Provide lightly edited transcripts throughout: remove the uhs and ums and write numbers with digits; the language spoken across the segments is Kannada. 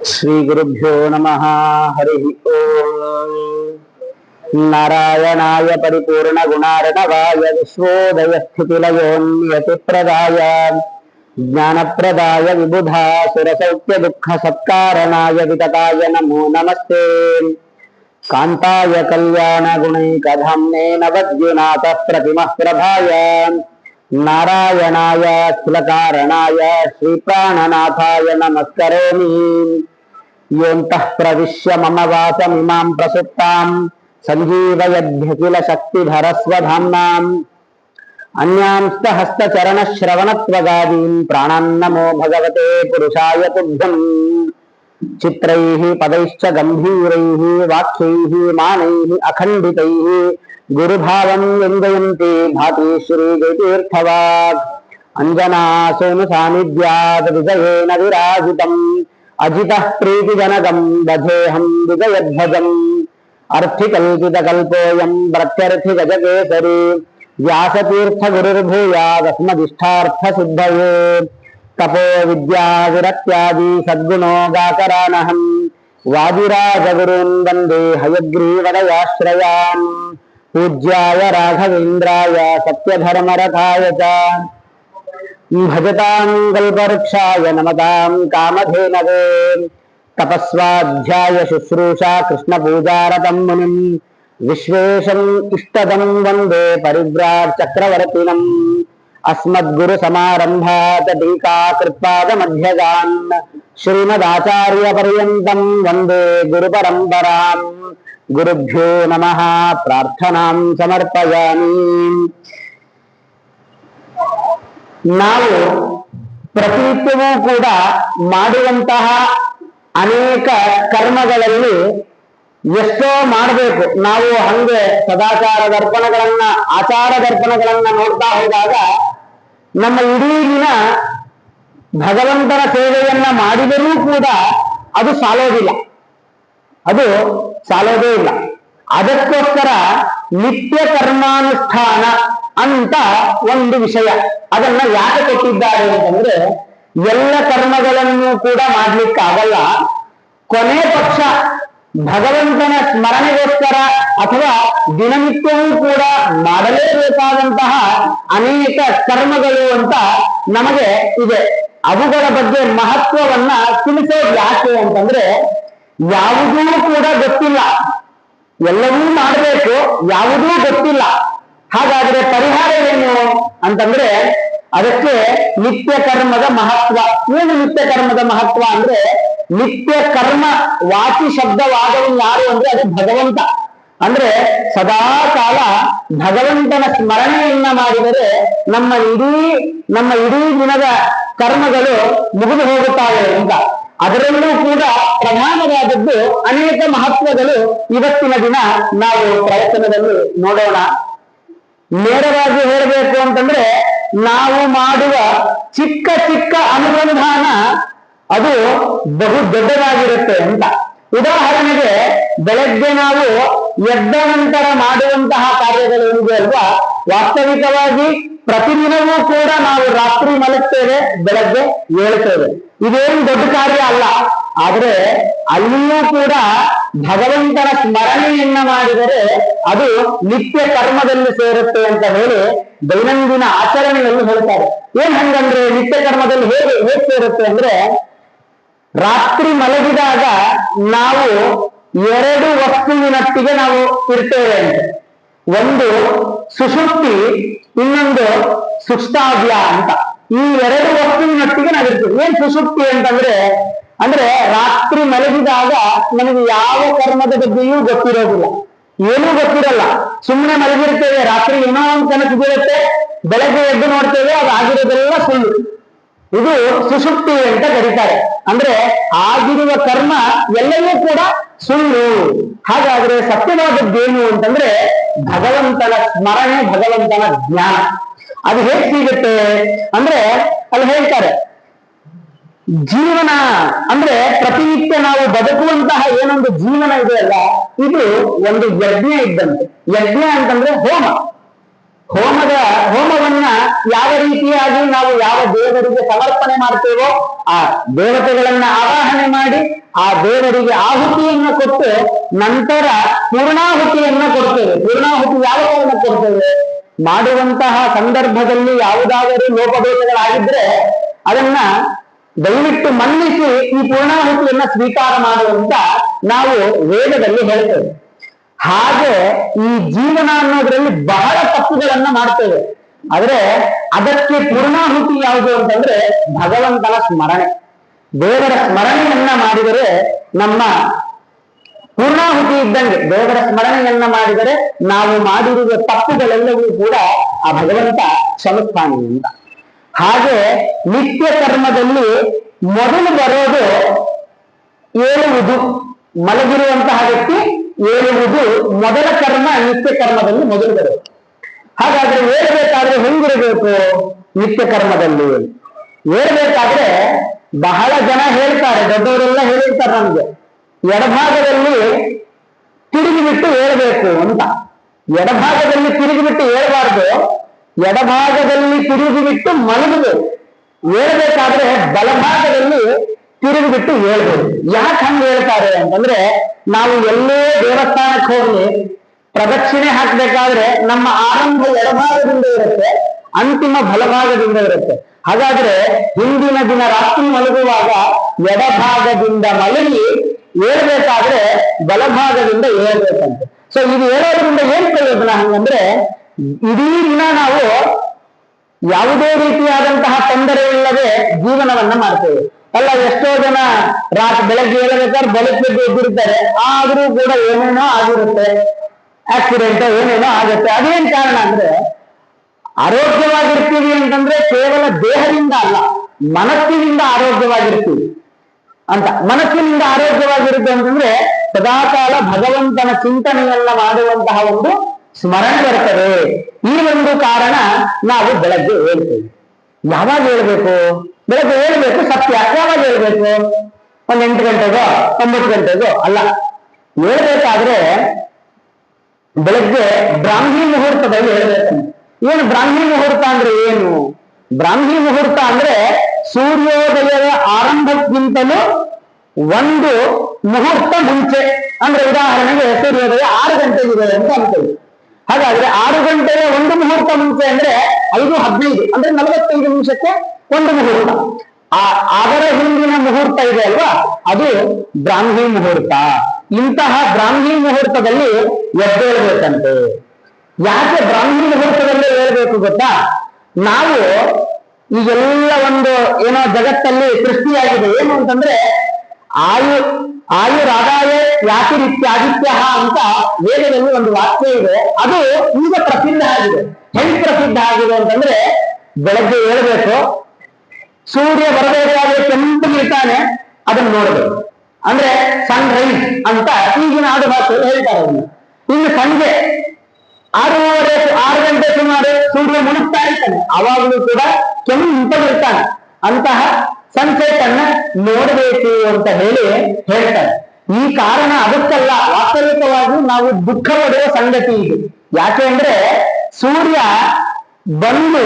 ಶ್ರೀ ಗುರುಭ್ಯೋ ನಮಃ. ಹರಿ ಓಂ. ನಾರಾಯಣಾಯ ಪರಿಪೂರ್ಣ ಗುಣಾರ್ಣವಾಯ ವಿಶ್ವೋದಯ ಸ್ಥಿತಿಲಯೋನ್ಯತಿ ಪ್ರದಾಯ ಜ್ಞಾನಪ್ರದಾಯ ವಿಬುಧಾ ಸುರಸೌಖ್ಯ ದುಃಖ ಸತ್ಕಾರಣಾಯ ವಿತತಾಯ ನಮೋ ನಮಸ್ತೆ. ಕಾಂತಾಯ ಕಲ್ಯಾಣ ಗುಣೈಕಧಾಮ್ನೇ ನವದ್ಯುನಾಥ ಪ್ರತಿಮಃ ಪ್ರಭಾಯ ನಾರಾಯಣಾಯ ಅಖಿಲಕಾರಣಾಯ ಶ್ರೀಪ್ರಾಣನಾಥಾಯ ನಮಸ್ಕರೋಮಿ. ಯೋಂತಃ ಪ್ರವಿಶ್ಯ ಮಮ ವಾಚಮಿಮಾಂ ಪ್ರಸುಪ್ತಾಂ ಸಂಜೀವಯದ್ಯಖಿಲ ಶಕ್ತಿಧರಸ್ವಧಾಮ್ನಾಂ ಅನ್ಯಾಂಸ್ತ ಹಸ್ತಚರಣಶ್ರವಣತ್ವಗಾದೀನ್ ಪ್ರಾಣಾನ್ನಮೋ ಭಗವತೆ ಪುರುಷಾಯ ತುಭ್ಯಂ. ಚಿತ್ರೈಃ ಪದೈಶ್ಚ ಗಂಭೀರೈಃ ವಾಕ್ಯೈಃ ಮಾನೈಃ ಅಖಂಡಿತೈಃ ಗುರುಭಾವಂ ವ್ಯಂಜಯಂತಿ ಭಾತಿ ಶ್ರೀ ಜಯತೀರ್ಥವಾಗ್. ಅಂಜನಾ ಸೋನು ಸಾನ್ನಿಧ್ಯಾತ್ ವಿಜಯೇನ ವಿರಾಜಿತಂ ಅಜಿತಃ ಪ್ರೀತಿಜನಕಂ ಬಧೇಹಂ ವಿಜಯಧ್ವಜಂ. ಅರ್ಥಿಕಲ್ಪಿತಕಲ್ಪೋಯಂ ಪ್ರತ್ಯರ್ಥಿ ಗಜಕೇಸರಿ ವ್ಯಾಸತೀರ್ಥ ಗುರುರ್ಭೂಯಾದಸ್ಮದಿಷ್ಟಾರ್ಥ ಸಿದ್ಧಯೇ. ತಪೋ ವಿದ್ಯಾ ವಿರಕ್ತ್ಯಾದಿ ಸದ್ಗುಣೋ ಗಾಕರಾನಹಂ ವಾದಿರಾಜ ಗುರುನ್ ವಂದೇ ಹಯಗ್ರೀವದಯಾಶ್ರಯಾನ್. ಪೂಜ್ಯಾಯ ರಾಘವೇಂದ್ರಾಯ ಸತ್ಯಧರ್ಮರಥಾಯ ಚ ಭಜತಾಂ ಕಲ್ಪವೃಕ್ಷಾಯ ನಮತಾಂ ಕಾಮಧೇನವೇ. ತಪಸ್ವಾಧ್ಯಾಯ ಶುಶ್ರೂಷಾ ಕೃಷ್ಣ ಪೂಜಾರತಂ ಮುನಿಂ ವಿಶ್ವೇಶಂ ಇಷ್ಟದಂ ವಂದೇ ಪರಿವ್ರಾಟ್ ಚಕ್ರವರ್ತಿನಂ. ಅಸ್ಮದ್ಗುರು ಸಮಾರಂಭಾತ್ ಟೀಕಾ ಕೃತ್ಪಾದ ಮಧ್ಯಗಾನ್ ಶ್ರೀಮದಾಚಾರ್ಯ ಪರ್ಯಂತಂ ವಂದೇ ಗುರು ಪರಂಪರಾಂ. ಗುರುಭ್ಯೋ ನಮಃ. ಪ್ರಾರ್ಥನಾಂ ಸಮರ್ಪಯಾಮಿ. ನಾವು ಪ್ರತಿನಿತ್ಯವೂ ಕೂಡ ಮಾಡುವಂತಹ ಅನೇಕ ಕರ್ಮಗಳಲ್ಲಿ ಎಷ್ಟೋ ಮಾಡಬೇಕು. ನಾವು ಹಂಗೆ ಸದಾಚಾರ ದರ್ಪಣಗಳನ್ನ ಆಚಾರ ದರ್ಪಣಗಳನ್ನ ನೋಡ್ತಾ ಹೋದಾಗ ನಮ್ಮ ಇಡೀ ದಿನ ಭಗವಂತನ ಸೇವೆಯನ್ನ ಮಾಡಿದರೂ ಕೂಡ ಅದು ಸಾಲೋದೇ ಇಲ್ಲ. ಅದಕ್ಕೋಸ್ಕರ ನಿತ್ಯ ಕರ್ಮಾನುಷ್ಠಾನ ಅಂತ ಒಂದು ವಿಷಯ. ಅದನ್ನ ಯಾಕೆ ಕೊಟ್ಟಿದ್ದಾರೆ ಅಂತಂದ್ರೆ, ಎಲ್ಲ ಕರ್ಮಗಳನ್ನು ಕೂಡ ಮಾಡ್ಲಿಕ್ಕೆ ಆಗಲ್ಲ. ಕೊನೆ ಪಕ್ಷ ಭಗವಂತನ ಸ್ಮರಣೆಗೋಸ್ಕರ ಅಥವಾ ದಿನನಿತ್ಯವೂ ಕೂಡ ಮಾಡಲೇಬೇಕಾದಂತಹ ಅನೇಕ ಕರ್ಮಗಳು ಅಂತ ನಮಗೆ ಇದೆ. ಅವುಗಳ ಬಗ್ಗೆ ಮಹತ್ವವನ್ನ ತಿಳಿಸೋದು ಯಾಕೆ ಅಂತಂದ್ರೆ, ಯಾವುದೂ ಕೂಡ ಗೊತ್ತಿಲ್ಲ, ಎಲ್ಲವೂ ಮಾಡಬೇಕು, ಯಾವುದೂ ಗೊತ್ತಿಲ್ಲ. ಹಾಗಾದ್ರೆ ಪರಿಹಾರ ಏನು ಅಂತಂದ್ರೆ, ಅದಕ್ಕೆ ನಿತ್ಯ ಕರ್ಮದ ಮಹತ್ವ. ಏನು ನಿತ್ಯ ಕರ್ಮದ ಮಹತ್ವ ಅಂದ್ರೆ, ನಿತ್ಯ ಕರ್ಮ ವಾಚಿ ಶಬ್ದವಾದವನು ಯಾರು ಅಂದ್ರೆ ಅದು ಭಗವಂತ. ಅಂದ್ರೆ ಸದಾ ಕಾಲ ಭಗವಂತನ ಸ್ಮರಣೆಯನ್ನ ಮಾಡಿದರೆ ನಮ್ಮ ಇಡೀ ದಿನದ ಕರ್ಮಗಳು ಮುಗಿದು ಹೋಗುತ್ತವೆ ಅಂತ. ಅದರಲ್ಲೂ ಕೂಡ ಪ್ರಧಾನವಾದದ್ದು ಅನೇಕ ಮಹತ್ವಗಳು ಇವತ್ತಿನ ದಿನ ನಾವು ಪ್ರಯತ್ನದಲ್ಲಿ ನೋಡೋಣ. ನೇರವಾಗಿ ಹೇಳಬೇಕು ಅಂತಂದ್ರೆ, ನಾವು ಮಾಡುವ ಚಿಕ್ಕ ಚಿಕ್ಕ ಅನುಸಂಧಾನ ಅದು ಬಹು ದೊಡ್ಡದಾಗಿರುತ್ತೆ ಅಂತ. ಉದಾಹರಣೆಗೆ, ಬೆಳಗ್ಗೆ ನಾವು ಎದ್ದ ನಂತರ ಮಾಡುವಂತಹ ಕಾರ್ಯಗಳು ಏನಿದೆ ಅಲ್ವಾ, ವಾಸ್ತವಿಕವಾಗಿ ಪ್ರತಿದಿನವೂ ಕೂಡ ನಾವು ರಾತ್ರಿ ಮಲಗ್ತೇವೆ, ಬೆಳಗ್ಗೆ ಏಳ್ತೇವೆ. ಇದೇನು ದೊಡ್ಡ ಕಾರ್ಯ ಅಲ್ಲ. ಆದ್ರೆ ಅಲ್ಲಿಯೂ ಕೂಡ ಭಗವಂತನ ಸ್ಮರಣೆಯನ್ನ ಮಾಡಿದರೆ ಅದು ನಿತ್ಯ ಕರ್ಮದಲ್ಲಿ ಸೇರುತ್ತೆ ಅಂತ ಹೇಳಿ ದೈನಂದಿನ ಆಚರಣೆಯಲ್ಲಿ ಹೇಳ್ತಾರೆ. ಏನ್ ಹಂಗಂದ್ರೆ, ನಿತ್ಯ ಕರ್ಮದಲ್ಲಿ ಹೇಗೆ ಸೇರುತ್ತೆ ಅಂದ್ರೆ, ರಾತ್ರಿ ಮಲಗಿದಾಗ ನಾವು ಎರಡು ವಸ್ತುವಿನೊಟ್ಟಿಗೆ ನಾವು ಇರ್ತೇವೆ ಅಂತ. ಒಂದು ಸುಷುಪ್ತಿ, ಇನ್ನೊಂದು ಸುಷ್ಟಾವ್ಯ ಅಂತ. ಈ ಎರಡು ವಸ್ತುವಿನೊಟ್ಟಿಗೆ ನಾವಿರ್ತೀವಿ. ಏನ್ ಸುಷುಪ್ತಿ ಅಂತಂದ್ರೆ, ಅಂದ್ರೆ ರಾತ್ರಿ ಮಲಗಿದಾಗ ನಮಗೆ ಯಾವ ಕರ್ಮದ ಬಗ್ಗೆಯೂ ಗೊತ್ತಿರೋದಿಲ್ಲ, ಏನೂ ಗೊತ್ತಿರಲ್ಲ. ಸುಮ್ಮನೆ ಮಲಗಿರ್ತೇವೆ, ರಾತ್ರಿ ಏನೋ ಒಂದು ಕನಸು ಬೀಳುತ್ತೆ, ಬೆಳಗ್ಗೆ ಎದ್ದು ನೋಡ್ತೇವೆ, ಅದು ಆಗಿರೋದೆಲ್ಲ ಸುಳ್ಳು. ಇದು ಸುಷುಪ್ತಿ ಅಂತ ಕರೀತಾರೆ. ಅಂದ್ರೆ ಆಗಿರುವ ಕರ್ಮ ಎಲ್ಲವೂ ಕೂಡ ಸುಳ್ಳು. ಹಾಗಾದ್ರೆ ಸತ್ಯವಾದದ್ದೇನು ಅಂತಂದ್ರೆ, ಭಗವಂತನ ಸ್ಮರಣೆ, ಭಗವಂತನ ಜ್ಞಾನ. ಅದು ಹೇಗೆ ಸಿಗುತ್ತೆ ಅಂದ್ರೆ, ಅಲ್ಲಿ ಹೇಳ್ತಾರೆ, ಜೀವನ ಅಂದ್ರೆ ಪ್ರತಿನಿತ್ಯ ನಾವು ಬದುಕುವಂತಹ ಏನೊಂದು ಜೀವನ ಇದೆ ಅಲ್ಲ, ಇದು ಒಂದು ಯಜ್ಞ ಇದ್ದಂತೆ. ಯಜ್ಞ ಅಂತಂದ್ರೆ ಹೋಮ. ಹೋಮವನ್ನ ಯಾವ ರೀತಿಯಾಗಿ ನಾವು ಯಾವ ದೇವರಿಗೆ ಸಮರ್ಪಣೆ ಮಾಡ್ತೇವೋ ಆ ದೇವತೆಗಳನ್ನ ಆವಾಹನೆ ಮಾಡಿ ಆ ದೇವರಿಗೆ ಆಹುತಿಯನ್ನ ಕೊಟ್ಟು ನಂತರ ಪೂರ್ಣಾಹುತಿಯನ್ನ ಕೊಡ್ತೇವೆ. ಪೂರ್ಣಾಹುತಿ ಯಾವ ಕಾರಣಕ್ಕೆ ಕೊಡ್ತೇವೆ? ಮಾಡುವಂತಹ ಸಂದರ್ಭದಲ್ಲಿ ಯಾವುದಾದರೂ ಲೋಪದೋಷಗಳಾಗಿದ್ರೆ ಅದನ್ನ ದಯವಿಟ್ಟು ಮನ್ನಿಸಿ ಈ ಪೂರ್ಣಾಹುತಿಯನ್ನ ಸ್ವೀಕಾರ ಮಾಡುವಂತ ನಾವು ವೇದದಲ್ಲಿ ಹೇಳ್ತೇವೆ. ಹಾಗೆ ಈ ಜೀವನ ಅನ್ನೋದ್ರಲ್ಲಿ ಬಹಳ ತಪ್ಪುಗಳನ್ನ ಮಾಡ್ತೇವೆ. ಆದ್ರೆ ಅದಕ್ಕೆ ಪೂರ್ಣಾಹುತಿ ಯಾವುದು ಅಂತಂದ್ರೆ ಭಗವಂತನ ಸ್ಮರಣೆ, ದೇವರ ಸ್ಮರಣೆಯನ್ನ ಮಾಡಿದರೆ ನಮ್ಮ ಪೂರ್ಣಾಹುತಿ ಇದ್ದಂಗೆ. ದೇವರ ಸ್ಮರಣೆಯನ್ನ ಮಾಡಿದರೆ ನಾವು ಮಾಡಿರುವ ತಪ್ಪುಗಳೆಲ್ಲವೂ ಕೂಡ ಆ ಭಗವಂತ ಕ್ಷಮಿಸ್ತಾನೆ ಅಂತ. ಹಾಗೆ ನಿತ್ಯ ಕರ್ಮದಲ್ಲಿ ಮೊದಲು ಬರೋದು ಏಳುವುದು. ಮಲಗಿರುವಂತಹ ವ್ಯಕ್ತಿ ಏಳುವುದು ಮೊದಲ ಕರ್ಮ. ನಿತ್ಯ ಕರ್ಮದಲ್ಲಿ ಮೊದಲು ಬರೋದು. ಹಾಗಾದ್ರೆ ಏಳಬೇಕಾದ್ರೆ ಹೆಂಗಿರಬೇಕು? ನಿತ್ಯ ಕರ್ಮದಲ್ಲಿ ಏಳಬೇಕಾದ್ರೆ ಬಹಳ ಜನ ಹೇಳ್ತಾರೆ, ದೊಡ್ಡವರೆಲ್ಲ ಹೇಳಿರ್ತಾರೆ ನಮ್ಗೆ, ಎಡಭಾಗದಲ್ಲಿ ತಿರುಗಿಬಿಟ್ಟು ಏಳಬೇಕು ಅಂತ. ಎಡಭಾಗದಲ್ಲಿ ತಿರುಗಿಬಿಟ್ಟು ಏಳಬಾರ್ದು, ಎಡಭಾಗದಲ್ಲಿ ತಿರುಗಿಬಿಟ್ಟು ಮಲಗಬೇಕು. ಏಳಬೇಕಾದ್ರೆ ಬಲಭಾಗದಲ್ಲಿ ತಿರುಗಿಬಿಟ್ಟು ಏಳ್ಬೇಕು. ಯಾಕೆ ಹಂಗೆ ಹೇಳ್ತಾರೆ ಅಂತಂದ್ರೆ, ನಾವು ಎಲ್ಲೇ ದೇವಸ್ಥಾನಕ್ಕೆ ಹೋಗಿ ಪ್ರದಕ್ಷಿಣೆ ಹಾಕ್ಬೇಕಾದ್ರೆ ನಮ್ಮ ಆರಂಭ ಎಡಭಾಗದಿಂದ ಇರುತ್ತೆ, ಅಂತಿಮ ಬಲಭಾಗದಿಂದ ಇರುತ್ತೆ. ಹಾಗಾದ್ರೆ ಹಿಂದಿನ ದಿನ ರಾತ್ರಿ ಮಲಗುವಾಗ ಎಡಭಾಗದಿಂದ ಮಲಗಿ ಏಳ್ಬೇಕಾದ್ರೆ ಬಲಭಾಗದಿಂದ ಏಳ್ಬೇಕಂತೆ. ಸೊ ಇದು ಹೇಳೋದ್ರಿಂದ ಏನ್ ಪ್ರಯೋಜನ ಹಂಗಂದ್ರೆ, ಇಡೀ ದಿನ ನಾವು ಯಾವುದೇ ರೀತಿಯಾದಂತಹ ತೊಂದರೆ ಇಲ್ಲದೆ ಜೀವನವನ್ನ ಮಾಡ್ತೇವೆ. ಅಲ್ಲ, ಎಷ್ಟೋ ಜನ ಬೆಳಗ್ಗೆ ಏಳಬೇಕಾದ್ರೆ ಬೆಳಗ್ಗೆ ಎದ್ದಿರ್ತಾರೆ, ಆದ್ರೂ ಕೂಡ ಏನೇನೋ ಆಗಿರುತ್ತೆ, ಆಕ್ಸಿಡೆಂಟ್ ಏನೇನೋ ಆಗುತ್ತೆ. ಅದೇನ್ ಕಾರಣ ಅಂದ್ರೆ, ಆರೋಗ್ಯವಾಗಿರ್ತೀವಿ ಅಂತಂದ್ರೆ ಕೇವಲ ದೇಹದಿಂದ ಅಲ್ಲ, ಮನಸ್ಸಿನಿಂದ ಆರೋಗ್ಯವಾಗಿರ್ತೀವಿ ಅಂತ. ಮನಸ್ಸಿನಿಂದ ಆರೋಗ್ಯವಾಗಿರುತ್ತೆ ಅಂತಂದ್ರೆ ಸದಾಕಾಲ ಭಗವಂತನ ಚಿಂತನೆಯನ್ನ ಮಾಡುವಂತಹ ಒಂದು ಸ್ಮರಣೆ ಬರ್ತದೆ. ಈ ಒಂದು ಕಾರಣ ನಾವು ಬೆಳಗ್ಗೆ ಹೇಳ್ತೇವೆ. ಯಾವಾಗ ಹೇಳ್ಬೇಕು? ಬೆಳಗ್ಗೆ ಹೇಳ್ಬೇಕು, ಸತ್ಯ. ಯಾವಾಗ ಹೇಳ್ಬೇಕು? ಒಂದ್ 8 ಗಂಟೆಗೋ 9 ಗಂಟೆಗೋ ಅಲ್ಲ. ಹೇಳ್ಬೇಕಾದ್ರೆ ಬೆಳಗ್ಗೆ ಬ್ರಾಹ್ಮಿ ಮುಹೂರ್ತದಲ್ಲಿ ಹೇಳ್ಬೇಕಂತ. ಏನು ಬ್ರಾಹ್ಮಿ ಮುಹೂರ್ತ ಅಂದ್ರೆ ಏನು? ಬ್ರಾಹ್ಮಿ ಮುಹೂರ್ತ ಅಂದ್ರೆ ಸೂರ್ಯೋದಯದ ಆರಂಭಕ್ಕಿಂತಲೂ ಒಂದು ಮುಹೂರ್ತ ಮುಂಚೆ. ಅಂದ್ರೆ ಉದಾಹರಣೆಗೆ ಸೂರ್ಯೋದಯ 6 ಗಂಟೆಗಿದೆ ಅಂತ ಅನ್ಕೊಳ್ಳಿ. ಹಾಗಾದ್ರೆ 6 ಗಂಟೆಗೆ ಒಂದು ಮುಹೂರ್ತ ಮುಂಚೆ ಅಂದ್ರೆ 5:15 ಅಂದ್ರೆ 45 ನಿಮಿಷಕ್ಕೆ ಒಂದು ಮುಹೂರ್ತ. ಅದರ ಹಿಂದಿನ ಮುಹೂರ್ತ ಇದೆ ಅಲ್ವಾ, ಅದು ಬ್ರಾಹ್ಮಿ ಮುಹೂರ್ತ. ಇಂತಹ ಬ್ರಾಹ್ಮಿ ಮುಹೂರ್ತದಲ್ಲಿ ಎದ್ದೇಳ್ಬೇಕಂತೆ. ಯಾಕೆ ಬ್ರಾಹ್ಮಿ ಮುಹೂರ್ತದಲ್ಲೇ ಹೇಳ್ಬೇಕು ಗೊತ್ತಾ? ನಾವು ಈಗೆಲ್ಲ ಒಂದು ಏನೋ ಜಗತ್ತಲ್ಲಿ ಸೃಷ್ಟಿಯಾಗಿದೆ. ಏನು ಅಂತಂದ್ರೆ ಆಯುರಾದಾಯ ಯಾತಿರಿತ್ಯಾದಿತ್ಯ ಅಂತ ವೇದದಲ್ಲಿ ಒಂದು ವಾಕ್ಯ ಇದೆ. ಅದು ಈಗ ಪ್ರಸಿದ್ಧ ಆಗಿದೆ. ಹೆಂಗ್ ಪ್ರಸಿದ್ಧ ಆಗಿದೆ ಅಂತಂದ್ರೆ, ಬೆಳಗ್ಗೆ ಹೇಳ್ಬೇಕು, ಸೂರ್ಯ ಬರಬೇಕಾದ್ರೆ ಕೆಂಪಗಿರ್ತಾನೆ, ಅದನ್ನ ನೋಡ್ಬೇಕು. ಅಂದ್ರೆ ಸನ್ ರೈಸ್ ಅಂತ ಈಗಿನ ಆಡು ಭಾಷೆಯಲ್ಲಿ ಹೇಳ್ತಾರೆ ಅದನ್ನ. ಇನ್ನು ಸಂಜೆ 6 ಗಂಟೆ ಸುಮಾರು ಸೂರ್ಯ ಮುಳುಗ್ತಾ ಇರ್ತಾನೆ, ಅವಾಗಲೂ ಕೂಡ ಕೆಂಪಗಿರ್ತಾನೆ. ಅಂತಹ ಸನ್ಸೆಟ್ ಅನ್ನ ನೋಡಬೇಕು ಅಂತ ಹೇಳ್ತಾರೆ. ಈ ಕಾರಣ ಅದಕ್ಕಲ್ಲ, ವಾಸ್ತವಿಕವಾಗಿ ನಾವು ದುಃಖ ಪಡುವ ಸಂಗತಿ ಇದು. ಯಾಕೆ ಅಂದ್ರೆ ಸೂರ್ಯ ಬಂದು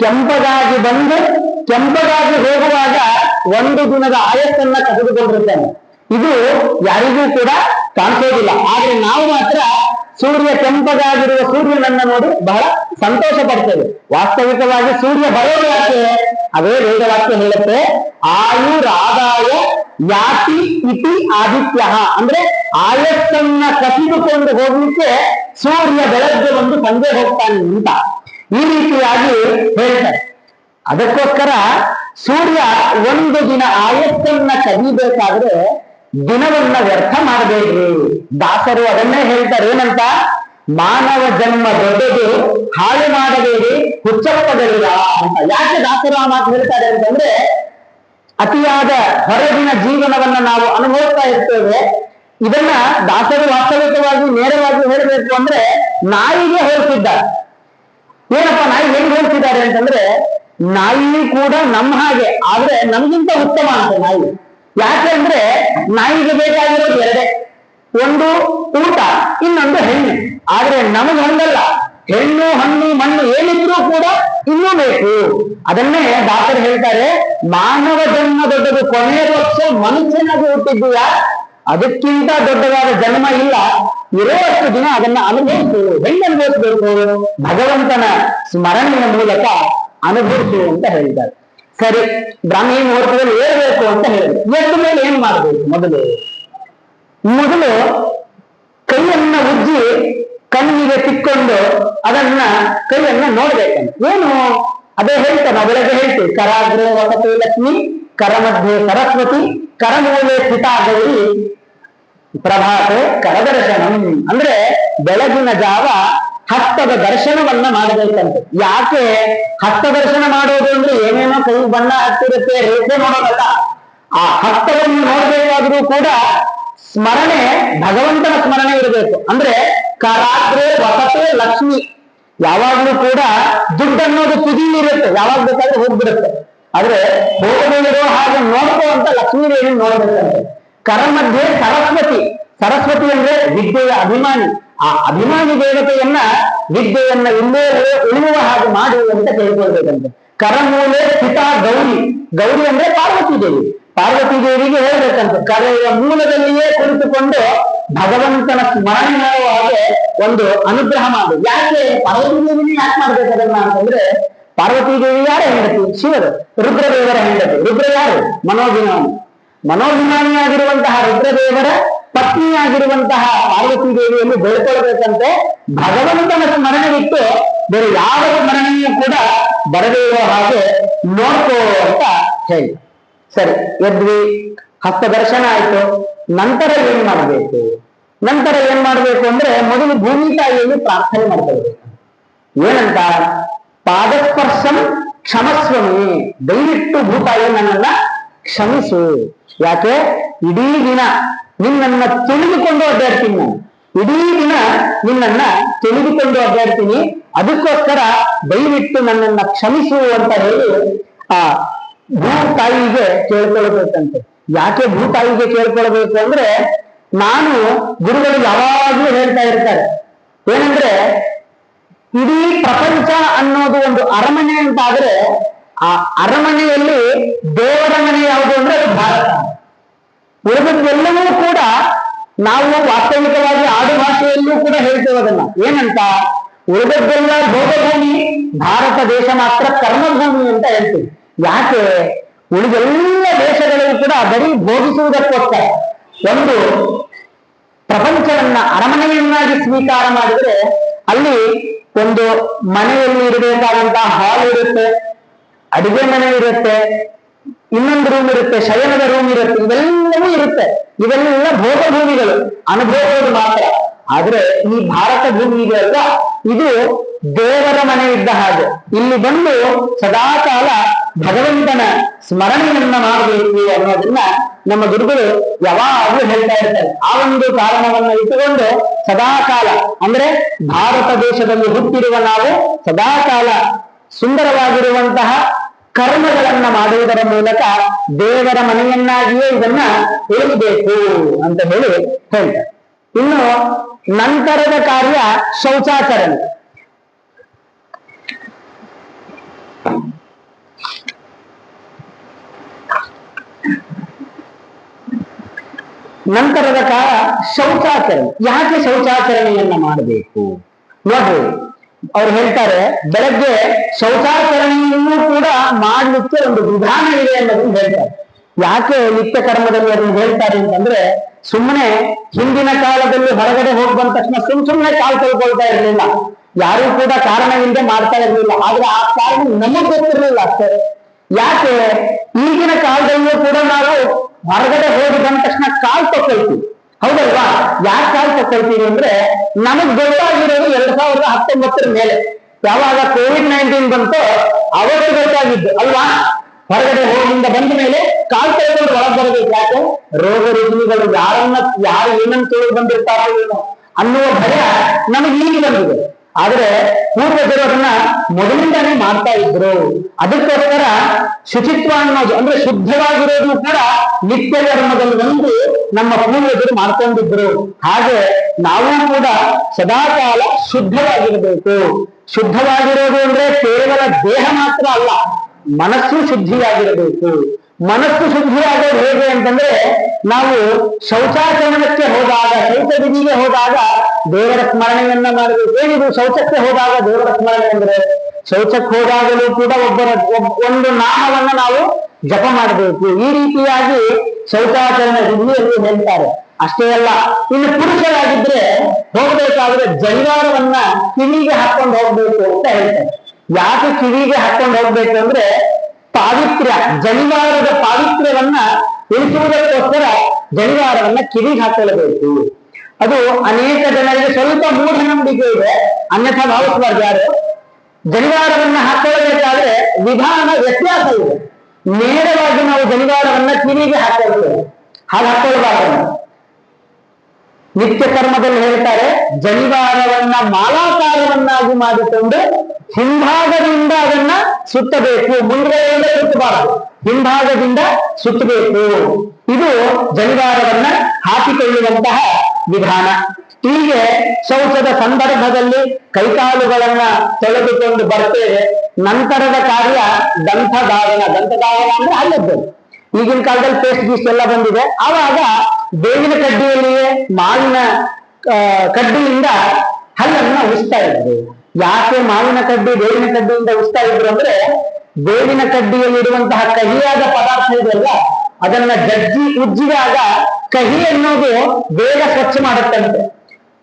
ಕೆಂಪಗಾಗಿ ಹೋಗುವಾಗ ಒಂದು ದಿನದ ಆಯಸ್ಸನ್ನ ಕಳೆದುಕೊಂಡಿರ್ತಾನೆ. ಇದು ಯಾರಿಗೂ ಕೂಡ ಕಾಣಿಸೋದಿಲ್ಲ. ಆದ್ರೆ ನಾವು ಮಾತ್ರ ಸೂರ್ಯ ಕೆಂಪಗಾಗಿರುವ ಸೂರ್ಯನನ್ನ ನೋಡಿ ಬಹಳ ಸಂತೋಷ ಪಡ್ತೇವೆ. ವಾಸ್ತವಿಕವಾಗಿ ಸೂರ್ಯ ಬರೋದು ಯಾಕೆ? ಅದೇ ವೇದವಾಕ್ಯ ಹೇಳುತ್ತೆ, ಆಯುರಾದಾಯ ಯಾತಿ ಇತಿ ಆದಿತ್ಯ. ಅಂದ್ರೆ ಆಯಸ್ಸನ್ನ ಕಸಿದುಕೊಂಡು ಹೋಗ್ಲಿಕ್ಕೆ ಸೂರ್ಯ ಬೆಳಗ್ಗೆ ಒಂದು ಸಂಜೆ ಹೋಗ್ತಾನೆ ಅಂತ ಈ ರೀತಿಯಾಗಿ ಹೇಳ್ತಾರೆ. ಅದಕ್ಕೋಸ್ಕರ ಸೂರ್ಯ ಒಂದು ದಿನ ಆಯಸ್ಸನ್ನ ಕದಿಬೇಕಾದ್ರೆ ದಿನವನ್ನ ವ್ಯರ್ಥ ಮಾಡಬೇಡ್ರಿ. ದಾಸರು ಅದನ್ನೇ ಹೇಳ್ತಾರೆ. ಏನಂತ? ಮಾನವ ಜನ್ಮ ದೊಡ್ಡದು, ಹಾಳು ಮಾಡಬೇಡಿ, ಹುಚ್ಚಪ್ಪಗಳಿಲ್ಲ ಅಂತ. ಯಾಕೆ ದಾಸರು ಆ ಮಾತು ಹೇಳ್ತಾರೆ ಅಂತಂದ್ರೆ, ಅತಿಯಾದ ಹೊರಗಿನ ಜೀವನವನ್ನ ನಾವು ಅನುಭವಿಸ್ತಾ ಇರ್ತೇವೆ. ಇದನ್ನ ದಾಸರು ವಾಸ್ತವಿಕವಾಗಿ ನೇರವಾಗಿ ಹೇಳಬೇಕು ಅಂದ್ರೆ ನಾಯಿಗೆ ಹೋಲಿಸಿದ್ದಾರೆ. ಏನಪ್ಪ ನಾಯಿ ಹೆಂಗ್ ಹೋಲಿಸಿದ್ದಾರೆ ಅಂತಂದ್ರೆ, ನಾಯಿ ಕೂಡ ನಮ್ಮ ಹಾಗೆ, ಆದ್ರೆ ನಮ್ಗಿಂತ ಉತ್ತಮ ಅಂತ ನಾಯಿ. ಯಾಕೆ ಅಂದ್ರೆ ನಾಯಿಗೆ ಬೇಕಾಗಿರೋದು ಎರಡೇ, ಒಂದು ಊಟ, ಇನ್ನೊಂದು ಹೆಣ್ಣು. ಆದ್ರೆ ನಮಗ್ ಹಂಗಲ್ಲ. ಹೆಣ್ಣು ಹಣ್ಣು ಮಣ್ಣು ಏನಿದ್ರೂ ಕೂಡ ಇನ್ನೂ ಬೇಕು. ಅದನ್ನೇ ದಾಸರು ಹೇಳ್ತಾರೆ, ಮಾನವ ಜನ್ಮ ದೊಡ್ಡದು, ಕೊನೆಯ ಪಕ್ಷ ಮನುಷ್ಯನಾಗಿ ಹುಟ್ಟಿದ್ದೀಯಾ, ಅದಕ್ಕಿಂತ ದೊಡ್ಡದಾದ ಜನ್ಮ ಇಲ್ಲ. ಇರುವಷ್ಟು ದಿನ ಅದನ್ನ ಅನುಭವಿಸು. ಹೆಂಗೆ ಅನುಭವಿಸಬೇಕು? ಭಗವಂತನ ಸ್ಮರಣೆಯ ಮೂಲಕ ಅನುಭವಿಸು ಅಂತ ಹೇಳ್ತಾರೆ. ಸರಿ, ಬ್ರಾಹ್ಮಿ ಮುಹೂರ್ತದಲ್ಲಿ ಏರ್ಬೇಕು ಅಂತ ಹೇಳಿದ್ರು. ಎದ್ದ ಮೇಲೆ ಏನ್ ಮಾಡ್ಬೇಕು? ಮೊದಲು ಕೈಯನ್ನ ಉಜ್ಜಿ ಕಣ್ಣಿಗೆ ತಿಕ್ಕೊಂಡು ಅದನ್ನ ಕೈಯನ್ನ ನೋಡ್ಬೇಕಂತ. ಏನು ಅದೇ ಹೇಳ್ತಾನೆ, ನಾವು ಬೆಳಗ್ಗೆ ಹೇಳ್ತೀವಿ, ಕರಾಗ್ರೆ ವಸತಿ ಲಕ್ಷ್ಮಿ, ಕರ ಮಧ್ಯೆ ಸರಸ್ವತಿ, ಕರಮೂಲೆ ಸ್ಥಿತಾ ಗೌರಿ, ಪ್ರಭಾತೆ ಕರದರ್ಶನಂ. ಅಂದ್ರೆ ಬೆಳಗಿನ ಜಾವ ಹಸ್ತದ ದರ್ಶನವನ್ನ ಮಾಡಬೇಕಂತೆ. ಯಾಕೆ ಹಸ್ತ ದರ್ಶನ ಮಾಡೋದು ಅಂದ್ರೆ ಏನೇನೋ ಕೈ ಬಣ್ಣ ಹತ್ತಿರುತ್ತೆ, ರೇಖೆ ನೋಡೋದಲ್ಲ. ಆ ಹಸ್ತವನ್ನು ನೋಡ್ಬೇಕಾದ್ರೂ ಕೂಡ ಸ್ಮರಣೆ, ಭಗವಂತನ ಸ್ಮರಣೆ ಇರಬೇಕು. ಅಂದ್ರೆ ಕರಾಗ್ರೆ ವಸತೆ ಲಕ್ಷ್ಮಿ, ಯಾವಾಗ್ಲೂ ಕೂಡ ದುಡ್ಡು ಅನ್ನೋದು ತುದಿಲಿರುತ್ತೆ, ಯಾವಾಗ ಬೇಕಾದ್ರೂ ಹೋಗ್ಬಿಡುತ್ತೆ. ಆದ್ರೆ ಹೋಗದಿರೋ ಹಾಗೆ ನೋಡ್ಕೋ ಅಂತ ಲಕ್ಷ್ಮೀ ದೇವಿ ನೋಡ್ಬೇಕಂತೆ. ಕರ ಮಧ್ಯೆ ಸರಸ್ವತಿ, ಸರಸ್ವತಿ ಅಂದ್ರೆ ವಿದ್ಯೆಯ ಅಭಿಮಾನಿ. ಆ ಅಭಿಮಾನಿ ದೇವತೆಯನ್ನ ವಿದ್ಯೆಯನ್ನ ಇಲ್ಲೇ ಉಳಿಯುವ ಹಾಗೆ ಮಾಡಿ ಅಂತ ಕೇಳ್ಕೊಳ್ಬೇಕಂತೆ. ಕರಮೂಲೆ ಸ್ಥಿತಾ ಗೌರಿ, ಗೌರಿ ಅಂದ್ರೆ ಪಾರ್ವತಿ ದೇವಿ. ಪಾರ್ವತಿ ದೇವಿಗೆ ಹೇಳ್ಬೇಕಂತೆ, ಕರೆಯ ಮೂಲದಲ್ಲಿಯೇ ಕುಳಿತುಕೊಂಡು ಭಗವಂತನ ಸ್ಮರಣೆ ಮಾಡುವ ಹಾಗೆ ಒಂದು ಅನುಗ್ರಹ ಮಾಡು. ಯಾಕೆ ಪಾರ್ವತಿ ದೇವಿನೇ ಯಾಕೆ ಮಾಡ್ಬೇಕದನ್ನ ಅಂತಂದ್ರೆ, ಪಾರ್ವತಿ ದೇವಿ ಯಾರ ಹೆಂಡತಿ? ಶಿವರು. ರುದ್ರದೇವರ ಹೆಂಡತಿ. ರುದ್ರ ಯಾರು? ಮನೋಭಿಮಾನಿ. ಮನೋಭಿಮಾನಿಯಾಗಿರುವಂತಹ ರುದ್ರದೇವರ ಪತ್ನಿಯಾಗಿರುವಂತಹ ಪಾರ್ವತಿ ದೇವಿಯನ್ನು ಬೆಳ್ಕೊಳ್ಬೇಕಂತೆ. ಭಗವಂತನ ಸ್ಮರಣೆ ಬಿಟ್ಟು ಬೇರೆ ಯಾವ ಸ್ಮರಣೆಯೂ ಕೂಡ ಬರದೇ ಇರೋ ಹಾಗೆ ನೋಡ್ಕೋ ಅಂತ ಹೇಳಿ. ಸರಿ, ಎದ್ವಿ, ಹಸ್ತ ದರ್ಶನ ಆಯ್ತು. ನಂತರ ಏನ್ ಮಾಡ್ಬೇಕು? ನಂತರ ಏನ್ ಮಾಡ್ಬೇಕು ಅಂದ್ರೆ, ಮೊದಲು ಭೂಮಿ ತಾಯಿಯನ್ನು ಪ್ರಾರ್ಥನೆ ಮಾಡ್ಕೊಳ್ಬೇಕು. ಏನಂತ? ಪಾದಸ್ಪರ್ಶಂ ಕ್ಷಮಸ್ವಮಿ, ದಯವಿಟ್ಟು ಭೂತಾಯಿ ನನ್ನನ್ನ ಕ್ಷಮಿಸು. ಯಾಕೆ? ಇಡೀ ದಿನ ನಿನ್ನನ್ನ ತಿಳಿದುಕೊಂಡು ಅಡ್ಡಾಡ್ತೀನಿ ನಾನು, ಇಡೀ ದಿನ ನಿನ್ನನ್ನ ತಿಳಿದುಕೊಂಡು ಅಡ್ಡಾಡ್ತೀನಿ, ಅದಕ್ಕೋಸ್ಕರ ದಯವಿಟ್ಟು ನನ್ನನ್ನ ಕ್ಷಮಿಸು ಅಂತ ಹೇಳಿ ಆ ಭೂತಾಯಿಗೆ ಕೇಳ್ಕೊಳ್ಬೇಕಂತೆ. ಯಾಕೆ ಭೂತಾಯಿಗೆ ಕೇಳ್ಕೊಳ್ಬೇಕು ಅಂದ್ರೆ, ನಾನು ಗುರುಗಳು ಯಾವಾಗ್ಲೂ ಹೇಳ್ತಾ ಇರ್ತಾರೆ ಏನಂದ್ರೆ, ಇಡೀ ಪ್ರಪಂಚ ಅನ್ನೋದು ಒಂದು ಅರಮನೆ ಅಂತಾದ್ರೆ, ಆ ಅರಮನೆಯಲ್ಲಿ ದೇವರ ಮನೆ ಯಾವುದು ಅಂದ್ರೆ ಅದು ಭಾರತ. ಉಳಿದೆಲ್ಲವೂ ಕೂಡ ನಾವು ವಾಸ್ತವಿಕವಾಗಿ ಆಡು ಭಾಷೆಯಲ್ಲೂ ಕೂಡ ಹೇಳ್ತೇವೆ ಅದನ್ನ. ಏನಂತ? ಉಳಿದದ್ದೆಲ್ಲ ಭೋಗಭೂಮಿ, ಭಾರತ ದೇಶ ಮಾತ್ರ ಕರ್ಮಭೂಮಿ ಅಂತ ಹೇಳ್ತೀವಿ. ಯಾಕೆ? ಉಳಿದೆಲ್ಲ ದೇಶಗಳಿಗೂ ಕೂಡ ಬರೀ ಭೋಗಿಸುವುದಕ್ಕೋಸ್ಕರ ಒಂದು ಪ್ರಪಂಚವನ್ನ ಅರಮನೆಯನ್ನಾಗಿ ಸ್ವೀಕಾರ ಮಾಡಿದ್ರೆ, ಅಲ್ಲಿ ಒಂದು ಮನೆಯಲ್ಲಿ ಇರಬೇಕಾದಂತಹ ಹಾಲ್ ಇರುತ್ತೆ, ಅಡಿಗೆ ಮನೆ ಇರುತ್ತೆ, ಇನ್ನೊಂದು ರೂಮ್ ಇರುತ್ತೆ, ಶಯನದ ರೂಮ್ ಇರುತ್ತೆ, ಇವೆಲ್ಲವೂ ಇರುತ್ತೆ. ಇವೆಲ್ಲ ಭೋಗ ಭೂಮಿಗಳು, ಅನುಭವಗಳು ಮಾತ್ರ. ಆದ್ರೆ ಈ ಭಾರತ ಭೂಮಿ ಇದೆಯಲ್ಲ, ಇದು ದೇವರ ಮನೆ ಇದ್ದ ಹಾಗೆ. ಇಲ್ಲಿ ಬಂದು ಸದಾಕಾಲ ಭಗವಂತನ ಸ್ಮರಣೆಯನ್ನ ಮಾಡಬೇಕು ಅನ್ನೋದನ್ನ ನಮ್ಮ ಗುರುಗಳು ಯಾವಾಗಲೂ ಹೇಳ್ತಾ ಇರ್ತಾರೆ. ಆ ಒಂದು ಕಾರಣವನ್ನ ಇಟ್ಟುಕೊಂಡು ಸದಾಕಾಲ, ಅಂದ್ರೆ ಭಾರತ ದೇಶದಲ್ಲಿ ಹುಟ್ಟಿರುವ ನಾವು ಸದಾಕಾಲ ಸುಂದರವಾಗಿರುವಂತಹ ಕರ್ಮಗಳನ್ನ ಮಾಡುವುದರ ಮೂಲಕ ದೇವರ ಮನೆಯನ್ನಾಗಿಯೇ ಇದನ್ನ ಉಳಿಸಬೇಕು ಅಂತ ಹೇಳಿ ಹೇಳ್ತಾರೆ. ಇನ್ನು ನಂತರದ ಕಾರ್ಯ ಶೌಚಾಚರಣೆ. ನಂತರದ ಕಾಲ ಶೌಚಾಚರಣೆ. ಯಾಕೆ ಶೌಚಾಚರಣೆಯನ್ನ ಮಾಡಬೇಕು ನೋಡ್ರಿ, ಅವ್ರು ಹೇಳ್ತಾರೆ, ಬೆಳಗ್ಗೆ ಶೌಚಾಚರಣೆಯನ್ನು ಕೂಡ ಮಾಡ್ಲಿಕ್ಕೆ ಒಂದು ವಿಧಾನ ಇದೆ ಅನ್ನೋದನ್ನ ಹೇಳ್ತಾರೆ. ಯಾಕೆ ನಿತ್ಯ ಕರ್ಮದಲ್ಲಿ ಅದನ್ನು ಹೇಳ್ತಾರೆ ಅಂತಂದ್ರೆ, ಸುಮ್ಮನೆ ಹಿಂದಿನ ಕಾಲದಲ್ಲಿ ಹೊರಗಡೆ ಹೋಗಿ ಬಂದ ತಕ್ಷಣ ಸುಮ್ಮನೆ ಕಾಲು ತೊಳ್ಕೊಳ್ತಾ ಇರ್ಲಿಲ್ಲ, ಯಾರು ಕೂಡ ಕಾರಣವಿಲ್ಲದೆ ಮಾಡ್ತಾ ಇರ್ಲಿಲ್ಲ. ಆದ್ರೆ ಆ ಕಾರಣ ನಮಗ್ ಗೊತ್ತಿರ್ಲಿಲ್ಲ ಅಷ್ಟೇ. ಯಾಕೆ? ಈಗಿನ ಕಾಲದಲ್ಲೂ ಕೂಡ ನಾವು ಹೊರಗಡೆ ಹೋಗಿ ಬಂದ ತಕ್ಷಣ ಕಾಲ್ ತಕೊಳ್ತೀವಿ, ಹೌದಲ್ವಾ? ಯಾಕೆ ಕಾಲ್ ತಕೊಳ್ತೀವಿ ಅಂದ್ರೆ, ನಮಗ್ ಗೊತ್ತಾಗಿರೋದು 2019 ಮೇಲೆ, ಯಾವಾಗ COVID-19 ಬಂತೋ ಅವತ್ತು ಗೊತ್ತಾಗಿದ್ದು ಅಲ್ವಾ? ಹೊರಗಡೆ ಹೋಗಿಂದ ಬಂದ ಮೇಲೆ ಕಾಲ್ ತೆಗೆದುಕೊಂಡು ಒಳಗೆ ಬರಬೇಕು. ಯಾಕೆ? ರೋಗ ರುಜಿನಿಗಳು ಯಾರು ಏನನ್ನು ತೊಳೆದು ಬಂದಿರ್ತಾರೋ ಏನೋ ಅನ್ನುವ ಭಯ ನಮಗೆ ಈಗ ಬಂದಿದೆ. ಆದ್ರೆ ಪೂರ್ವಜರು ಅದನ್ನ ಮೊದಲಿಂದಾನೇ ಮಾಡ್ತಾ ಇದ್ರು. ಅದಕ್ಕೋಸ್ಕರ ಶುಚಿತ್ವ ಅನ್ನೋದು ಅಂದ್ರೆ ಶುದ್ಧವಾಗಿರೋದು ಕೂಡ ನಿತ್ಯ ಧರ್ಮದಲ್ಲಿ ಒಂದು ನಮ್ಮ ಪೂರ್ವಜರು ಮಾಡ್ಕೊಂಡಿದ್ರು. ಹಾಗೆ ನಾವು ಕೂಡ ಸದಾಕಾಲ ಶುದ್ಧವಾಗಿರಬೇಕು. ಶುದ್ಧವಾಗಿರೋದು ಅಂದ್ರೆ ಕೇವಲ ದೇಹ ಮಾತ್ರ ಅಲ್ಲ, ಮನಸ್ಸು ಶುದ್ಧಿಯಾಗಿರಬೇಕು. ಮನಸ್ಸು ಶುದ್ಧಿಯಾಗೋದು ಹೇಗೆ ಅಂತಂದ್ರೆ, ನಾವು ಶೌಚಾಚರಣಕ್ಕೆ ಹೋದಾಗ, ಶೌಚ ವಿಧಿಗೆ ಹೋದಾಗ ದೇವರ ಸ್ಮರಣೆಯನ್ನ ಮಾಡಬೇಕು. ಏನಿದು ಶೌಚಕ್ಕೆ ಹೋದಾಗ ದೇವರ ಸ್ಮರಣೆ ಅಂದ್ರೆ, ಶೌಚಕ್ಕೆ ಹೋದಾಗಲೂ ಕೂಡ ಒಂದು ನಾಮವನ್ನ ನಾವು ಜಪ ಮಾಡಬೇಕು. ಈ ರೀತಿಯಾಗಿ ಶೌಚಾಚರಣೆ ವಿಧಿಯಲ್ಲಿ ಹೇಳ್ತಾರೆ. ಅಷ್ಟೇ ಅಲ್ಲ, ಇನ್ನು ಪುರುಷರಾಗಿದ್ರೆ ಹೋಗ್ಬೇಕಾದ್ರೆ ಜನಿವಾರವನ್ನ ಕಿವಿಗೆ ಹಾಕೊಂಡು ಹೋಗ್ಬೇಕು ಅಂತ ಹೇಳ್ತಾರೆ. ಯಾಕೆ ಕಿವಿಗೆ ಹಾಕೊಂಡು ಹೋಗ್ಬೇಕು ಅಂದ್ರೆ, ಪಾವಿತ್ರ್ಯ, ಜನಿವಾರದ ಪಾವಿತ್ರ್ಯವನ್ನ ಉಳಿಸುವುದಕ್ಕೋಸ್ಕರ ಜನಿವಾರವನ್ನ ಕಿವಿಗೆ ಹಾಕೊಳ್ಳಬೇಕು. ಅದು ಅನೇಕ ಜನರಿಗೆ ಸ್ವಲ್ಪ ಮೂಢನಂಬಿಕೆ ಇದೆ, ಅನ್ಯಥಾ ಭಾವಿಸಬಾರ್ದು ಯಾರು. ಜನಿವಾರವನ್ನ ಹಾಕೊಳ್ಳಬೇಕಾದ್ರೆ ವಿಧಾನ ವ್ಯತ್ಯಾಸ ಇದೆ. ನೇರವಾಗಿ ನಾವು ಜನಿವಾರವನ್ನ ಕಿವಿಗೆ ಹಾಕೊಳ್ತೇವೆ, ಹಾಗೆ ಹಾಕೊಳ್ಬಾರ್ದು. ನಿತ್ಯ ಕರ್ಮದಲ್ಲಿ ಹೇಳ್ತಾರೆ, ಜನಿವಾರವನ್ನ ಮಾಲಾಕಾರವನ್ನಾಗಿ ಮಾಡಿಕೊಂಡು ಹಿಂಭಾಗದಿಂದ ಅದನ್ನ ಸುತ್ತಬೇಕು, ಮುಂದುಗಡೆಯಿಂದ ಸುತ್ತಬಾರದು, ಹಿಂಭಾಗದಿಂದ ಸುತ್ತಬೇಕು. ಇದು ಜನಿವಾರವನ್ನ ಹಾಕಿಕೊಳ್ಳುವಂತಹ ವಿಧಾನ. ಹೀಗೆ ಶೌಚದ ಸಂದರ್ಭದಲ್ಲಿ ಕೈಕಾಲುಗಳನ್ನ ತೊಳೆದುಕೊಂಡು ಬರ್ತೇವೆ. ನಂತರದ ಕಾರ್ಯ ದಂತಧಾವನ. ದಂತಧಾವನ ಅಂದ್ರೆ ಹಲ್ಲದ್ದು. ಈಗಿನ ಕಾಲದಲ್ಲಿ ಪೇಸ್ಟ್ ಗೀಸ್ಟ್ ಎಲ್ಲ ಬಂದಿದೆ. ಆವಾಗ ಬೇವಿನ ಕಡ್ಡಿಯಲ್ಲಿಯೇ, ಮಾವಿನ ಕಡ್ಡಿಯಿಂದ ಹಲ್ಲನ್ನ ಉಜ್ತಾ ಇದ್ರು. ಯಾಕೆ ಮಾವಿನ ಕಡ್ಡಿ ಬೇವಿನ ಕಡ್ಡಿಯಿಂದ ಉಜ್ತಾ ಇದ್ರು ಅಂದ್ರೆ, ಬೇವಿನ ಕಡ್ಡಿಯಲ್ಲಿರುವಂತಹ ಕಹಿಯಾದ ಪದಾರ್ಥ ಇದೆಯಲ್ಲ, ಅದನ್ನ ಉಜ್ಜಿದಾಗ ಕಹಿ ಅನ್ನೋದು ಬೇಗ ಸ್ವಚ್ಛ ಮಾಡುತ್ತಂತೆ.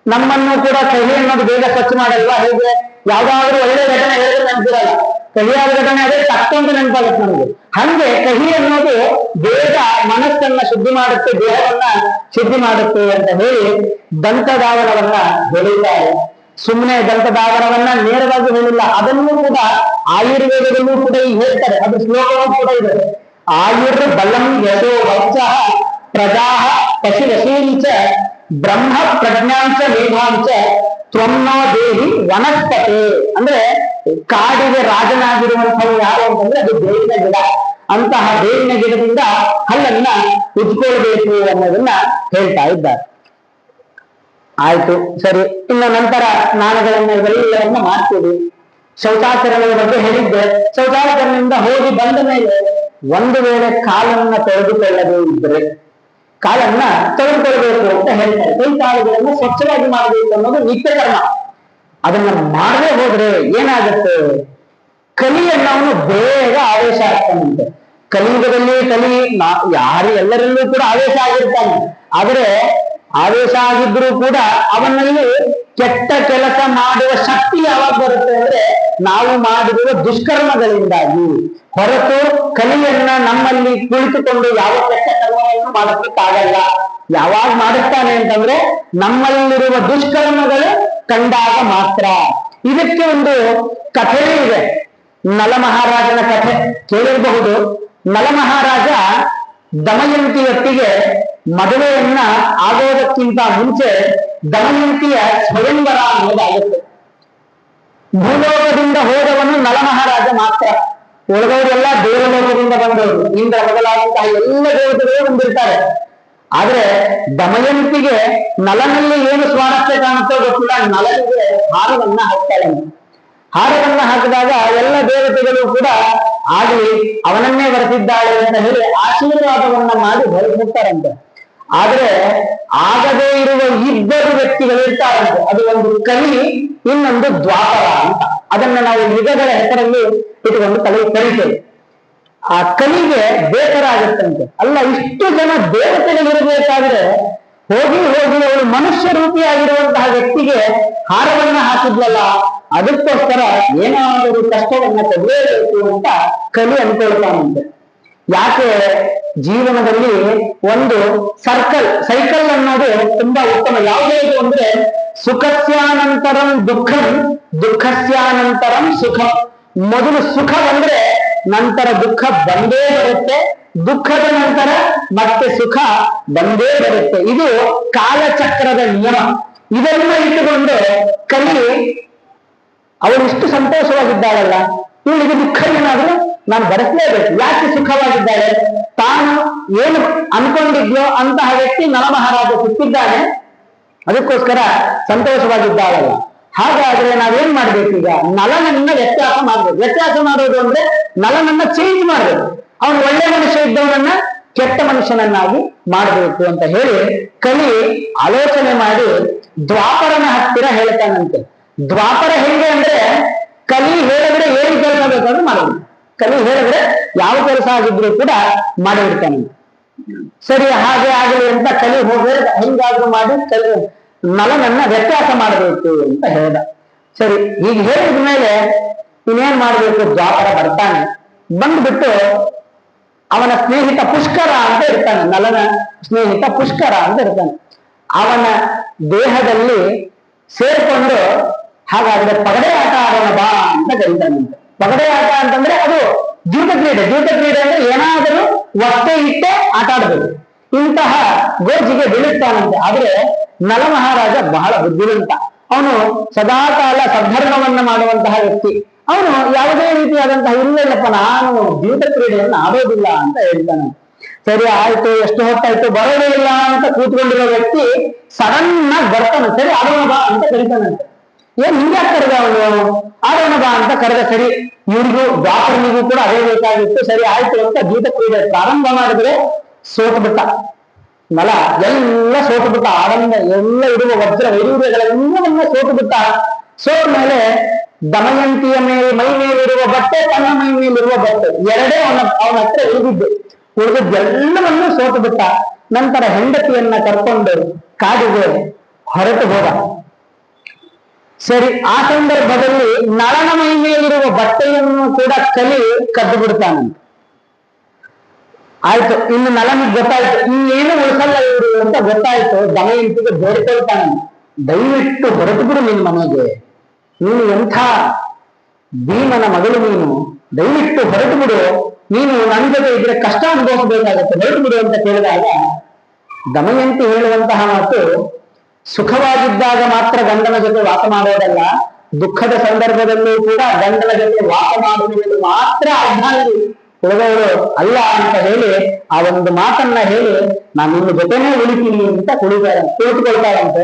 ನಮ್ಮನ್ನು ಕೂಡ ಕಹಿ ಅನ್ನೋದು ಬೇಗ ಸ್ವಚ್ಛ ಮಾಡಲ್ವಾ? ಹೇಗೆ? ಯಾವ್ದಾದ್ರು ಒಳ್ಳೆ ಘಟನೆ ಹೇಳಿದ್ರೆ ನೆನಪಿರಲ್ಲ, ಕಹಿಯಾದ ಘಟನೆ ಅದೇ ತಕ್ಕೊಂದು ನೆನಪಾಗುತ್ತೆ ನಮಗೆ. ಹಂಗೆ ಕಹಿ ಅನ್ನೋದು ಬೇಗ ಮನಸ್ಸನ್ನ ಶುದ್ಧಿ ಮಾಡುತ್ತೆ, ದೇಹವನ್ನ ಶುದ್ಧಿ ಮಾಡುತ್ತೆ ಅಂತ ಹೇಳಿ ದಂತಧಾವನವನ್ನ ಹೇಳಿದ್ದಾರೆ. ಸುಮ್ಮನೆ ದಂತಧಾವನವನ್ನ ನೇರವಾಗಿ ಹೇಳಿಲ್ಲ, ಅದನ್ನು ಕೂಡ ಆಯುರ್ವೇದದಲ್ಲೂ ಕೂಡ ಈಗ ಹೇಳ್ತಾರೆ. ಅದು ಶ್ಲೋಕವೂ ಕೂಡ ಇದೆ. ಆಯುರ್ ಬಲಂ ಯಶೋ ವತ್ಸ ಪ್ರಜಾಹ ಪಶುವಶೀಂಚ ಬ್ರಹ್ಮ ಪ್ರಜ್ಞಾಂಚ ವೇದಾಂಚ ತ್ವನ್ನೋ ದೇಹಿ ವನಸ್ಪತಿ. ಅಂದ್ರೆ ಕಾಡಿಗೆ ರಾಜನಾಗಿರುವಂತಹ ಯಾರು ಅಂತಂದ್ರೆ ಅದು ಬೇವಿನ ಗಿಡ. ಅಂತಹ ಬೇವಿನ ಗಿಡದಿಂದ ಹಲ್ಲನ್ನ ಉಜ್ಕೊಳ್ಬೇಕು ಅನ್ನೋದನ್ನ ಹೇಳ್ತಾ ಇದ್ದಾರೆ. ಆಯ್ತು, ಸರಿ. ಇನ್ನು ನಂತರ ಸ್ನಾನಗಳನ್ನ ಇವೆಲ್ಲವನ್ನ ಮಾಡ್ತೀವಿ. ಶೌಚಾಚರಣೆಯ ಬಗ್ಗೆ ಹೇಳಿದ್ದೆ. ಶೌಚಾಚರಣೆಯಿಂದ ಹೋಗಿ ಬಂದ ಮೇಲೆ ಒಂದು ವೇಳೆ ಕಾಲನ್ನ ತೆಗೆದುಕೊಳ್ಳದೇ ಇದ್ರೆ ಕಾಲನ್ನ ತೆಗೆದುಕೊಳ್ಬೇಕು ಅಂತ ಹೇಳ್ತಾರೆ. ಕೈ ಕಾಲುಗಳನ್ನು ಸ್ವಚ್ಛವಾಗಿ ಮಾಡಬೇಕು ಅನ್ನೋದು ನಿತ್ಯ ಕರ್ಮ. ಅದನ್ನ ಮಾಡದೆ ಹೋದ್ರೆ ಏನಾಗುತ್ತೆ? ಕಲಿ ಅನ್ನೋನು ಬೇಗ ಆವೇಶ ಆಗ್ತಾನಂತೆ. ಕಲಿಯುಗದಲ್ಲಿ ಎಲ್ಲರಲ್ಲೂ ಕೂಡ ಆವೇಶ ಆಗಿರ್ತಾನೆ. ಆದ್ರೆ ಆವೇಶ ಆಗಿದ್ರು ಕೂಡ ಅವನಲ್ಲಿ ಕೆಟ್ಟ ಕೆಲಸ ಮಾಡುವ ಶಕ್ತಿ ಯಾವಾಗ ಬರುತ್ತೆ ಅಂದ್ರೆ, ನಾವು ಮಾಡಿರುವ ದುಷ್ಕರ್ಮಗಳಿಂದಾಗಿ. ಹೊರತು ಕಲಿಯನ್ನ ನಮ್ಮಲ್ಲಿ ಕುಳಿತುಕೊಂಡು ಯಾವ ಕೆಟ್ಟ ಕರ್ಮವನ್ನು ಮಾಡಲಿಕ್ಕಾಗಲ್ಲ. ಯಾವಾಗ ಮಾಡುತ್ತಾನೆ ಅಂತಂದ್ರೆ ನಮ್ಮಲ್ಲಿರುವ ದುಷ್ಕರ್ಮಗಳು ಕಂಡಾಗ ಮಾತ್ರ. ಇದಕ್ಕೆ ಒಂದು ಕಥೆ ಇದೆ, ನಲ ಮಹಾರಾಜನ ಕಥೆ ಕೇಳಿರಬಹುದು. ನಲ ಮಹಾರಾಜ ದಮಯಂತಿಯೊಟ್ಟಿಗೆ ಮದುವೆಯನ್ನ ಆಗೋದಕ್ಕಿಂತ ಮುಂಚೆ ದಮಯಂತಿಯ ಸ್ವಯಂವರ ಅನ್ನೋದಾಗುತ್ತೆ. ಭೂಲೋಕದಿಂದ ಹೋದವನು ನಲ ಮಹಾರಾಜ ಮಾತ್ರ. ಉಳಿದವರೆಲ್ಲ ದೇವಲೋಕದಿಂದ ಬಂದವರು. ಇಂದ್ರ ಮೊದಲಾದಂತಹ ಎಲ್ಲ ದೇವತೆಗಳು ಬಂದಿರ್ತಾರೆ. ಆದ್ರೆ ದಮಯಂತಿಗೆ ನಲನಲ್ಲಿ ಏನು ಸ್ವಾರಸ್ಯ ಕಾಣುತ್ತೋ ಗೊತ್ತಿಲ್ಲ, ನಲನಿಗೆ ಹಾರವನ್ನ ಹಾಕ್ತಾಳೆ. ಹಾರವನ್ನ ಹಾಕಿದಾಗ ಎಲ್ಲ ದೇವತೆಗಳು ಕೂಡ ಆಗಲಿ ಅವನನ್ನೇ ಬರೆದಿದ್ದಾಳೆ ಅಂತ ಹೇಳಿ ಆಶೀರ್ವಾದವನ್ನ ಮಾಡಿ ಹೊರಗೆ ಹೋಗ್ತಾರಂತೆ. ಆದ್ರೆ ಆಗದೇ ಇರುವ ಇಬ್ಬರು ವ್ಯಕ್ತಿಗಳು ಇರ್ತಾರಂತೆ. ಅದು ಒಂದು ಕಲಿ, ಇನ್ನೊಂದು ದ್ವಾಪರ ಅಂತ. ಅದನ್ನ ನಾವು ಯುಗಗಳ ಹೆಸರಲ್ಲಿ ಇಟ್ಟುಕೊಂಡು ಕರೀತೇವೆ. ಆ ಕಲಿಗೆ ಬೇಸರ ಆಗುತ್ತಂತೆ. ಅಲ್ಲ, ಇಷ್ಟು ಜನ ದೇವತೆಗಳಿರಬೇಕಾದ್ರೆ ಹೋಗಿ ಅವಳು ಮನುಷ್ಯ ರೂಪಿಯಾಗಿರುವಂತಹ ವ್ಯಕ್ತಿಗೆ ಹಾರವನ್ನ ಹಾಕಿದ್ಲಲ್ಲ, ಅದಕ್ಕೋಸ್ಕರ ಏನಾದರೂ ಕಷ್ಟವನ್ನ ತೆಗೆಯಬೇಕು ಅಂತ ಕಲಿ ಅನ್ಕೊಳ್ತಾನಂತೆ. ಯಾಕೆ? ಜೀವನದಲ್ಲಿ ಒಂದು ಸೈಕಲ್ ಅನ್ನೋದು ತುಂಬಾ ಉತ್ತಮ. ಯಾವುದೇ ಅಂದ್ರೆ ಸುಖಸ್ಯಾನಂತರಂ ದುಃಖಂ, ದುಃಖಸ್ಯಾನಂತರಂ ಸುಖಂ. ಮೊದಲು ಸುಖ ಬಂದ್ರೆ ನಂತರ ದುಃಖ ಬಂದೇ ಬರುತ್ತೆ, ದುಃಖದ ನಂತರ ಮತ್ತೆ ಸುಖ ಬಂದೇ ಬರುತ್ತೆ. ಇದು ಕಾಲಚಕ್ರದ ನಿಯಮ. ಇದನ್ನ ಇಟ್ಟುಕೊಂಡು ಕಲಿ ಅವಳು ಇಷ್ಟು ಸಂತೋಷವಾಗಿದ್ದಾಳಲ್ಲ, ಇವಳಿಗೆ ದುಃಖ ಏನಾದ್ರೂ ನಾನು ಭರಿಸಲೇಬೇಕು. ಯಾಕೆ ಸುಖವಾಗಿದ್ದಾಳೆ? ತಾನು ಏನು ಅನ್ಕೊಂಡಿದ್ಯೋ ಅಂತಹ ವ್ಯಕ್ತಿ ನಲ ಮಹಾರಾಜ ಸಿಕ್ಕಿದ್ದಾನೆ. ಅದಕ್ಕೋಸ್ಕರ ಸಂತೋಷವಾಗಿದ್ದಾಳಲ್ಲ. ಹಾಗಾದ್ರೆ ನಾವೇನ್ ಮಾಡ್ಬೇಕು ಈಗ? ನಲನನ್ನ ವ್ಯತ್ಯಾಸ ಮಾಡ್ಬೇಕು. ವ್ಯತ್ಯಾಸ ಮಾಡೋದು ಅಂದ್ರೆ ನಲನನ್ನ ಚೇಂಜ್ ಮಾಡ್ಬೇಕು. ಅವನು ಒಳ್ಳೆ ಮನುಷ್ಯ ಇದ್ದವನನ್ನ ಕೆಟ್ಟ ಮನುಷ್ಯನನ್ನಾಗಿ ಮಾಡಬೇಕು ಅಂತ ಹೇಳಿ ಕಲಿ ಆಲೋಚನೆ ಮಾಡಿ ದ್ವಾಪರನ ಹತ್ತಿರ ಹೇಳ್ತಾನಂತೆ. ದ್ವಾಪರ ಹೆಂಗೆ ಅಂದ್ರೆ ಕಲಿ ಹೇಳಿದ್ರೆ ಏನು ಕೆಲಸ ಬೇಕಾದ್ರೂ ಮಾಡೋದು. ಕಲಿ ಹೇಳಿದ್ರೆ ಯಾವ ಕೆಲಸ ಆಗಿದ್ರು ಕೂಡ ಮಾಡಿಬಿಡ್ತಾನೆ. ಸರಿ, ಹಾಗೆ ಆಗಲಿ ಅಂತ ಕಲಿ ಹೋಗಿ ಹೆಂಗಾದ್ರೂ ಮಾಡಿ ಕಲಿ ನಲನನ್ನ ವ್ಯತ್ಯಾಸ ಮಾಡಬೇಕು ಅಂತ ಹೇಳ್ದ. ಸರಿ, ಹೀಗೆ ಹೇಳಿದ ಮೇಲೆ ಇನ್ನೇನ್ ಮಾಡ್ಬೇಕು? ದ್ವಾಪರ ಬರ್ತಾನೆ. ಬಂದ್ಬಿಟ್ಟು ಅವನ ಸ್ನೇಹಿತ ಪುಷ್ಕರ ಅಂತ ಇರ್ತಾನೆ. ನಲನ ಸ್ನೇಹಿತ ಪುಷ್ಕರ ಅಂತ ಇರ್ತಾನೆ. ಅವನ ದೇಹದಲ್ಲಿ ಸೇರ್ಕೊಂಡು ಹಾಗಾದ್ರೆ ಪಗಡೆ ಆಟ ಆಡೋಣ ಬಾ ಅಂತ ಕರೀತಾನಂತೆ. ಪಗಡೆ ಆಟ ಅಂತಂದ್ರೆ ಅದು ಜೂಟ ಕ್ರೀಡೆ. ಜೂಟ ಕ್ರೀಡೆ ಅಂದ್ರೆ ಏನಾದರೂ ಒತ್ತೆ ಇಟ್ಟೆ ಆಟ ಆಡ್ಬೇಕು. ಇಂತಹ ಗೋಜಿಗೆ ಬೀಳುತ್ತಾನಂತೆ. ಆದ್ರೆ ನಲ ಮಹಾರಾಜ ಬಹಳ ಬುದ್ಧಿವಂತ. ಅವನು ಸದಾಕಾಲ ಸದ್ಧರ್ಮವನ್ನ ಮಾಡುವಂತಹ ವ್ಯಕ್ತಿ. ಅವನು ಯಾವುದೇ ರೀತಿಯಾದಂತಹ ಇಲ್ಲಪ್ಪ ನಾನು ಜೂಟ ಕ್ರೀಡೆಯನ್ನು ಆಡೋದಿಲ್ಲ ಅಂತ ಹೇಳ್ತಾನೆ. ಸರಿ ಆಯ್ತು, ಎಷ್ಟು ಹೊತ್ತಾಯ್ತು, ಬರೋದೇ ಇಲ್ಲ ಅಂತ ಕೂತ್ಕೊಂಡಿರೋ ವ್ಯಕ್ತಿ ಸಡನ್ ಆಗಿ ಬರ್ತಾನೆ. ಸರಿ ಆಡೋಣ ಬಾ ಅಂತ ಕರೀತಾನಂತೆ. ಏನ್ ಹಿಂಗೆ ಕರೆದ ಅವನು? ಆಡೋಣ ಬಾ ಅಂತ ಕರೆದ. ಸರಿ, ಇವ್ರಿಗೂ ದ್ವಾಪರನಿಗೂ ಕೂಡ ಅದೇ ಬೇಕಾಗಿತ್ತು. ಸರಿ ಆಯ್ತು ಅಂತ ಜೂಟ ಕ್ರೀಡೆ ಪ್ರಾರಂಭ ಮಾಡಿದ್ರೆ ಸೋತು ಬಿಟ್ಟ ನಲ. ಎಲ್ಲ ಸೋತು ಬಿಟ್ಟ. ಆಡಂದ ಎಲ್ಲ ಇರುವ ವಜ್ರ ವೈಡೂರ್ಯಗಳೆಲ್ಲವನ್ನ ಸೋತು ಬಿಟ್ಟ. ಸೋತ ಮೇಲೆ ದಮಯಂತಿಯ ಮೈ ಮೇಲಿರುವ ಬಟ್ಟೆ, ತನ್ನ ಮೈ ಮೇಲಿರುವ ಬಟ್ಟೆ ಎರಡೇ ಅವನ ಹತ್ರ ಉಳಿದಿದ್ದು. ಉಳಿದಿದ್ದೆಲ್ಲವನ್ನೂ ಸೋತು ಬಿಟ್ಟ. ನಂತರ ಹೆಂಡತಿಯನ್ನ ಕರ್ಕೊಂಡು ಕಾಡಿಗೆ ಹೊರಟು ಹೋದ. ಸರಿ, ಆ ಸಂದರ್ಭದಲ್ಲಿ ನಳನ ಮೈ ಮೇಲಿರುವ ಬಟ್ಟೆಯನ್ನು ಕೂಡ ಕಲಿ ಕದ್ದು ಬಿಡ್ತಾನಂತೆ. ಆಯ್ತು, ಇನ್ನು ನಲನಿಗೆ ಗೊತ್ತಾಯ್ತು ಇನ್ನೇನು ಉಳಿಸಲ್ಲ ಇವರು ಅಂತ ಗೊತ್ತಾಯ್ತು. ದಮಯಂತಿಗೆ ಬೇಡ್ಕೊಳ್ತಾನೆ, ದಯವಿಟ್ಟು ಹೊರಟು ಬಿಡು ನಿನ್ ಮನೆಗೆ, ನೀನು ಎಂಥ ಭೀಮನ ಮಗಳು, ನೀನು ದಯವಿಟ್ಟು ಹೊರಟು ಬಿಡು, ನೀನು ನನ್ನ ಜೊತೆ ಇದ್ರೆ ಕಷ್ಟ ಅನುಭವಿಸಬೇಕಾಗತ್ತೆ, ಹೊರಟು ಬಿಡು ಅಂತ ಕೇಳಿದಾಗ ದಮಯಂತಿ ಹೇಳುವಂತಹ ಮಾತು, ಸುಖವಾಗಿದ್ದಾಗ ಮಾತ್ರ ಗಂಡನ ಜೊತೆ ವಾಸ ಮಾಡೋದಲ್ಲ, ದುಃಖದ ಸಂದರ್ಭದಲ್ಲೂ ಕೂಡ ಗಂಡನ ಜೊತೆ ವಾಸ ಮಾಡುವುದು ಮಾತ್ರ ಅರ್ಧಾಂಗಿ, ಉಳಿದವರು ಅಲ್ಲ ಅಂತ ಹೇಳಿ ಆ ಒಂದು ಮಾತನ್ನ ಹೇಳಿ ನಾನು ನಿನ್ನ ಜೊತೆನೇ ಉಳಿತೀನಿ ಅಂತ ಕುಳಿತುಕೊಳ್ತಾರಂತೆ.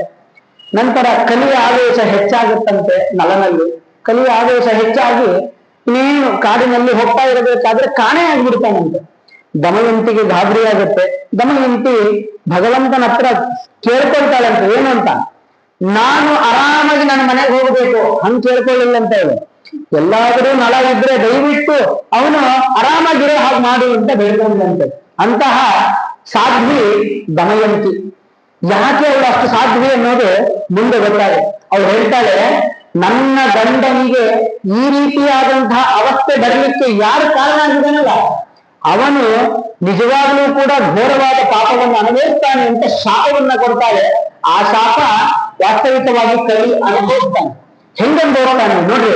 ನಂತರ ಕಲಿಯ ಆವೇಶ ಹೆಚ್ಚಾಗುತ್ತಂತೆ ನಲನಲ್ಲಿ. ಕಲಿಯ ಆವೇಶ ಹೆಚ್ಚಾಗಿ ಇನ್ನೇನು ಕಾಡಿನಲ್ಲಿ ಹೋಗ್ತಾ ಇರಬೇಕಾದ್ರೆ ಕಾಣೆ ಆಗ್ಬಿಡ್ತಾನಂತೆ. ದಮಯಂತಿಗೆ ಗಾಬರಿ ಆಗುತ್ತೆ. ದಮಯಂತಿ ಭಗವಂತನ ಹತ್ರ ಕೇಳ್ಕೊಳ್ತಾಳಂತೆ, ಏನು ಅಂತ, ನಾನು ಆರಾಮಾಗಿ ನನ್ನ ಮನೆಗೆ ಹೋಗ್ಬೇಕು ಹಂಗ್ ಕೇಳ್ಕೊಳ್ಳಿಲ್ಲ ಅಂತ ಹೇಳಿ, ಎಲ್ಲಾದರೂ ನಳ ಇದ್ರೆ ದಯವಿಟ್ಟು ಅವನು ಆರಾಮಾಗಿರೋ ಹಾಗೆ ಮಾಡು ಅಂತ ಬೇಡ್ಕೊಂಡಂತೆ. ಅಂತಹ ಸಾಧ್ವಿ ದಮಯಂತಿ. ಯಾಕೆ ಅವಳು ಅಷ್ಟು ಸಾಧ್ವಿ ಅನ್ನೋದು ಮುಂದೆ ಗೊತ್ತಾಗ. ಅವಳು ಹೇಳ್ತಾಳೆ, ನನ್ನ ಗಂಡನಿಗೆ ಈ ರೀತಿಯಾದಂತಹ ಅವಸ್ಥೆ ಬರಲಿಕ್ಕೆ ಯಾರು ಕಾರಣ ಆಗಿದ್ದಾನಲ್ಲ ಅವನು ನಿಜವಾಗ್ಲೂ ಕೂಡ ಘೋರವಾದ ಪಾಪವನ್ನು ಅನುಭವಿಸ್ತಾನೆ ಅಂತ ಶಾಪವನ್ನ ಕೊಡ್ತಾಳೆ. ಆ ಶಾಪ ವಾಸ್ತವಿಕವಾಗಿ ಕಲಿ ಅನುಭವಿಸ್ತಾನೆ. ಹೆಂಗಂಬೋಸ್ತಾನೆ ನೋಡ್ರಿ,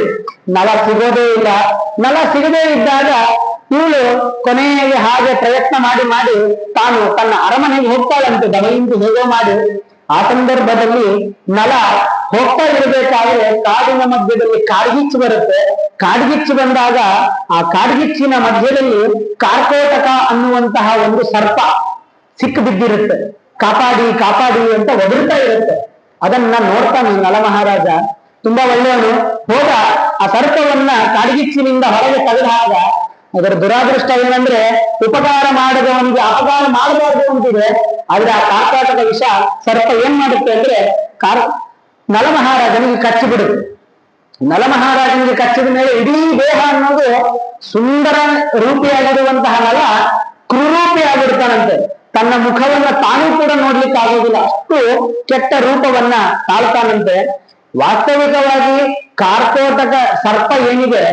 ನಲ ಸಿಗೋದೇ ಇಲ್ಲ. ನಲ ಸಿಗದೇ ಇದ್ದಾಗ ಇವಳು ಕೊನೆಗೆ ಹಾಗೆ ಪ್ರಯತ್ನ ಮಾಡಿ ಮಾಡಿ ತಾನು ತನ್ನ ಅರಮನೆಗೆ ಹೋಗ್ತಾಳಂತೆ. ದಮಯಂತಿ ಹೇಗೋ ಮಾಡಿ. ಆ ಸಂದರ್ಭದಲ್ಲಿ ನಲ ಹೋಗ್ತಾ ಇರಬೇಕಾದ್ರೆ ಕಾಡಿನ ಮಧ್ಯದಲ್ಲಿ ಕಾಡ್ಗಿಚ್ಚು ಬರುತ್ತೆ. ಕಾಡ್ಗಿಚ್ಚು ಬಂದಾಗ ಆ ಕಾಡ್ಗಿಚ್ಚಿನ ಮಧ್ಯದಲ್ಲಿ ಕಾರ್ಕೋಟಕ ಅನ್ನುವಂತಹ ಒಂದು ಸರ್ಪ ಸಿಕ್ಕು ಬಿದ್ದಿರುತ್ತೆ. ಕಾಪಾಡಿ ಕಾಪಾಡಿ ಅಂತ ಒದರ್ತಾ ಇರುತ್ತೆ. ಅದನ್ನ ನೋಡ್ತಾನೆ ನಲ ಮಹಾರಾಜ. ತುಂಬಾ ಒಳ್ಳೆಯವನು. ಹೋದ ಆ ಸರ್ಪವನ್ನ ಕಾಡ್ಗಿಚ್ಚಿನಿಂದ ಹೊರಗೆ ತೆಗೆದಾಗ ಅದರ ದುರಾದೃಷ್ಟ ಏನಂದ್ರೆ ಉಪಕಾರ ಮಾಡದವನಿಗೆ ಅಪಕಾರ ಮಾಡಬಾರ್ದು ಅಂತಿದೆ. ಆದ್ರೆ ಆ ಕಾರ್ಕೋಟಕ ವಿಷ ಸರ್ಪ ಏನ್ ಮಾಡುತ್ತೆ ಅಂದ್ರೆ ನಲ ಮಹಾರಾಜನಿಗೆ ಕಚ್ಚಿ ಬಿಡುತ್ತೆ. ನಲ ಮಹಾರಾಜನಿಗೆ ಕಚ್ಚಿದ ಮೇಲೆ ಇಡೀ ದೇಹ ಅನ್ನೋದು ಸುಂದರ ರೂಪಿಯಾಗಿರುವಂತಹ ನಲ ಕ್ರೂರೂಪಿ ಆಗಿರ್ತಾನಂತೆ. ತನ್ನ ಮುಖವನ್ನ ತಾನೂ ಕೂಡ ನೋಡ್ಲಿಕ್ಕೆ ಆಗೋದಿಲ್ಲ, ಅಷ್ಟು ಕೆಟ್ಟ ರೂಪವನ್ನ ತಾಳ್ತಾನಂತೆ. ವಾಸ್ತವಿಕವಾಗಿ ಕಾರ್ಕೋಟಕ ಸರ್ಪ ಏನಿದೆ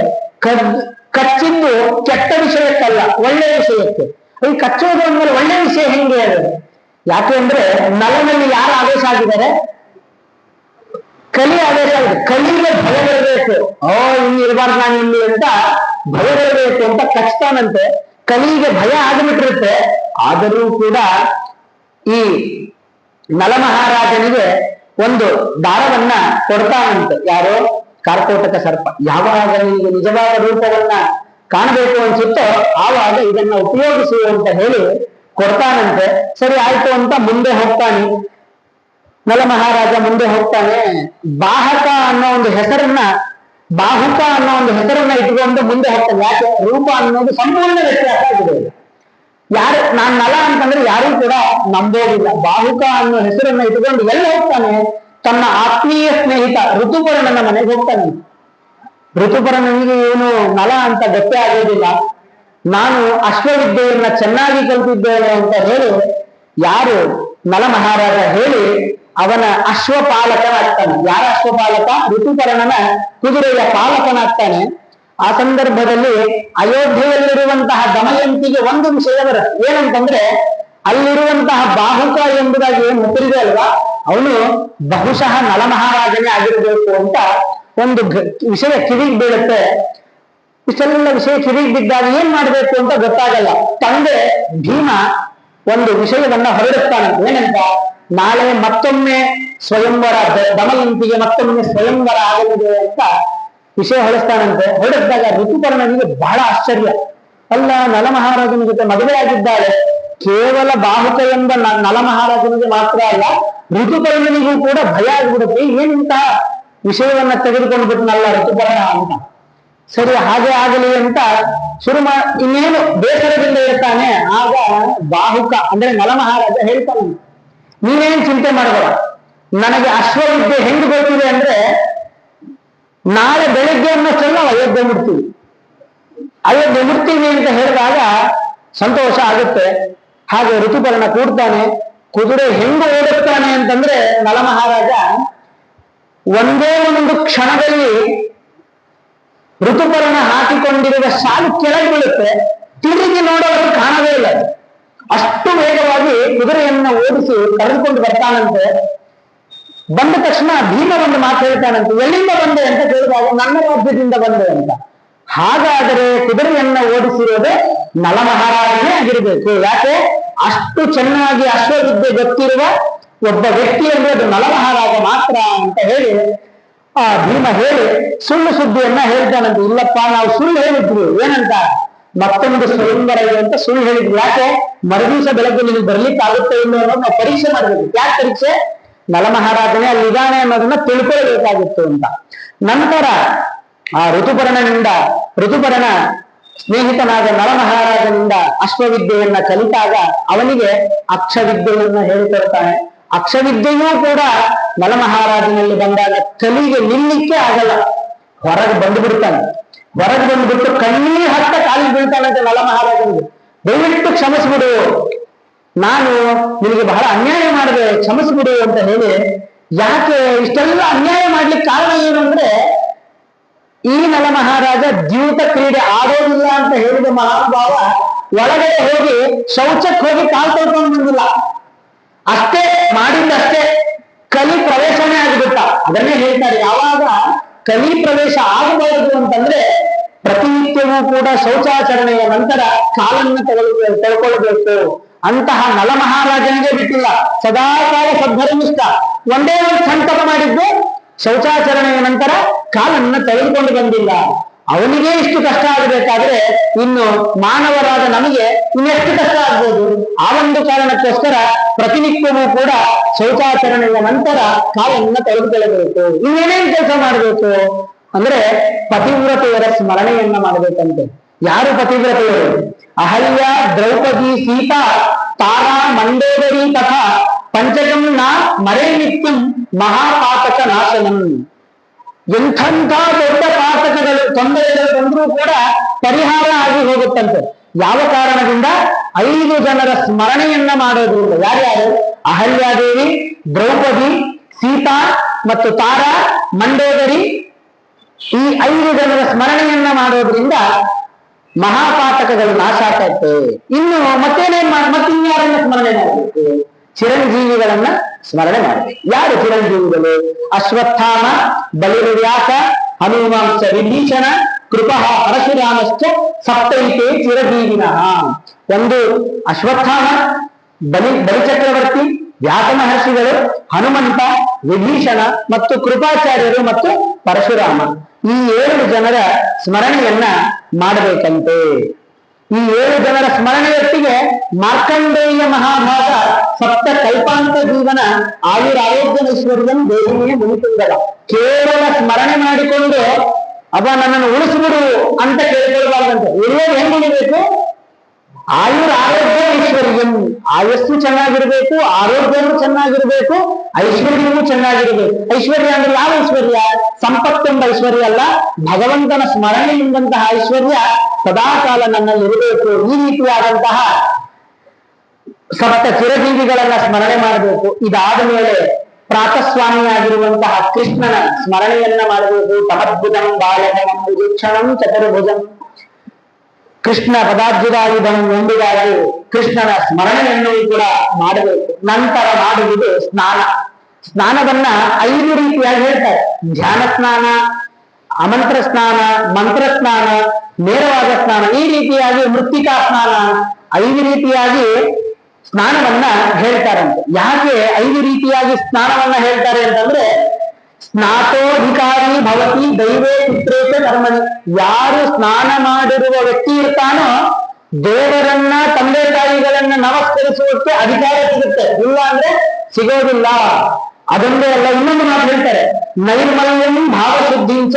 ಕಚ್ಚಿದ್ದು ಕೆಟ್ಟ ವಿಷಯಕ್ಕಲ್ಲ, ಒಳ್ಳೆಯ ವಿಷಯಕ್ಕೆ. ಈ ಕಚ್ಚೋದು ಅಂದ್ಮೇಲೆ ಒಳ್ಳೆಯ ವಿಷಯ ಹೆಂಗೆ ಅದು? ಯಾಕೆ ಅಂದ್ರೆ ನಲನಲ್ಲಿ ಯಾರು ಆದೇಶ ಆಗಿದ್ದಾರೆ? ಕಲಿ ಆದೇಶ ಆಗಿದೆ. ಕಲಿಗೆ ಭಯ ಬರಬೇಕು. ಇನ್ನು ಇರಬಾರ್ದು ನಾನು ಇಲ್ಲಿ ಅಂತ ಭಯ ಬರಬೇಕು ಅಂತ ಕಚ್ತಾನಂತೆ. ಕಲಿಗೆ ಭಯ ಆಗಿಬಿಟ್ಟಿರುತ್ತೆ. ಆದರೂ ಕೂಡ ಈ ನಲ ಮಹಾರಾಜನಿಗೆ ಒಂದು ದಾರವನ್ನ ಕೊಡ್ತಾನಂತೆ. ಯಾರೋ ಕಾರ್ಕೋಟಕ ಸರ್ಪ. ಯಾವಾಗ ನಿಮಗೆ ನಿಜವಾದ ರೂಪವನ್ನ ಕಾಣಬೇಕು ಅನ್ಸುತ್ತೋ ಆವಾಗ ಇದನ್ನ ಉಪಯೋಗಿಸು ಅಂತ ಹೇಳಿ ಕೊಡ್ತಾನಂತೆ. ಸರಿ ಆಯ್ತು ಅಂತ ಮುಂದೆ ಹೋಗ್ತಾನೆ. ನಲ ಮಹಾರಾಜ ಮುಂದೆ ಹೋಗ್ತಾನೆ. ಬಾಹಕ ಅನ್ನೋ ಒಂದು ಹೆಸರನ್ನ, ಬಾಹುಕ ಅನ್ನೋ ಒಂದು ಹೆಸರನ್ನ ಇಟ್ಕೊಂಡು ಮುಂದೆ ಹೋಗ್ತಾನೆ. ಯಾಕೆ? ರೂಪ ಅನ್ನೋದು ಸಂಪೂರ್ಣ ವ್ಯತ್ಯಾಸ ಆಗಿದೆ. ಯಾರು ನಾನ್ ನಲ ಅಂತಂದ್ರೆ ಯಾರು ಕೂಡ ನಂಬೋದಿಲ್ಲ. ಬಾಹುಕ ಅನ್ನೋ ಹೆಸರನ್ನ ಇಟ್ಕೊಂಡು ಎಲ್ಲಿ ಹೋಗ್ತಾನೆ? ತನ್ನ ಆತ್ಮೀಯ ಸ್ನೇಹಿತ ಋತುಪರ್ಣನ ಮನೆಗೆ ಹೋಗ್ತಾನೆ. ಋತುಪರ್ಣನಿಗೆ ಇವನು ನಲ ಅಂತ ಗೊತ್ತೇ ಆಗೋದಿಲ್ಲ. ನಾನು ಅಶ್ವವಿದ್ಯೆಯನ್ನ ಚೆನ್ನಾಗಿ ಕಲಿತಿದ್ದೇನೆ ಅಂತ ಹೇಳಿ ಯಾರು ನಲ ಮಹಾರಾಜ ಹೇಳಿ ಅವನ ಅಶ್ವಪಾಲಕನಾಗ್ತಾನೆ. ಯಾರ ಅಶ್ವಪಾಲಕ? ಋತುಪರ್ಣನ ಕುದುರೆಯ ಪಾಲಕನಾಗ್ತಾನೆ. ಆ ಸಂದರ್ಭದಲ್ಲಿ ಅಯೋಧ್ಯೆಯಲ್ಲಿರುವಂತಹ ದಮಯಂತಿಗೆ ಒಂದು ವಿಷಯ ಬರುತ್ತೆ. ಏನಂತಂದ್ರೆ ಅಲ್ಲಿರುವಂತಹ ಬಾಹುಕ ಎಂಬುದಾಗಿ ಏನು ಮುತ್ತಿದೆ ಅಲ್ವಾ, ಅವನು ಬಹುಶಃ ನಲ ಮಹಾರಾಜನೇ ಆಗಿರಬೇಕು ಅಂತ ಒಂದು ವಿಷಯ ಕಿವಿಗೆ ಬೀಳುತ್ತೆ. ಇಷ್ಟೆಲ್ಲ ವಿಷಯ ಕಿವಿಗೆ ಬಿದ್ದಾಗ ಏನ್ ಮಾಡ್ಬೇಕು ಅಂತ ಗೊತ್ತಾಗಲ್ಲ. ತಂದೆ ಭೀಮ ಒಂದು ವಿಷಯವನ್ನ ಹೊರಡಿಸ್ತಾನೆ. ಏನಂತ? ನಾಳೆ ಮತ್ತೊಮ್ಮೆ ಸ್ವಯಂವರ, ದಮಯಂತಿಗೆ ಮತ್ತೊಮ್ಮೆ ಸ್ವಯಂವರ ಆಗಲಿದೆ ಅಂತ ವಿಷಯ ಹೊರಡಿಸ್ತಾನಂತೆ. ಹೊರಡಿಸಿದಾಗ ಋತುಪರ್ಣನಿಗೆ ಬಹಳ ಆಶ್ಚರ್ಯ. ಅಲ್ಲ, ನಲ ಮಹಾರಾಜನ ಜೊತೆ ಮದುವೆ ಆಗಿದ್ದಾಳೆ. ಕೇವಲ ಬಾಹುಕ ಎಂಬ ನಲ ಮಹಾರಾಜನಿಗೆ ಮಾತ್ರ ಅಲ್ಲ, ಋತುಪರ್ಣನಿಗೂ ಕೂಡ ಭಯ ಆಗ್ಬಿಡುತ್ತೆ. ಏನಂತಹ ವಿಷಯವನ್ನ ತೆಗೆದುಕೊಂಡು ಬಿಟ್ಟನಲ್ಲ ಋತುಪರ್ಣ ಅಂತ. ಸರಿ, ಹಾಗೆ ಆಗಲಿ ಅಂತ ಇನ್ನೇನು ಬೇಸರದಿಂದ ಇರ್ತಾನೆ. ಆಗ ಬಾಹುಕ ಅಂದ್ರೆ ನಲ ಮಹಾರಾಜ ಹೇಳ್ತಾನೆ, ನೀನೇನ್ ಚಿಂತೆ ಮಾಡಬೇಡ, ನನಗೆ ಅಶ್ವವಿದ್ಯೆ ಹೆಂಗ್ ಗೊತ್ತಿದೆ ಅಂದ್ರೆ ನಾಳೆ ಬೆಳಿಗ್ಗೆ ಅನ್ನೋಷ್ಟೆಲ್ಲ ಅಯೋಧ್ಯೆ ಮುಟ್ತೀವಿ ಅಂತ ಹೇಳಿದಾಗ ಸಂತೋಷ ಆಗುತ್ತೆ. ಹಾಗೆ ಋತುಪರ್ಣ ಕೂಡ್ತಾನೆ. ಕುದುರೆ ಹೆಂಗ್ ಓಡುತ್ತಾನೆ ಅಂತಂದ್ರೆ ನಲ ಮಹಾರಾಜ ಒಂದೇ ಒಂದು ಕ್ಷಣದಲ್ಲಿ ಋತುಪರ್ಣ ಹಾಕಿಕೊಂಡಿರುವ ಶಾಲು ಕೆಳಗೆ ಬೀಳುತ್ತೆ. ತಿರುಗಿ ನೋಡೋರು ಕಾಣದೇ ಇಲ್ಲ. ಅಷ್ಟು ವೇಗವಾಗಿ ಕುದುರೆಯನ್ನ ಓಡಿಸಿ ಕರೆದುಕೊಂಡು ಬರ್ತಾನಂತೆ. ಬಂದ ತಕ್ಷಣ ಭೀಮ ಒಂದು ಮಾತು ಹೇಳ್ತಾನಂತೆ, ಎಲ್ಲಿಂದ ಬಂದೆ ಅಂತ ಕೇಳಿದಾಗ ನನ್ನ ರಾಜ್ಯದಿಂದ ಬಂದೆ ಅಂತ. ಹಾಗಾದರೆ ಕುದುರೆಯನ್ನ ಓಡಿಸಿರೋದೇ ನಲ ಮಹಾರಾಜನೇ ಆಗಿರಬೇಕು. ಯಾಕೆ? ಅಷ್ಟು ಚೆನ್ನಾಗಿ ಅಶ್ವವಿದ್ಯೆ ಗೊತ್ತಿರುವ ಒಬ್ಬ ವ್ಯಕ್ತಿ ಅಂದ್ರೆ ಅದು ನಲ ಮಹಾರಾಜ ಮಾತ್ರ ಅಂತ ಹೇಳಿ ಆ ಭೀಮ ಹೇಳಿ ಸುಳ್ಳು ಸುದ್ದಿಯನ್ನ ಹೇಳ್ತಾನಂತೆ. ಇಲ್ಲಪ್ಪ, ನಾವು ಸುಳ್ಳು ಹೇಳಿದ್ವಿ. ಏನಂತ? ಮತ್ತೊಂದು ಸ್ವಯಂವರ ಇದೆ ಅಂತ ಸುಳ್ಳು ಹೇಳಿದ್ವಿ. ಯಾಕೆ? ಮರುದಿವಸ ಬೆಳಗ್ಗೆ ನಿಮಗೆ ಬರ್ಲಿಕ್ಕೆ ಆಗುತ್ತೆ ಇಲ್ಲ ಅನ್ನೋದು ನಾವು ಪರೀಕ್ಷೆ ಮಾಡ್ಬೇಕು. ಯಾಕೆ ಪರೀಕ್ಷೆ? ನಲ ಮಹಾರಾಜನೇ ಅಲ್ಲಿದ್ದಾನೆ ಅನ್ನೋದನ್ನ ತಿಳ್ಕೊಳ್ಬೇಕಾಗಿತ್ತು ಅಂತ. ನಂತರ ಆ ಋತುಪರ್ಣ ಸ್ನೇಹಿತನಾದ ನಲ ಮಹಾರಾಜನಿಂದ ಅಶ್ವವಿದ್ಯೆಯನ್ನ ಕಲಿತಾಗ ಅವನಿಗೆ ಅಕ್ಷವಿದ್ಯೆಯನ್ನ ಹೇಳಿಕೊಡ್ತಾನೆ. ಅಕ್ಷವಿದ್ಯೆಯೂ ಕೂಡ ನಲ ಮಹಾರಾಜನಲ್ಲಿ ಬಂದಾಗ ಕಲಿಗೆ ನಿಲ್ಲಿಕ್ಕೆ ಆಗಲ್ಲ. ಹೊರಗೆ ಬಂದುಬಿಡ್ತಾನೆ. ಹೊರಗೆ ಬಂದ್ಬಿಟ್ಟು ಕಣ್ಣೀರ್ ಹತ್ತ ಕಾಲಿಗೆ ಬೀಳ್ತಾನಂತೆ ನಲ ಮಹಾರಾಜನಿಗೆ. ದಯವಿಟ್ಟು ಕ್ಷಮಿಸ್ಬಿಡು, ನಾನು ನಿನಗೆ ಬಹಳ ಅನ್ಯಾಯ ಮಾಡಿದೆ, ಕ್ಷಮಿಸ್ಬಿಡು ಅಂತ ಹೇಳಿ. ಯಾಕೆ ಇಷ್ಟೆಲ್ಲ ಅನ್ಯಾಯ ಮಾಡ್ಲಿಕ್ಕೆ ಕಾರಣ ಏನು ಅಂದ್ರೆ ಈ ನಲ ಮಹಾರಾಜ ದ್ಯೂತ ಕ್ರೀಡೆ ಆಡೋದಿಲ್ಲ ಅಂತ ಹೇಳಿದ ಮಹಾನುಭಾವ ಒಳಗಡೆ ಹೋಗಿ ಶೌಚಕ್ಕೆ ಹೋಗಿ ಕಾಲ್ ತೊಳ್ಕೊಂಡು ಬಂದಿಲ್ಲ. ಅಷ್ಟೇ ಮಾಡಿದ್ದಷ್ಟೇ ಕಲಿ ಪ್ರವೇಶನೇ ಆಗಿಬಿಟ್ಟ. ಅದನ್ನೇ ಹೇಳ್ತಾರೆ, ಯಾವಾಗ ಕಲಿ ಪ್ರವೇಶ ಆಗಬಾರದು ಅಂತಂದ್ರೆ ಪ್ರತಿನಿತ್ಯವೂ ಕೂಡ ಶೌಚಾಚರಣೆಯ ನಂತರ ಕಾಲನ್ನು ತೆಗೆದುಕೊಳ್ಳಬೇಕು. ಅಂತಹ ನಲ ಮಹಾರಾಜನಿಗೆ ಬಿಟ್ಟಿಲ್ಲ. ಸದಾಕಾಲ ಸದ್ಧರ್ಮಿಷ್ಠ. ಒಂದೇ ಒಂದು ಸಂಕಲ್ಪ ಮಾಡಿದ್ದು ಶೌಚಾಚರಣೆಯ ನಂತರ ಕಾಲನ್ನು ತೆಗೆದುಕೊಂಡು ಬಂದಿಲ್ಲ. ಅವನಿಗೆ ಇಷ್ಟು ಕಷ್ಟ ಆಗಬೇಕಾದ್ರೆ ಇನ್ನು ಮಾನವರಾದ ನಮಗೆ ಇನ್ನೆಷ್ಟು ಕಷ್ಟ ಆಗ್ಬೋದು. ಆ ಒಂದು ಕಾರಣಕ್ಕೋಸ್ಕರ ಪ್ರತಿನಿತ್ಯವೂ ಕೂಡ ಶೌಚಾಚರಣೆಯ ನಂತರ ಕಾಲನ್ನು ತೆಗೆದುಕೊಳ್ಳಬೇಕು. ಇನ್ನೇನೇನ್ ಕೆಲಸ ಮಾಡಬೇಕು ಅಂದ್ರೆ ಪತಿವ್ರತೆಯರ ಸ್ಮರಣೆಯನ್ನ ಮಾಡಬೇಕಂತೆ. ಯಾರು ಪತಿವ್ರತೆಯರು? ಅಹಲ್ಯ, ದ್ರೌಪದಿ, ಸೀತಾ, ತಾರಾ, ಮಂಡೋದರಿ ತಥಾ ಪಂಚಕಂ ನ ಮರೇ ನಿತ್ಯಂ ಮಹಾಪಾತಕ ನಾಶನಂ. ಎಂಥಂಥ ದೊಡ್ಡ ಪಾತಕಗಳು, ತೊಂದರೆಗಳು ಬಂದರೂ ಕೂಡ ಪರಿಹಾರ ಆಗಿ ಹೋಗುತ್ತಂತೆ. ಯಾವ ಕಾರಣದಿಂದ? 5 ಜನರ ಸ್ಮರಣೆಯನ್ನ ಮಾಡೋದ್ರಿಂದ. ಯಾರ್ಯಾರು? ಅಹಲ್ಯಾದೇವಿ, ದ್ರೌಪದಿ, ಸೀತಾ ಮತ್ತು ತಾರಾ, ಮಂಡೋದರಿ. ಈ 5 ಜನರ ಸ್ಮರಣೆಯನ್ನ ಮಾಡೋದ್ರಿಂದ ಮಹಾಪಾತಕಗಳು ನಾಶ ಆಗ್ತೈತೆ. ಇನ್ನು ಮತ್ತಿನ್ಯಾರನ್ನ ಸ್ಮರಣೆ ಮಾಡಬೇಕು? ಚಿರಂಜೀವಿಗಳನ್ನ ಸ್ಮರಣೆ ಮಾಡಬೇಕು. ಯಾರು ಚಿರಂಜೀವಿಗಳು? ಅಶ್ವತ್ಥಾಮ, ಬಲಿರ್ವ್ಯಾಸ, ಹನುಮಾಂಶ, ವಿಭೀಷಣ, ಕೃಪಃ, ಪರಶುರಾಮಶ್ಚ ಸಪ್ತೈತೆ ಚಿರಜೀವಿನಃ. ಒಂದು ಅಶ್ವತ್ಥಾಮ, ಬಲಿಚಕ್ರವರ್ತಿ, ವ್ಯಾಸ ಮಹರ್ಷಿಗಳು, ಹನುಮಂತ, ವಿಭೀಷಣ ಮತ್ತು ಕೃಪಾಚಾರ್ಯರು ಮತ್ತು ಪರಶುರಾಮ. ಈ 7 ಜನರ ಸ್ಮರಣೆಯನ್ನ ಮಾಡಬೇಕಂತೆ. ಈ 7 ಜನರ ಸ್ಮರಣೆಯೊಟ್ಟಿಗೆ ಮಾರ್ಕಂಡೇಯ ಮಹಾಭಾಗ ಸಪ್ತ ಕಲ್ಪಾಂತ ಜೀವನ ಆಯುರಾರೋಗ್ಯ ಐಶ್ವರ್ಯಂ ದೇಹಿಯೇ ಮುನಿಸುಂದರ ಕೇವಲ ಸ್ಮರಣೆ ಮಾಡಿಕೊಂಡು ಅವ ನನ್ನನ್ನು ಉಳಿಸ್ಬಿಡು ಅಂತ ಕೇಳ್ಕೊಳ್ಬಾರ್ದಂತೆ. ಉಳಿಯೋದು ಹೆಂಗ್ ಉಳಿಬೇಕು? ಆಯುರಾರೋಗ್ಯ ಐಶ್ವರ್ಯಂ, ಆಯಸ್ಸು ಚೆನ್ನಾಗಿರ್ಬೇಕು, ಆರೋಗ್ಯವೂ ಚೆನ್ನಾಗಿರ್ಬೇಕು, ಐಶ್ವರ್ಯವೂ ಚೆನ್ನಾಗಿರ್ಬೇಕು. ಐಶ್ವರ್ಯ ಅಂದ್ರೆ ಯಾವ ಐಶ್ವರ್ಯ? ಸಂಪತ್ತೆಂಬ ಐಶ್ವರ್ಯ ಅಲ್ಲ, ಭಗವಂತನ ಸ್ಮರಣೆಯಿಂದಂತಹ ಐಶ್ವರ್ಯ ಸದಾಕಾಲ ನನ್ನಲ್ಲಿ ಇರಬೇಕು. ಈ ರೀತಿಯಾದಂತಹ ಸಪ್ತ ಚಿರಜೀವಿಗಳನ್ನ ಸ್ಮರಣೆ ಮಾಡಬೇಕು. ಇದಾದ ಮೇಲೆ ಪ್ರಾತಸ್ವಾಮಿಯಾಗಿರುವಂತಹ ಕೃಷ್ಣನ ಸ್ಮರಣೆಯನ್ನ ಮಾಡಬೇಕು. ತಮದ್ಭುಜಂ ಬಾಲಕಂ ವಿಚಕ್ಷಣಂ ಚತುರ್ಭುಜಂ, ಕೃಷ್ಣ ಪದಾರ್ಜುದಾಯುಧಂ ಎಂಬುದಾಗಿ ಕೃಷ್ಣನ ಸ್ಮರಣೆಯನ್ನು ಕೂಡ ಮಾಡಬೇಕು. ನಂತರ ಮಾಡುವುದು ಸ್ನಾನ. ಸ್ನಾನವನ್ನ 5 ರೀತಿಯಾಗಿ ಹೇಳ್ತಾರೆ. ಧ್ಯಾನ ಸ್ನಾನ, ಅಮಂತ್ರ ಸ್ನಾನ, ಮಂತ್ರ ಸ್ನಾನ, ನೇರವಾದ ಸ್ನಾನ, ಈ ರೀತಿಯಾಗಿ ಮೃತ್ತಿಕಾ ಸ್ನಾನ, 5 ರೀತಿಯಾಗಿ ಸ್ನಾನವನ್ನ ಹೇಳ್ತಾರಂತೆ. ಯಾಕೆ 5 ರೀತಿಯಾಗಿ ಸ್ನಾನವನ್ನ ಹೇಳ್ತಾರೆ ಅಂತಂದ್ರೆ, ಸ್ನಾತೋಧಿಕಾರಿ ಭವತಿ ದೈವೇ ಚಿತ್ರೇಶ ಕರ್ಮಣಿ. ಯಾರು ಸ್ನಾನ ಮಾಡಿರುವ ವ್ಯಕ್ತಿ ಇರ್ತಾನೋ ದೇವರನ್ನ, ತಂದೆ ತಾಯಿಗಳನ್ನ ನಮಸ್ಕರಿಸುವುದಕ್ಕೆ ಅಧಿಕಾರ ಸಿಗುತ್ತೆ, ಇಲ್ಲ ಅಂದ್ರೆ ಸಿಗೋದಿಲ್ಲ. ಅದೊಂದೇ ಅಲ್ಲ, ಇನ್ನೊಂದು ಮಾತು ಹೇಳ್ತಾರೆ, ನೈರ್ಮಲ್ಯಂ ಭಾವಶುದ್ಧಿಂಚ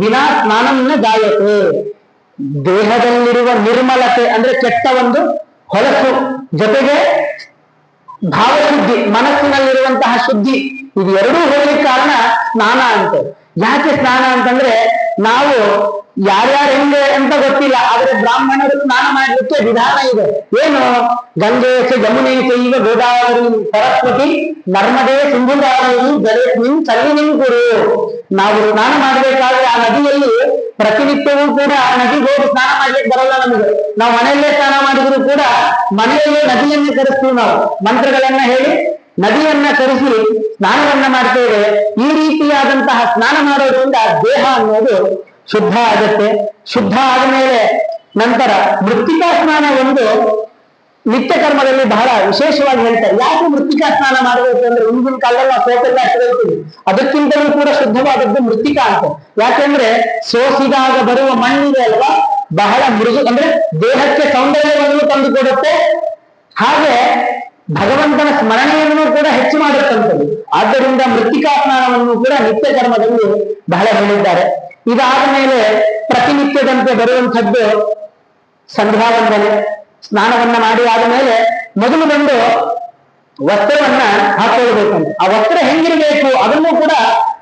ವಿನಾ ಸ್ನಾನವನ್ನ ಜಾಯತೆ. ದೇಹದಲ್ಲಿರುವ ನಿರ್ಮಲತೆ ಅಂದ್ರೆ ಕೆಟ್ಟ ಒಂದು ಹೊಲಸು, ಜೊತೆಗೆ ಭಾವಶುದ್ಧಿ ಮನಸ್ಸಿನಲ್ಲಿರುವಂತಹ ಶುದ್ಧಿ, ಇದು ಎರಡೂ ಹೋಗ್ಲಿಕ್ಕೆ ಕಾರಣ ಸ್ನಾನ ಅಂತ. ಯಾಕೆ ಸ್ನಾನ ಅಂತಂದ್ರೆ, ನಾವು ಯಾರ್ಯಾರು ಹೆಂಗೆ ಅಂತ ಗೊತ್ತಿಲ್ಲ, ಆದ್ರೆ ಬ್ರಾಹ್ಮಣರು ಸ್ನಾನ ಮಾಡ್ಲಿಕ್ಕೆ ವಿಧಾನ ಇದೆ. ಏನು? ಗಂಗೆ ಯಮುನೆ ಚೈವ ಗೋದಾವರಿ ಸರಸ್ವತಿ ನರ್ಮದೆ ಸಿಂಧುದಾವರಿ ಜಲೇಸ್ಮಿನ್ ಸಲ್ಲಿನಿಂ ಕುರು. ನಾವು ಸ್ನಾನ ಮಾಡ್ಬೇಕಾದ್ರೆ ಆ ನದಿಯಲ್ಲಿ ಪ್ರತಿನಿತ್ಯವೂ ಕೂಡ ನದಿಗೆ ಹೋಗಿ ಸ್ನಾನ ಮಾಡ್ಲಿಕ್ಕೆ ಬರಲ್ಲ ನಮಗೆ. ನಾವು ಮನೆಯಲ್ಲೇ ಸ್ನಾನ ಮಾಡಿದ್ರು ಕೂಡ ಮನೆಯಲ್ಲೇ ನದಿಯನ್ನೇ ಕರೆಸ್ತೀವಿ. ನಾವು ಮಂತ್ರಗಳನ್ನ ಹೇಳಿ ನದಿಯನ್ನ ಕರೆಸಿ ಸ್ನಾನವನ್ನ ಮಾಡ್ತೇವೆ. ಈ ರೀತಿಯಾದಂತಹ ಸ್ನಾನ ಮಾಡೋದ್ರಿಂದ ದೇಹ ಅನ್ನೋದು ಶುದ್ಧ ಆಗುತ್ತೆ. ಶುದ್ಧ ಆದಮೇಲೆ ನಂತರ ಮೃತ್ತಿಕಾ ಸ್ನಾನ ಒಂದು ನಿತ್ಯ ಕರ್ಮದಲ್ಲಿ ಬಹಳ ವಿಶೇಷವಾಗಿ ಹೇಳ್ತಾರೆ. ಯಾಕೆ ಮೃತ್ತಿಕಾ ಸ್ನಾನ ಮಾಡಬೇಕು ಅಂದ್ರೆ, ಹಿಂದಿನ ಕಾಲದಲ್ಲಿ ನಾವು ಸೋಪೆಲ್ಲ ಹಚ್ಚಿರ್ತೀವಿ, ಅದಕ್ಕಿಂತಲೂ ಕೂಡ ಶುದ್ಧವಾದದ್ದು ಮೃತ್ತಿಕಾ ಅಂತ. ಯಾಕೆಂದ್ರೆ ಸೋಸಿದಾಗ ಬರುವ ಮಣ್ಣಿದೆ ಅಲ್ವಾ, ಬಹಳ ಮೃದು, ಅಂದ್ರೆ ದೇಹಕ್ಕೆ ಸೌಂದರ್ಯವನ್ನು ತಂದು ಕೊಡುತ್ತೆ, ಹಾಗೆ ಭಗವಂತನ ಸ್ಮರಣೆಯನ್ನು ಕೂಡ ಹೆಚ್ಚು ಮಾಡುತ್ತಂಥದ್ದು. ಆದ್ದರಿಂದ ಮೃತ್ತಿಕಾ ಸ್ನಾನವನ್ನು ಕೂಡ ನಿತ್ಯ ಕರ್ಮದಲ್ಲಿ ಬಹಳ ಹೇಳಿದ್ದಾರೆ. ಇದಾದ ಮೇಲೆ ಪ್ರತಿನಿತ್ಯದಂತೆ ಬರುವಂಥದ್ದು ಸಂಧ್ಯಾವಂದನೆ. ಸ್ನಾನವನ್ನ ಮಾಡಿ ಆದ ಮೇಲೆ ಮೊದಲು ಬಂದು ವಸ್ತ್ರವನ್ನ ಹಾಕೊಳ್ಬೇಕಂತ. ಆ ವಸ್ತ್ರ ಹೆಂಗಿರಬೇಕು ಅದನ್ನು ಕೂಡ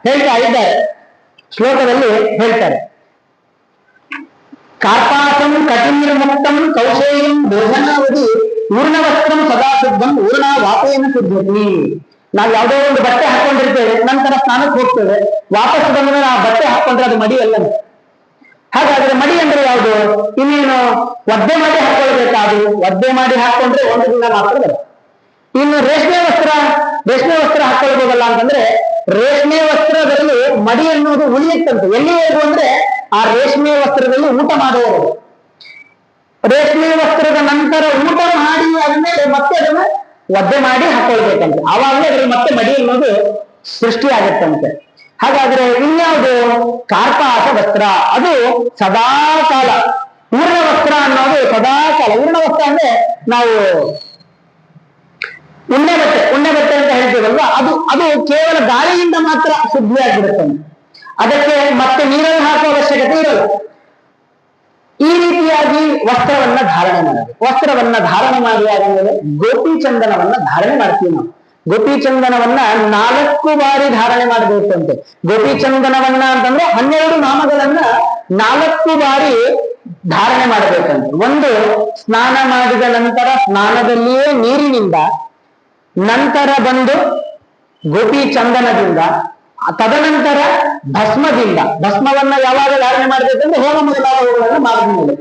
ಹೇಳ್ತಾ ಇದ್ದಾರೆ, ಶ್ಲೋಕದಲ್ಲಿ ಹೇಳ್ತಾರೆ. ಕಾರ್ಪಾಸಂ ಕಟಿರ್ಮುಕ್ತಂ ಕೌಶೇಯಂ ಭೋಜನಾವಧಿ ಊರ್ಣವಸ್ತ್ರಂ ಸದಾ ಶುದ್ಧಂ ಊರ್ಣ ವಾಪೇನ ಶುದ್ಧತಿ. ನಾವು ಯಾವುದೋ ಒಂದು ಬಟ್ಟೆ ಹಾಕೊಂಡಿರ್ತೇವೆ, ನಂತರ ಸ್ನಾನಕ್ಕೆ ಹೋಗ್ತೇವೆ, ವಾಪಸ್ ಬಂದ್ರೆ ಆ ಬಟ್ಟೆ ಹಾಕೊಂಡ್ರೆ ಅದು ಮಡಿ ಅಲ್ಲ. ಹಾಗಾದ್ರೆ ಮಡಿ ಅಂದ್ರೆ ಯಾವುದು? ಇನ್ನೇನು ಒದ್ದೆ ಮಾಡಿ ಹಾಕೊಳ್ಬೇಕಾದ್ರು, ಒದ್ದೆ ಮಾಡಿ ಹಾಕೊಂಡ್ರೆ 1 ದಿನ ಮಾತ್ರ ಬರುತ್ತೆ. ಇನ್ನು ರೇಷ್ಮೆ ವಸ್ತ್ರ ಹಾಕೊಳ್ಬೋದಲ್ಲ ಅಂತಂದ್ರೆ, ರೇಷ್ಮೆ ವಸ್ತ್ರದಲ್ಲಿ ಮಡಿ ಅನ್ನೋದು ಉಳಿಯುತ್ತಂತೆ. ಎಲ್ಲಿವರೆಗೂ ಅಂದ್ರೆ ಆ ರೇಷ್ಮೆ ವಸ್ತ್ರದಲ್ಲಿ ಊಟ ಮಾಡುವವರು. ರೇಷ್ಮೆ ವಸ್ತ್ರದ ನಂತರ ಊಟ ಮಾಡಿ ಆದ್ಮೇಲೆ ಮತ್ತೆ ಅದನ್ನ ಒದ್ದೆ ಮಾಡಿ ಹಾಕೊಳ್ಬೇಕಂತೆ. ಆವಾಗಲೇ ಅದ್ರಲ್ಲಿ ಮತ್ತೆ ಮಡಿ ಅನ್ನೋದು ಸೃಷ್ಟಿ ಆಗುತ್ತಂತೆ. ಹಾಗಾದ್ರೆ ಇನ್ಯಾವುದು? ಕಾರ್ಪಾಸ ವಸ್ತ್ರ, ಅದು ಸದಾ ಕಾಲ. ಊರ್ಣ ವಸ್ತ್ರ ಅನ್ನೋದು ಸದಾ ಕಾಲ. ಊರ್ಣ ವಸ್ತ್ರ ಅಂದ್ರೆ ನಾವು ಉಣ್ಣೆ ಬಟ್ಟೆ ಅಂತ ಹೇಳ್ತೀವಲ್ವಾ, ಅದು ಕೇವಲ ಗಾಳಿಯಿಂದ ಮಾತ್ರ ಶುದ್ಧಿಯಾಗಿರುತ್ತೆ. ಅದಕ್ಕೆ ಮತ್ತೆ ನೀರನ್ನು ಹಾಕುವ ಅವಶ್ಯಕತೆ ಇರಲ್ಲ. ಈ ರೀತಿಯಾಗಿ ವಸ್ತ್ರವನ್ನ ಧಾರಣೆ ಮಾಡಬೇಕು. ವಸ್ತ್ರವನ್ನ ಧಾರಣೆ ಮಾಡುವಾಗ ಗೋಪಿ ಚಂದನವನ್ನ ಧಾರಣೆ ಮಾಡ್ತೀವಿ ನಾವು. ಗೋಪಿ ಚಂದನವನ್ನ 4 ಬಾರಿ ಧಾರಣೆ ಮಾಡಬೇಕು ಅಂತೆ. ಗೋಪಿ ಚಂದನವನ್ನ ಅಂತಂದ್ರೆ 12 ನಾಮಗಳನ್ನ 4 ಬಾರಿ ಧಾರಣೆ ಮಾಡಬೇಕಂತೆ. ಒಂದು, ಸ್ನಾನ ಮಾಡಿದ ನಂತರ ಸ್ನಾನದಲ್ಲಿಯೇ ನೀರಿನಿಂದ, ನಂತರ ಬಂದು ಗೋಪಿ ಚಂದನದಿಂದ, ತದನಂತರ ಭಸ್ಮದಿಂದ. ಭಸ್ಮವನ್ನ ಯಾವಾಗ ಧಾರಣೆ ಮಾಡಬೇಕಂದ್ರೆ ಹೋಮ ಮೊದಲಾದವುಗಳನ್ನ ಮಾಡಿದ್ಮೇಲೆ.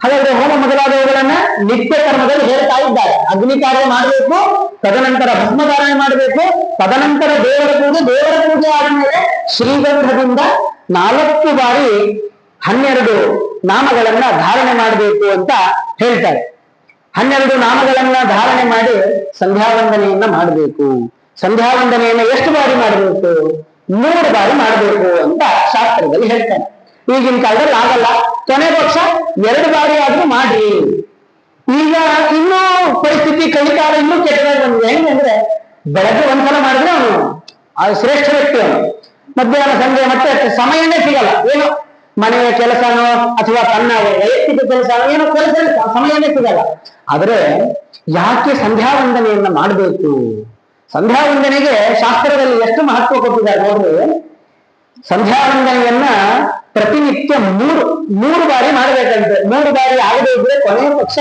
ಹಾಗಾದ್ರೆ ಹೋಮ ಮೊದಲಾದವುಗಳನ್ನ ನಿತ್ಯ ಕರ್ಮದಲ್ಲಿ ಹೇಳ್ತಾ ಇದ್ದಾರೆ. ಅಗ್ನಿ ಕಾರ್ಯ ಮಾಡಬೇಕು, ತದನಂತರ ಭಸ್ಮ ಧಾರಣೆ ಮಾಡಬೇಕು, ತದನಂತರ ದೇವರ ಪೂಜೆ ಆದಮೇಲೆ ಶ್ರೀಗಂಧದಿಂದ 4 ಬಾರಿ 12 ನಾಮಗಳನ್ನ ಧಾರಣೆ ಮಾಡಬೇಕು ಅಂತ ಹೇಳ್ತಾರೆ. 12 ನಾಮಗಳನ್ನ ಧಾರಣೆ ಮಾಡಿ ಸಂಧ್ಯಾವಂದನೆಯನ್ನ ಮಾಡಬೇಕು. ಸಂಧ್ಯಾವಂದನೆಯನ್ನ ಎಷ್ಟು ಬಾರಿ ಮಾಡಬೇಕು? 3 ಬಾರಿ ಮಾಡಬೇಕು ಅಂತ ಶಾಸ್ತ್ರದಲ್ಲಿ ಹೇಳ್ತಾರೆ. ಈಗಿನ ಕಾಲದಲ್ಲಿ ಆಗಲ್ಲ, ಕೊನೆ ಪಕ್ಷ 2 ಬಾರಿ ಆದ್ರೂ ಮಾಡ್ರಿ. ಈಗ ಇನ್ನೂ ಪರಿಸ್ಥಿತಿ ಕಲಿಕಾಲ ಇನ್ನೂ ಕೆಟ್ಟದಾಗಿ ಬಂದಿದೆ. ಹೆಂಗಂದ್ರೆ ಬೆಳಗ್ಗೆ ಒಂದ್ಸಲ ಮಾಡಿದ್ರೆ ಅವನು ಶ್ರೇಷ್ಠ ವ್ಯಕ್ತಿ, ಅವನು ಮಧ್ಯಾಹ್ನ ಸಂಜೆ ಮತ್ತೆ ಸಮಯನೇ ಸಿಗಲ್ಲ. ಏನು ಮನೆಯ ಕೆಲಸನೋ ಅಥವಾ ತನ್ನ ವೈಯಕ್ತಿಕ ಕೆಲಸನೋ ಏನೋ ಕೆಲಸ ಸಮಯನೇ ಸಿಗಲ್ಲ. ಆದ್ರೆ ಯಾಕೆ ಸಂಧ್ಯಾ ವಂದನೆಯನ್ನ ಮಾಡಬೇಕು? ಸಂಧ್ಯಾ ವಂದನೆಗೆ ಶಾಸ್ತ್ರದಲ್ಲಿ ಎಷ್ಟು ಮಹತ್ವ ಕೊಟ್ಟಿದ್ದಾರೆ ನೋಡ್ರಿ. ಸಂಧ್ಯಾ ವಂದನೆಯನ್ನ ಪ್ರತಿನಿತ್ಯ ಮೂರು ಬಾರಿ ಮಾಡ್ಬೇಕಂತೆ. 3 ಬಾರಿ ಆಗದೆ ಇದ್ರೆ ಕೊನೆಯ ಪಕ್ಷ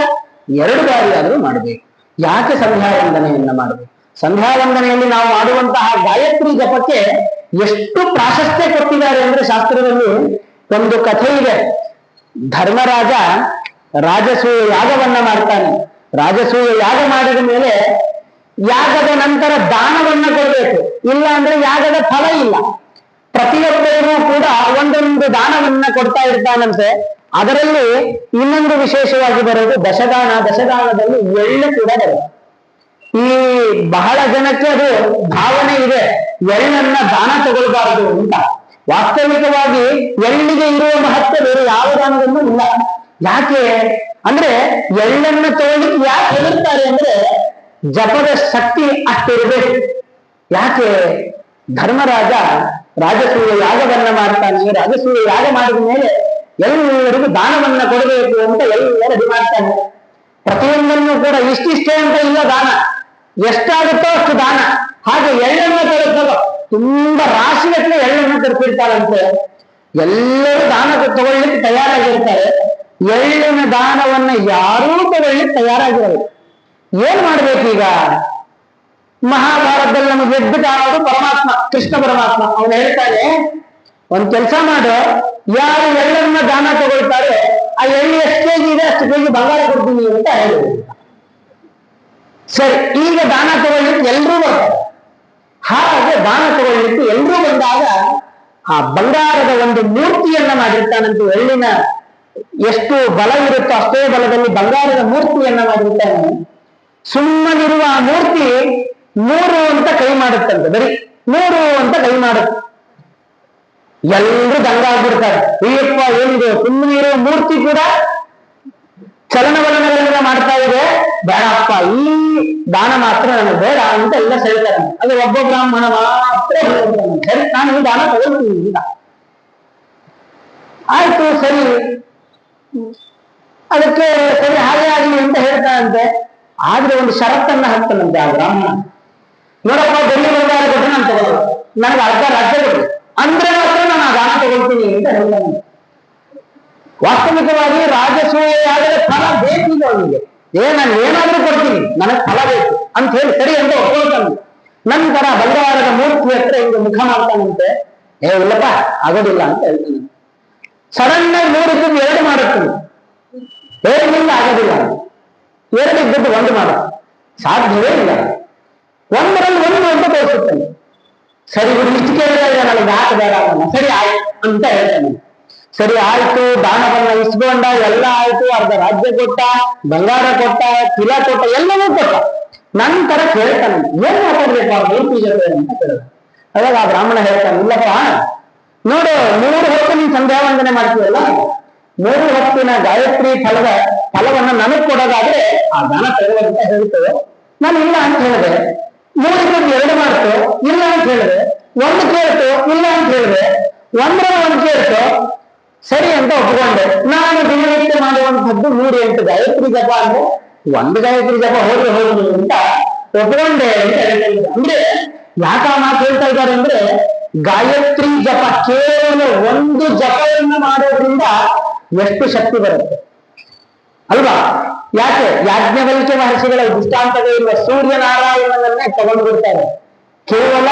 2 ಬಾರಿ ಆದ್ರೂ ಮಾಡ್ಬೇಕು. ಯಾಕೆ ಸಂಧ್ಯಾ ವಂದನೆಯನ್ನ ಮಾಡಬೇಕು? ಸಂಧ್ಯಾ ವಂದನೆಯಲ್ಲಿ ನಾವು ಮಾಡುವಂತಹ ಗಾಯತ್ರಿ ಜಪಕ್ಕೆ ಎಷ್ಟು ಪ್ರಾಶಸ್ತ್ಯ ಕೊಟ್ಟಿದ್ದಾರೆ ಅಂದ್ರೆ ಶಾಸ್ತ್ರದಲ್ಲಿ ಒಂದು ಕಥೆ ಇದೆ. ಧರ್ಮರಾಜ ರಾಜಸೂಯ ಯಾಗವನ್ನ ಮಾಡ್ತಾನೆ. ರಾಜಸೂಯ ಯಾಗ ಮಾಡಿದ ಮೇಲೆ ಯಾಗದ ನಂತರ ದಾನವನ್ನ ಕೊಡಬೇಕು, ಇಲ್ಲ ಅಂದ್ರೆ ಯಾಗದ ಫಲ ಇಲ್ಲ. ಪ್ರತಿಯೊಬ್ಬರಿಗೂ ಕೂಡ ಒಂದೊಂದು ದಾನವನ್ನ ಕೊಡ್ತಾ ಇರ್ತಾನಂತೆ. ಅದರಲ್ಲಿ ಇನ್ನೊಂದು ವಿಶೇಷವಾಗಿ ಬರೋದು ದಶದಾನ. ದಶದಾನದಲ್ಲಿ ಎಳ್ಳು ಕೂಡ ಬರುತ್ತೆ. ಈ ಬಹಳ ಜನಕ್ಕೆ ಅದು ಭಾವನೆ ಇದೆ, ಎಳ್ಳನ್ನ ದಾನ ತಗೊಳ್ಬಾರದು ಅಂತ. ವಾಸ್ತವಿಕವಾಗಿ ಎಳ್ಳಿಗೆ ಇರುವ ಮಹತ್ವ ಬೇರೆ ಯಾವ ದಾನದಲ್ಲೂ ಇಲ್ಲ. ಯಾಕೆ ಅಂದ್ರೆ ಎಳ್ಳನ್ನ ತಗೊಳ್ಳಿಕ್ಕೆ ಯಾಕೆ ಹೇಳುತ್ತಾರೆ ಅಂದ್ರೆ ಜಪದ ಶಕ್ತಿ ಅಷ್ಟಿರಬೇಕು. ಯಾಕೆ? ಧರ್ಮರಾಜ ರಾಜಸೂಯ ಯಾಗವನ್ನ ಮಾಡ್ತಾನೆ. ರಾಜಸೂಯ ಯಾಗ ಮಾಡಿದ ಮೇಲೆ ಎಲ್ಲರಿಗೂ ದಾನವನ್ನ ಕೊಡಬೇಕು ಅಂತ ಎಲ್ಲರೂ ರೆಡಿ ಮಾಡ್ತಾನೆ. ಪ್ರತಿಯೊಂದನ್ನು ಕೂಡ ಇಷ್ಟಿಷ್ಟೇ ಅಂತ ಇಲ್ಲ, ದಾನ ಎಷ್ಟಾಗುತ್ತೋ ಅಷ್ಟು ದಾನ. ಹಾಗೆ ಎಳ್ಳನ್ನ ತರಿಸೋದು ತುಂಬಾ ರಾಶಿಗಟ್ಟಲೆ ಎಳ್ಳನ್ನ ತರಿಸಿರ್ತಾರಂತೆ. ಎಲ್ಲರೂ ದಾನ ತಗೊಳ್ಳಿಕ್ಕೆ ತಯಾರಾಗಿರ್ತಾರೆ. ಎಳ್ಳಿನ ದಾನವನ್ನ ಯಾರೂ ತಗೊಳ್ಳಿಕ್ಕೆ ತಯಾರಾಗಿರಲ್ಲ. ಏನ್ ಮಾಡ್ಬೇಕೀಗ? ಮಹಾಭಾರತದಲ್ಲಿ ನಮಗೆ ಎದ್ದು ಕಾಣೋದು ಪರಮಾತ್ಮ, ಕೃಷ್ಣ ಪರಮಾತ್ಮ. ಅವನು ಹೇಳ್ತಾನೆ, ಒಂದ್ ಕೆಲಸ ಮಾಡು, ಯಾರು ಎಳ್ಳನ್ನ ದಾನ ತಗೊಳ್ತಾರೆ ಆ ಎಳ್ಳು ಎಷ್ಟು ಕೆಜಿ ಇದೆ ಅಷ್ಟು ಕೆಜಿ ಬಂಗಾರ ಕೊಡ್ತೀನಿ ಅಂತ ಹೇಳಿದ್ರು. ಸರಿ, ಈಗ ದಾನ ತಗೊಳ್ಳಿಕ್ಕೆ ಎಲ್ರೂ ಬರ್ತಾರೆ. ಹಾಗೆ ದಾನ ತಗೊಳ್ಳಿಕ್ಕೆ ಎಲ್ರೂ ಬಂದಾಗ ಆ ಬಂಗಾರದ ಒಂದು ಮೂರ್ತಿಯನ್ನ ಮಾಡಿರ್ತಾನಂತೆ. ಎಳ್ಳಿನ ಎಷ್ಟು ಬಲ ಇರುತ್ತೋ ಅಷ್ಟೇ ಬಲದಲ್ಲಿ ಬಂಗಾರದ ಮೂರ್ತಿಯನ್ನ ಮಾಡಿರ್ತಾನೆ. ಸುಮ್ಮನಿರುವ ಆ ಮೂರ್ತಿ 3 ಅಂತ ಕೈ ಮಾಡುತ್ತಂತೆ. ಬರೀ 3 ಅಂತ ಕೈ ಮಾಡುತ್ತೆ. ಎಲ್ರು ದಂಗಾಗ್ಬಿಡ್ತಾರೆ. ಅಯ್ಯಪ್ಪ ಏನಿದೆ, ಸುಮ್ಮನೆ ಇರೋ ಮೂರ್ತಿ ಕೂಡ ಚಲನವಲನಗಳನ್ನ ಮಾಡ್ತಾ ಇದೆ, ಬೇಡಪ್ಪ ಈ ದಾನ ಮಾತ್ರ ನನಗೆ ಬೇಡ ಅಂತ ಎಲ್ಲ ಹೇಳ್ತಾರೆ. ಅದು ಒಬ್ಬ ಬ್ರಾಹ್ಮಣ ಮಾತ್ರ ಸರಿ, ನಾನು ಈ ದಾನ ತಗೊಳ್ತೀನಿ ಅಂತ. ಆಯ್ತು, ಸರಿ, ಅದಕ್ಕೆ ಸರಿ ಹಾಗೆ ಆಗಲಿ ಅಂತ ಹೇಳ್ತಾನಂತೆ. ಆದ್ರೆ ಒಂದು ಷರತ್ತನ್ನ ಹಾಕ್ತಾನಂತೆ ಆ ಬ್ರಾಹ್ಮಣ. ನೋಡಪ್ಪ, ಬೆಳ್ಳಿ ಬಂಗಾರ ಕೊಟ್ಟು ನಾನು ತಗೊಳ್ಳೋದು, ನನಗೆ ಅರ್ಧ ರಾಜ್ಯ ಕೊಡು ಅಂದ್ರೆ ಮಾತ್ರ ನಾನು ಆ ದಾನ ತಗೊಳ್ತೀನಿ ಅಂತ ಹೇಳ್ತಾನೆ. ವಾಸ್ತವಿಕವಾಗಿ ರಾಜಸೂಯಾಗದ ಫಲ ಬೇಕೀಗ ಅವನಿಗೆ. ನಾನು ಏನಾದ್ರೂ ಕೊಡ್ತೀನಿ, ನನಗೆ ಫಲ ಬೇಕು ಅಂತ ಹೇಳಿ ಸರಿ ಅಂತ ಒಪ್ಕೊಳ್ತಾನೆ. ನಂತರ ಬಂಗಾರದ ಮೂರ್ತಿ ಹತ್ರ ಹಿಂಗೆ ಮುಖ ಮಾಡ್ತಾನಂತೆ. ಇಲ್ಲಪ್ಪ ಆಗೋದಿಲ್ಲ ಅಂತ ಹೇಳ್ತಾನೆ. ಸಡನ್ ಆಗಿ 3 ಇದ್ದದ್ದು 2 ಮಾಡುತ್ತಾನೆ. 2 ಆಗೋದಿಲ್ಲ, 2 ಇದ್ದದ್ದು 1 ಮಾಡ ಸಾಧ್ಯವೇ ಇಲ್ಲ. 1ರಲ್ಲಿ 1 ಅಂತ ತೋರಿಸುತ್ತಾನೆ. ಸರಿ, ಇವ್ರು ಇಷ್ಟು ಕೇಳಿದ್ರೆ ನನಗೆ ಯಾಕೆ ಬೇಡ, ಸರಿ ಆಯ್ತು ಅಂತ ಹೇಳ್ತಾನೆ. ಸರಿ ಆಯ್ತು, ದಾನವನ್ನ ಇಸ್ಕೊಂಡ, ಎಲ್ಲ ಆಯ್ತು, ಅರ್ಧ ರಾಜ್ಯ ಕೊಟ್ಟ, ಬಂಗಾರ ಕೊಟ್ಟ, ತಿಲ ಕೊಟ್ಟ, ಎಲ್ಲವೂ ಕೊಟ್ಟ. ನಂತರ ಕೇಳ್ತಾನೆ, ಏನ್ ಮಾತಾಡ್ಬೇಕು ಆ ಮೂರ್ತಿ ಜೊತೆ ಅಂತ ಕೇಳಿದ. ಅವಾಗ ಆ ಬ್ರಾಹ್ಮಣ ಹೇಳ್ತಾನೆ, ಇಲ್ಲಪ್ಪ ನೋಡು, 3 ಹೊತ್ತು ನೀನ್ ಸಂಧ್ಯಾ ವಂದನೆ ಮಾಡ್ತೀವಲ್ಲ, 3 ಹೊತ್ತಿನ ಗಾಯತ್ರಿ ಫಲವನ್ನ ನನಗ್ ಕೊಡೋದಾದ್ರೆ ಆ ದಾನ ತಗೊಳ್ಳೋದಂತ ಹೇಳ್ತೇವೆ. ನಾನು ಇಲ್ಲ ಅಂತ ಹೇಳಿದೆ. 3 2 ಮಾಡ್ತು, ಇಲ್ಲ ಅಂತ ಹೇಳಿದೆ. 1 ಕೇಳ್ತು, ಇಲ್ಲ ಅಂತ ಹೇಳಿದೆ. 1ರಲ್ಲಿ 1 ಕೇಳ್ತು, ಸರಿ ಅಂತ ಒಪ್ಪಿಕೊಂಡೆ. ನಾನು ದಿನನಿತ್ಯ ಮಾಡುವಂತದ್ದು 3 ಗಾಯತ್ರಿ ಜಪ ಅಂದ್ರೆ 1 ಗಾಯತ್ರಿ ಜಪ ಹೋದ್ರೆ ಹೋಗುದು ಅಂತ ಒಪ್ಪಿಕೊಂಡೆ ಅಂತ ಹೇಳ್ತಾರೆ. ಅಂದ್ರೆ ಯಾಕೆ ಆ ಮಾತು ಹೇಳ್ತಾ ಇದ್ದಾರೆ ಅಂದ್ರೆ, ಗಾಯತ್ರಿ ಜಪ ಕೇವಲ 1 ಜಪವನ್ನು ಮಾಡೋದ್ರಿಂದ ಎಷ್ಟು ಶಕ್ತಿ ಬರುತ್ತೆ ಅಲ್ವಾ? ಯಾಕೆ? ಯಾಜ್ಞವಲ್ಕ್ಯ ಮಹರ್ಷಿಗಳ ದೃಷ್ಟಾಂತವೇ ಇರುವ ಸೂರ್ಯನಾರಾಯಣನನ್ನೇ ತಗೊಂಡು ಬಿಡ್ತಾರೆ. ಕೇವಲ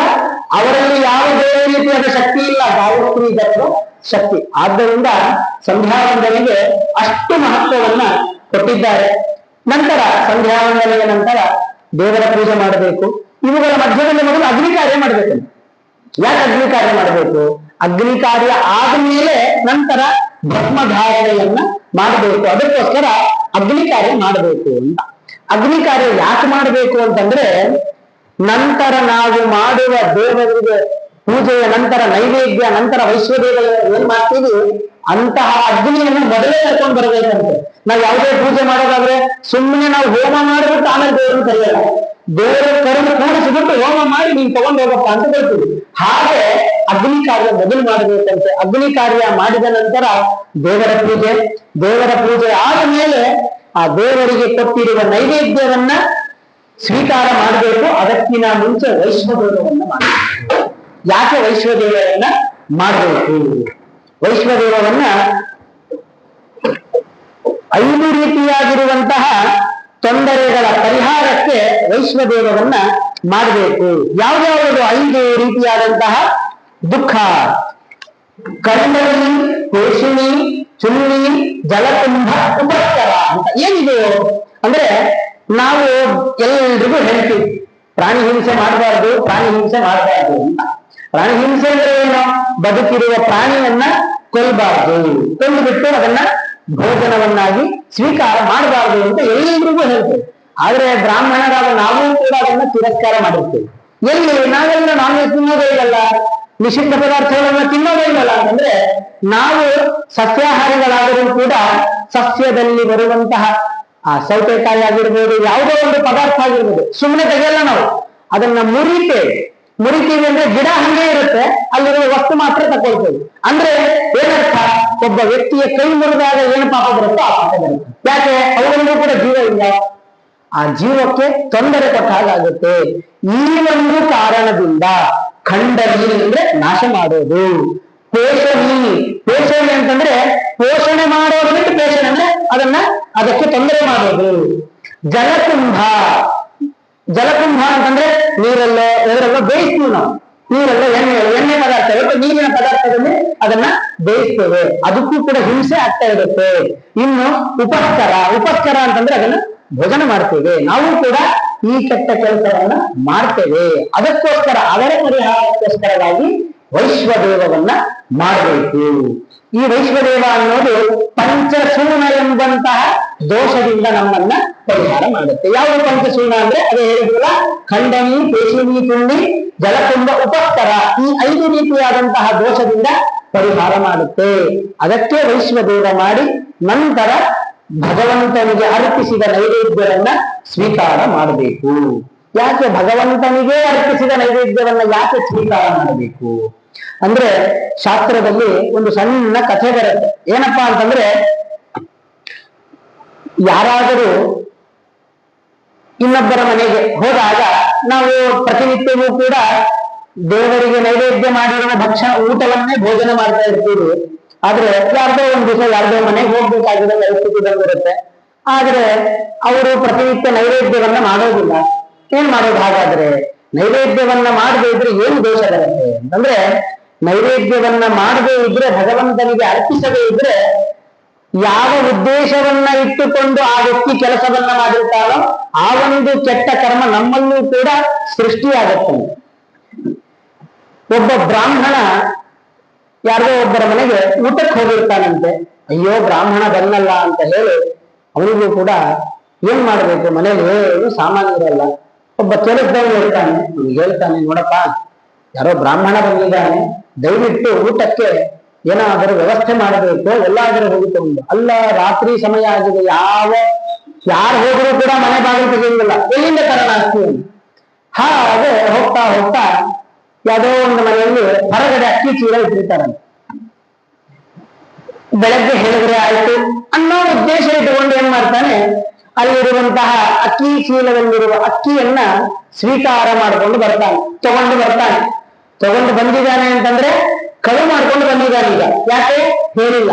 ಅವರಲ್ಲಿ ಯಾವುದೇ ರೀತಿಯಾದ ಶಕ್ತಿ ಇಲ್ಲ, ಗಾಯತ್ರಿ ಜಪದ ಶಕ್ತಿ. ಆದ್ದರಿಂದ ಸಂಧ್ಯಾ ವಂದನೆಗೆ ಅಷ್ಟು ಮಹತ್ವವನ್ನ ಕೊಟ್ಟಿದ್ದಾರೆ. ನಂತರ ಸಂಧ್ಯಾ ವಂದನೆಯ ನಂತರ ದೇವರ ಪೂಜೆ ಮಾಡಬೇಕು. ಇವುಗಳ ಮಧ್ಯದಲ್ಲಿ ಮೊದಲು ಅಗ್ನಿ ಕಾರ್ಯ ಮಾಡಬೇಕು. ಯಾಕೆ ಅಗ್ನಿ ಕಾರ್ಯ ಮಾಡಬೇಕು? ಅಗ್ನಿ ಕಾರ್ಯ ಆದ್ಮೇಲೆ ನಂತರ ಭಸ್ಮಧಾರಣೆಯನ್ನ ಮಾಡಬೇಕು. ಅದಕ್ಕೋಸ್ಕರ ಅಗ್ನಿ ಕಾರ್ಯ ಮಾಡಬೇಕು ಅಂತ. ಅಗ್ನಿ ಕಾರ್ಯ ಯಾಕೆ ಮಾಡಬೇಕು ಅಂತಂದ್ರೆ, ನಂತರ ನಾವು ಮಾಡುವ ದೇವರಿಗೆ ಪೂಜೆಯ ನಂತರ ನೈವೇದ್ಯ, ನಂತರ ವೈಶ್ವದೇವ ಏನ್ ಮಾಡ್ತೀವಿ, ಅಂತಹ ಅಗ್ನಿಯನ್ನು ಮೊದಲೇ ಕರ್ಕೊಂಡು ಬರಬೇಕಂತೆ. ನಾವು ಯಾವುದೇ ಪೂಜೆ ಮಾಡೋದಾದ್ರೆ ಸುಮ್ಮನೆ ನಾವು ಹೋಮ ಮಾಡಿಬಿಟ್ಟು ಆಮೇಲೆ ದೇವರನ್ನು ಕರೆಯಲ್ಲ. ದೇವರ ಕರೆದು ಕೂಡಿಸಿಬಿಟ್ಟು ಹೋಮ ಮಾಡಿ ನೀನ್ ತಗೊಂಡು ಹೋಗಪ್ಪ ಅಂತ ಹೇಳ್ತೀವಿ. ಹಾಗೆ ಅಗ್ನಿ ಕಾರ್ಯ ಮೊದಲು ಮಾಡಬೇಕಂತೆ. ಅಗ್ನಿ ಕಾರ್ಯ ಮಾಡಿದ ನಂತರ ದೇವರ ಪೂಜೆ ಆದ ಮೇಲೆ ಆ ದೇವರಿಗೆ ಕೊಟ್ಟಿರುವ ನೈವೇದ್ಯವನ್ನ ಸ್ವೀಕಾರ ಮಾಡಬೇಕು. ಅದಕ್ಕಿಂತ ಮುಂಚೆ ವೈಶ್ವದೇವರನ್ನ ಮಾಡಬೇಕು. ಯಾಕೆ ವೈಶ್ವದೇವರನ್ನ ಮಾಡಬೇಕು? ವೈಶ್ವದೇವರನ್ನ 5 ರೀತಿಯಾಗಿರುವಂತಹ ತೊಂದರೆಗಳ ಪರಿಹಾರಕ್ಕೆ ವೈಶ್ವದೇವರನ್ನ ಮಾಡಬೇಕು. ಯಾವ್ಯಾವುದು 5 ರೀತಿಯಾದಂತಹ ದುಃಖ? ಕಂಡಲಿ, ಪೇಷಿಣಿ, ಚುಲ್ಲಿ, ಜಲಕುಂಭ, ಉಪಸ್ಕರ ಅಂತ ಏನಿದೆ ಅಂದ್ರೆ, ನಾವು ಎಲ್ರಿಗೂ ಹೇಳ್ತೀವಿ ಪ್ರಾಣಿ ಹಿಂಸೆ ಮಾಡಬಾರ್ದು ಅಂತ. ಪ್ರಾಣಿ ಹಿಂಸೆ ಅಂದ್ರೆ ಏನು? ಬದುಕಿರುವ ಪ್ರಾಣಿಯನ್ನ ಕೊಲ್ಲಬಾರ್ದು, ಕೊಂದುಬಿಟ್ಟು ಅದನ್ನ ಭೋಜನವನ್ನಾಗಿ ಸ್ವೀಕಾರ ಮಾಡಬಾರ್ದು ಅಂತ ಎಲ್ರಿಗೂ ಹೇಳ್ತೇವೆ. ಆದ್ರೆ ಬ್ರಾಹ್ಮಣರಾದ ನಾವು ಕೂಡ ಅದನ್ನ ತಿರಸ್ಕಾರ ಮಾಡಿರ್ತೇವೆ. ನಾವೆಲ್ಲ ನಾನ್ ವೆಜ್ ತಿನ್ನೋದೇ ಇಲ್ಲಲ್ಲ, ನಿಷಿದ್ಧ ಪದಾರ್ಥಗಳನ್ನ ತಿನ್ನೋದೇ ಇಲ್ಲಲ್ಲ ಅಂತಂದ್ರೆ, ನಾವು ಸಸ್ಯಾಹಾರಿಗಳಾದರೂ ಕೂಡ ಸಸ್ಯದಲ್ಲಿ ಬರುವಂತಹ ಆ ಸೌತೆಕಾಯಿ ಆಗಿರ್ಬೋದು, ಯಾವುದೋ ಒಂದು ಪದಾರ್ಥ ಆಗಿರ್ಬೋದು, ಸುಮ್ಮನೆ ತೆಗೆಯಲ್ಲ ನಾವು, ಅದನ್ನ ಮುರಿತೀವಿ ಅಂದ್ರೆ ಗಿಡ ಹಂಗೆ ಇರುತ್ತೆ, ಅಲ್ಲಿರುವ ವಸ್ತು ಮಾತ್ರ ತಗೊಳ್ತೇವೆ. ಅಂದ್ರೆ ಏನರ್ಥ? ಒಬ್ಬ ವ್ಯಕ್ತಿಯ ಕೈ ಮುರಿದಾಗ ಏನು ಪಾಪ ಬರುತ್ತೋ ಆ ಪಾಪ ಬರುತ್ತೆ. ಯಾಕೆ? ಅವರಿಗೂ ಕೂಡ ಜೀವ ಇಲ್ಲ, ಆ ಜೀವಕ್ಕೆ ತೊಂದರೆ ಕೊಟ್ಟ ಹಾಗಾಗುತ್ತೆ. ಈ ಒಂದು ಕಾರಣದಿಂದ ಖಂಡನಿ ಅಂದ್ರೆ ನಾಶ ಮಾಡೋದು, ಪೇಷಣಿ ಅಂತಂದ್ರೆ ಪೋಷಣೆ ಮಾಡೋದು ಬಿಟ್ಟು ಪೇಷಣೆ ಅಂದ್ರೆ ಅದಕ್ಕೆ ತೊಂದರೆ ಮಾಡೋದು. ಜಲಕುಂಭ ಅಂತಂದ್ರೆ ನೀರಲ್ಲೋ ಎದರಲ್ಲೋ ಬೇಯಿಸ್ತೀವಿ ನಾವು. ನೀರಲ್ಲೋ ಎಣ್ಣೆ ಪದಾರ್ಥ ಇರುತ್ತೆ, ನೀರಿನ ಪದಾರ್ಥದಲ್ಲಿ ಅದನ್ನ ಬೇಯಿಸ್ತೇವೆ, ಅದಕ್ಕೂ ಕೂಡ ಹಿಂಸೆ ಆಗ್ತಾ ಇರುತ್ತೆ. ಇನ್ನು ಉಪಸ್ಕರ ಅಂತಂದ್ರೆ ಅದನ್ನ ಭೋಜನ ಮಾಡ್ತೇವೆ. ನಾವು ಕೂಡ ಈ ಕೆಟ್ಟ ಕೆಲಸವನ್ನ ಮಾಡ್ತೇವೆ. ಅದಕ್ಕೋಸ್ಕರ ಅದರ ಪರಿಹಾರಕ್ಕೋಸ್ಕರವಾಗಿ ವೈಶ್ವದೇವವನ್ನ ಮಾಡಬೇಕು. ಈ ವೈಶ್ವದೇವ ಅನ್ನೋದು ಪಂಚಸೂರ್ಣ ಎಂಬಂತಹ ದೋಷದಿಂದ ನಮ್ಮನ್ನ ಪರಿಹಾರ ಮಾಡುತ್ತೆ. ಯಾವ ಪಂಚಸೂರ್ಣ ಅಂದ್ರೆ ಅದೇ ಹೇಳಿದ್ರಲ್ಲ, ಖಂಡನಿ, ಪೇಷಿಣಿ, ಚುಂಡಿ, ಜಲಕುಂಭ, ಉಪಸ್ಕರ, ಈ 5 ರೀತಿಯಾದಂತಹ ದೋಷದಿಂದ ಪರಿಹಾರ ಮಾಡುತ್ತೆ. ಅದಕ್ಕೆ ವೈಶ್ವದೇವ ಮಾಡಿ ನಂತರ ಭಗವಂತನಿಗೆ ಅರ್ಪಿಸಿದ ನೈವೇದ್ಯವನ್ನ ಸ್ವೀಕಾರ ಮಾಡಬೇಕು. ಯಾಕೆ ಭಗವಂತನಿಗೆ ಅರ್ಪಿಸಿದ ನೈವೇದ್ಯವನ್ನ ಯಾಕೆ ಸ್ವೀಕಾರ ಮಾಡಬೇಕು ಅಂದ್ರೆ, ಶಾಸ್ತ್ರದಲ್ಲಿ ಒಂದು ಸಣ್ಣ ಕಥೆ ಬರುತ್ತೆ. ಏನಪ್ಪಾ ಅಂತಂದ್ರೆ, ಯಾರಾದರೂ ಇನ್ನೊಬ್ಬರ ಮನೆಗೆ ಹೋದಾಗ ನಾವು ಪ್ರತಿನಿತ್ಯವೂ ಕೂಡ ದೇವರಿಗೆ ನೈವೇದ್ಯ ಮಾಡಿರುವ ಊಟವನ್ನೇ ಭೋಜನ ಮಾಡ್ತಾ ಇರ್ತೀವಿ. ಆದ್ರೆ ಯಾರ್ದೋ ಒಂದು ದಿವಸ ಯಾರ್ದೋ ಮನೆಗೆ ಹೋಗ್ಬೇಕಾಗಿರೋ ಪರಿಸ್ಥಿತಿ ಬಂದಿರುತ್ತೆ. ಆದ್ರೆ ಅವರು ಪ್ರತಿನಿತ್ಯ ನೈವೇದ್ಯವನ್ನ ಮಾಡೋದಿಲ್ಲ. ಏನ್ ಮಾಡೋದು? ಹಾಗಾದ್ರೆ ನೈವೇದ್ಯವನ್ನ ಮಾಡದೇ ಇದ್ರೆ ಏನು ದೋಷ ಬರುತ್ತೆ ಅಂತಂದ್ರೆ, ನೈವೇದ್ಯವನ್ನ ಮಾಡದೇ ಇದ್ರೆ, ಭಗವಂತನಿಗೆ ಅರ್ಪಿಸದೇ ಇದ್ರೆ, ಯಾವ ಉದ್ದೇಶವನ್ನ ಇಟ್ಟುಕೊಂಡು ಆ ವ್ಯಕ್ತಿ ಕೆಲಸವನ್ನ ಮಾಡಿರ್ತಾರೋ ಆ ಒಂದು ಕೆಟ್ಟ ಕರ್ಮ ನಮ್ಮಲ್ಲೂ ಕೂಡ ಸೃಷ್ಟಿಯಾಗುತ್ತೆ. ಒಬ್ಬ ಬ್ರಾಹ್ಮಣ ಯಾರೋ ಒಬ್ಬರ ಮನೆಗೆ ಊಟಕ್ಕೆ ಹೋಗಿರ್ತಾನಂತೆ. ಅಯ್ಯೋ ಬ್ರಾಹ್ಮಣ ಬನ್ನಲ್ಲ ಅಂತ ಹೇಳಿ ಅವನಿಗೂ ಕೂಡ ಏನ್ ಮಾಡ್ಬೇಕು, ಮನೇಲಿ ಏನು ಸಾಮಾನ್ಯ ಇರಲ್ಲ. ಒಬ್ಬ ಕೆಲಸದವನು ಹೇಳ್ತಾನೆ, ನೋಡಪ್ಪ ಯಾರೋ ಬ್ರಾಹ್ಮಣ ಬಂದಿದ್ದಾನೆ, ದಯವಿಟ್ಟು ಊಟಕ್ಕೆ ಏನಾದರೂ ವ್ಯವಸ್ಥೆ ಮಾಡಬೇಕು, ಎಲ್ಲಾದರೂ ಹೋಗಿಕೊಂಡು. ಅಲ್ಲ, ರಾತ್ರಿ ಸಮಯ ಆಗಿದೆ, ಯಾರು ಹೋದರೂ ಕೂಡ ಮನೆ ಬಾಗಿಲು ತೆಗೆಯುವುದಿಲ್ಲ, ಎಲ್ಲಿಂದ ಕಾರಣ ಆಗ್ತೀವಿ. ಹಾಗೆ ಹೋಗ್ತಾ ಯಾವುದೋ ಒಂದು ಮನೆಯಲ್ಲಿ ಹೊರಗಡೆ ಅಕ್ಕಿ ಚೀಲ ಇಟ್ಟಿರ್ತಾರಂತೆ. ಬೆಳಗ್ಗೆ ಹೇಳಿದ್ರೆ ಆಯ್ತು ಅನ್ನೋ ಉದ್ದೇಶ ಇಟ್ಟುಕೊಂಡು ಏನ್ ಮಾಡ್ತಾನೆ, ಅಲ್ಲಿರುವಂತಹ ಅಕ್ಕಿ ಚೀಲದಲ್ಲಿರುವ ಅಕ್ಕಿಯನ್ನ ಸ್ವೀಕಾರ ಮಾಡ್ಕೊಂಡು ಬರ್ತಾನೆ, ತಗೊಂಡು ಬಂದಿದ್ದಾನೆ ಅಂತಂದ್ರೆ ಕಳು ಮಾಡ್ಕೊಂಡು ಬಂದಿದ್ದಾನೆ. ಈಗ ಯಾಕೆ ಹೇಳಿಲ್ಲ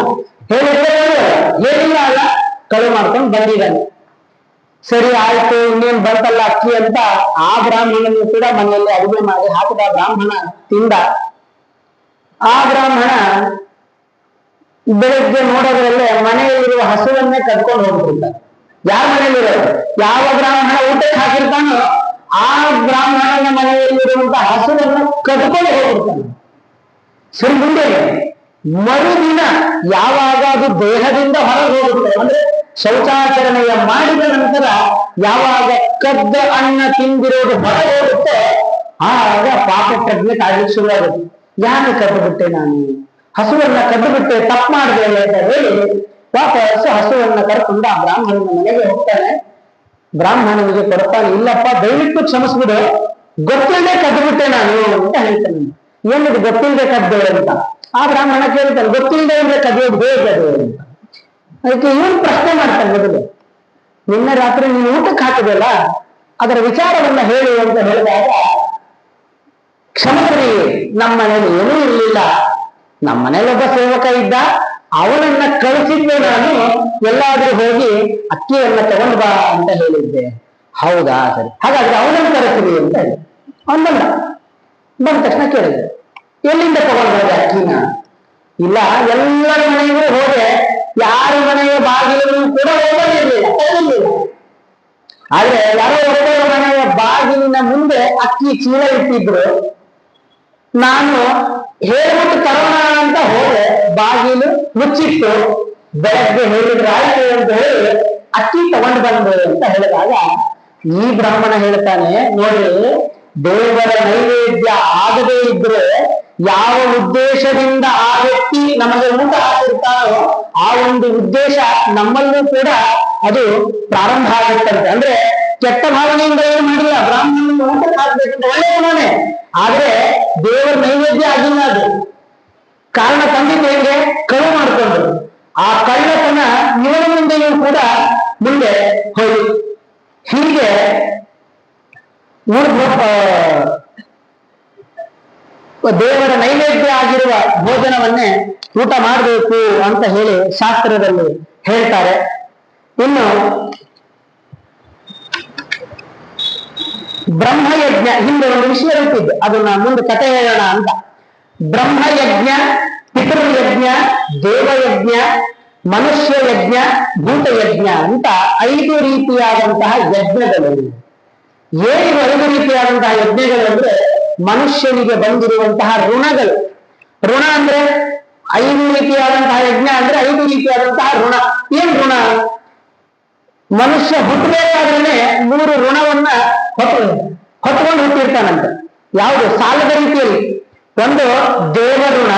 ಅಲ್ಲ, ಕಳು ಮಾಡ್ಕೊಂಡು ಬಂದಿದ್ದಾನೆ. ಸರಿ ಆಯ್ತು, ಇನ್ನೇನ್ ಬಂತಲ್ಲ ಅಕ್ಕಿ ಅಂತ ಆ ಬ್ರಾಹ್ಮಣನು ಕೂಡ ಮನೆಯಲ್ಲಿ ಅಡುಗೆ ಮಾಡಿ ಹಾಕಿದ. ಬ್ರಾಹ್ಮಣ ತಿಂದ. ಆ ಬ್ರಾಹ್ಮಣ ಬೆಳಗ್ಗೆ ನೋಡೋದ್ರಲ್ಲೇ ಮನೆಯಲ್ಲಿರುವ ಹಸುವನ್ನೇ ಕದ್ಕೊಂಡು ಹೋಗ್ಬಿಟ್ಟಿರ್ತಾನೆ. ಯಾರ ಮನೆಯಲ್ಲಿರೋದು? ಯಾವ ಬ್ರಾಹ್ಮಣ ಊಟಕ್ಕೆ ಹಾಕಿರ್ತಾನೋ ಆ ಬ್ರಾಹ್ಮಣನ ಮನೆಯಲ್ಲಿರುವಂತಹ ಹಸುವನ್ನು ಕದ್ಕೊಂಡು ಹೋಗ್ಬಿಡ್ತಾನೆ. ಸರಿ, ಮುಂದೆ ಮರುದಿನ ಯಾವಾಗ ಅದು ದೇಹದಿಂದ ಹೊರಗೆ ಹೋಗುತ್ತೆ ಅಂದ್ರೆ ಶೌಚಾಚರಣೆಯ ಮಾಡಿದ ನಂತರ ಯಾವಾಗ ಕದ್ದ ಅನ್ನ ತಿಂದಿರೋದು ಹೊರಗೆ ಹೋಗುತ್ತೆ, ಆಗ ಪಾಪ ಪ್ರಜ್ಞೆ ಕಾಡ್ಲಿಕ್ಕೆ ಶುರುವಾಗುತ್ತೆ. ಯಾಕೆ ಕದ್ದು ಬಿಟ್ಟೆ ನಾನು? ಹಸುವನ್ನ ಕದ್ದು ಬಿಟ್ಟೆ, ತಪ್ಪು ಮಾಡಿದೆ ಅಂತ ಹೇಳಿ ವಾಪಸ್ ಹಸುವನ್ನ ಕರ್ಕೊಂಡು ಆ ಬ್ರಾಹ್ಮಣನ ಮನೆಗೆ ಹೋಗ್ತಾನೆ. ಬ್ರಾಹ್ಮಣನಿಗೆ ಕೊಡ್ತಾನೆ, ಇಲ್ಲಪ್ಪ ದಯವಿಟ್ಟು ಕ್ಷಮಿಸ್ಬಿಡು, ಗೊತ್ತಿಲ್ಲದೆ ಕದ್ದು ಬಿಟ್ಟೆ ನಾನು ಅಂತ ಹೇಳ್ತಾನೆ. ಏನಿದು ಗೊತ್ತಿಲ್ಲದೆ ಕದ್ದು ಅಂತ ಆ ಬ್ರಾಹ್ಮಣ ಕೇಳ್ತಾನೆ, ಗೊತ್ತಿಲ್ಲದೆ ಇದ್ರೆ ಕದಿಯೋದು ಹೇಗೆ ಅದು ಅಂತ. ಅದಕ್ಕೆ ಇವನು ಪ್ರಶ್ನೆ ಮಾಡ್ತಾನೆ, ಮೊದಲು ನಿನ್ನೆ ರಾತ್ರಿ ನೀನು ಊಟಕ್ಕೆ ಹಾಕಿದಲ್ಲ ಅದರ ವಿಚಾರವನ್ನ ಹೇಳಿ ಅಂತ ಹೇಳಿದಾಗ, ಕ್ಷಮಿಸ್ರಿ, ನಮ್ಮ ಮನೇಲಿ ಏನೂ ಇರಲಿಲ್ಲ, ನಮ್ಮ ಮನೇಲಿ ಒಬ್ಬ ಸೇವಕ ಇದ್ದ, ಅವನನ್ನ ಕಳಿಸಿದ್ದೆ ನಾನು, ಎಲ್ಲಾದ್ರೂ ಹೋಗಿ ಅಕ್ಕಿಯನ್ನ ತಗೊಂಡ್ ಬಾ ಅಂತ ಹೇಳಿದ್ದೆ. ಹೌದಾ, ಸರಿ, ಹಾಗಾದ್ರೆ ಅವನನ್ನು ಕರೆಸಿರಿ ಅಂತ ಹೇಳಿ ಅವನ್ ಬಂದ ತಕ್ಷಣ ಕೇಳಿದೆ, ಎಲ್ಲಿಂದ ತಗೊಂಡ್ ಹೋದೆ ಅಕ್ಕಿನ? ಇಲ್ಲ, ಎಲ್ಲರ ಮನೆಗೂ ಹೋದೆ, ಯಾರ ಮನೆಯ ಬಾಗಿಲನ್ನು ಕೂಡ ಹೋಗಲಿರ್ಲಿಲ್ಲ. ಆದ್ರೆ ಯಾರೋ ಒಬ್ಬರ ಮನೆಯ ಬಾಗಿಲಿನ ಮುಂದೆ ಅಕ್ಕಿ ಚೀಲ ಇಟ್ಟಿದ್ರು. ನಾನು ಹೇಳ್ಬಿಟ್ಟು ತರೋಣ ಅಂತ ಹೋದೆ, ಬಾಗಿಲು ಮುಚ್ಚಿಟ್ಟು, ಬೆಳಗ್ಗೆ ಹೇಳಿದ್ರೆ ಆಯ್ತು ಅಂತ ಹೇಳಿ ಅಕ್ಕಿ ತಗೊಂಡು ಬಂದೆ ಅಂತ ಹೇಳಿದಾಗ ಈ ಬ್ರಾಹ್ಮಣ ಹೇಳ್ತಾನೆ, ನೋಡಿ, ದೇವರ ನೈವೇದ್ಯ ಆಗದೇ ಇದ್ರೆ ಯಾವ ಉದ್ದೇಶದಿಂದ ಆ ವ್ಯಕ್ತಿ ನಮಗೆ ಊಟ ಹಾಕಿರ್ತಾನೋ ಆ ಒಂದು ಉದ್ದೇಶ ನಮ್ಮಲ್ಲೂ ಕೂಡ ಅದು ಪ್ರಾರಂಭ ಆಗುತ್ತಂತೆ. ಅಂದ್ರೆ ಕೆಟ್ಟ ಭಾವನೆಯಿಂದ ಏನು ಮಾಡಿಲ್ಲ, ಬ್ರಾಹ್ಮಣನ ಊಟ ಹಾಕ್ಬೇಕಂತ ಒಳ್ಳೆ ಗುಣನೇ, ಆದ್ರೆ ದೇವರ ನೈವೇದ್ಯ ಆಗಿಲ್ಲ. ಅದು ಕಾರಣ ತಂದಿದ್ದು ಹೆಂಗೆ, ಕಳು ಮಾಡಿಕೊಂಡು ಆ ಕಳ್ಳತನ ಇವನ ಮುಂದೆಯೂ ಕೂಡ ಮುಂದೆ ಹೋಗಿ ಹೀಗೆ ದೇವರ ನೈವೇದ್ಯ ಆಗಿರುವ ಭೋಜನವನ್ನೇ ಊಟ ಮಾಡಬೇಕು ಅಂತ ಹೇಳಿ ಶಾಸ್ತ್ರದಲ್ಲಿ ಹೇಳ್ತಾರೆ. ಇನ್ನು ಬ್ರಹ್ಮಯಜ್ಞ, ಹಿಂದೆ ಒಂದು ವಿಷಯ ಇರ್ತಿದ್ದೆ, ಅದನ್ನ ಮುಂದೆ ಕಥೆ ಹೇಳೋಣ ಅಂತ. ಬ್ರಹ್ಮಯಜ್ಞ, ಪಿತೃಯಜ್ಞ, ದೇವಯಜ್ಞ, ಮನುಷ್ಯ ಯಜ್ಞ, ಭೂತಯಜ್ಞ ಅಂತ 5 ರೀತಿಯಾದಂತಹ ಯಜ್ಞಗಳು. ಏನು 5 ರೀತಿಯಾದಂತಹ ಯಜ್ಞಗಳು ಅಂದ್ರೆ ಮನುಷ್ಯನಿಗೆ ಬಂದಿರುವಂತಹ ಋಣಗಳು. ಋಣ ಅಂದ್ರೆ 5 ರೀತಿಯಾದಂತಹ ಯಜ್ಞ ಅಂದ್ರೆ 5 ರೀತಿಯಾದಂತಹ ಋಣ. ಏನ್ ಋಣ? ಮನುಷ್ಯ ಹುಟ್ಟಬೇಕಾದ್ರೆ 3 ಋಣವನ್ನ ಹೊತ್ಕೊಂಡು ಹುಟ್ಟಿರ್ತಾನಂತೆ. ಯಾವುದು? ಸಾಲದ ರೀತಿಯಲ್ಲಿ. ಒಂದು ದೇವ ಋಣ,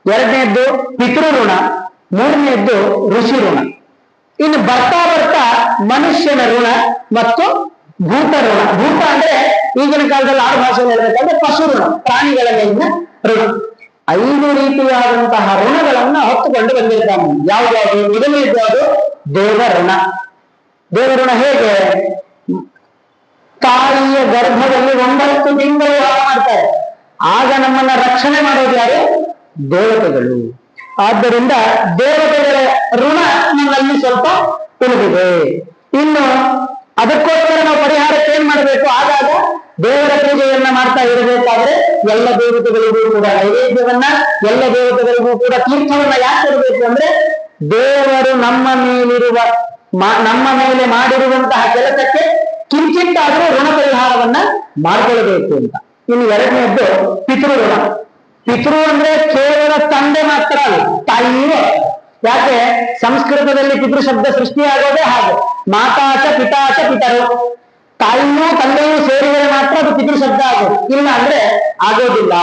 ಎರಡನೇದ್ದು ಪಿತೃ ಋಣ, ಮೂರನೇದ್ದು ಋಷಿ ಋಣ. ಇನ್ನು ಬರ್ತಾ ಬರ್ತಾ ಮನುಷ್ಯನ ಋಣ ಮತ್ತು ಭೂತ ಋಣ. ಭೂತ ಅಂದ್ರೆ ಈಗಿನ ಕಾಲದಲ್ಲಿ ಆಡು ಭಾಷೆಯಲ್ಲಿ ಹೇಳ್ಬೇಕಂದ್ರೆ ಪಶು ಋಣ, ಪ್ರಾಣಿಗಳ ಮೇಲಿನ ಋಣ. 5 ರೀತಿಯಾದಂತಹ ಋಣಗಳನ್ನ ಹೊತ್ತುಕೊಂಡು ಬಂದಿರ್ತಾನೆ. ಯಾವ್ದಾದ್ರು? ಮೊದಲನೇದು ಯಾವುದು? ದೇವ ಋಣ. ದೇವ ಋಣ ಹೇಗೆ? ತಾಯಿಯ ಗರ್ಭದಲ್ಲಿ 9 ತಿಂಗಳು ವಾಸ ಮಾಡ್ತಾರೆ, ಆಗ ನಮ್ಮನ್ನ ರಕ್ಷಣೆ ಮಾಡೋದು ಯಾರು? ದೇವತೆಗಳು. ಆದ್ದರಿಂದ ದೇವತೆಗಳ ಋಣ ನಮ್ಮಲ್ಲಿ ಸ್ವಲ್ಪ ಉಳಿದಿದೆ. ಇನ್ನು ಅದಕ್ಕೋಸ್ಕರ ನಾವು ಪರಿಹಾರಕ್ಕೆ ಏನ್ ಮಾಡಬೇಕು? ಆಗಾಗ ದೇವರ ಪೂಜೆಯನ್ನ ಮಾಡ್ತಾ ಇರಬೇಕಾದ್ರೆ ಎಲ್ಲ ದೇವತೆಗಳಿಗೂ ಕೂಡ ನೈವೇದ್ಯವನ್ನ, ಎಲ್ಲ ದೇವತೆಗಳಿಗೂ ಕೂಡ ತೀರ್ಥವನ್ನ ಯಾಕೆ ಕೊಡಬೇಕು ಅಂದ್ರೆ ದೇವರು ನಮ್ಮ ಮೇಲೆ ಮಾಡಿರುವಂತಹ ಕೆಲಸಕ್ಕೆ ಕಿಂಚಿತ್ತಾದರೂ ಋಣ ಪರಿಹಾರವನ್ನ ಮಾಡ್ಕೊಳ್ಬೇಕು ಅಂತ. ಇನ್ನು ಎರಡನೇದ್ದು ಪಿತೃ ಋಣ. ಪಿತೃ ಅಂದ್ರೆ ಕೇವಲ ತಂದೆ ಮಾತ್ರ ಅಲ್ಲ, ತಾಯಿಯೂ. ಯಾಕೆ? ಸಂಸ್ಕೃತದಲ್ಲಿ ಪಿತೃ ಶಬ್ದ ಸೃಷ್ಟಿಯಾಗೋದೇ ಹಾಗೆ, ಮಾತಾಚ ಪಿತಾಚ ಪಿತರು. ತಾಯಿಯೂ ತಂದೆಯೂ ಸೇರಿದರೆ ಮಾತ್ರ ಅದು ಪಿತೃ ಶಬ್ದ ಆಗೋದು, ಇಲ್ಲ ಅಂದ್ರೆ ಆಗೋದಿಲ್ಲ.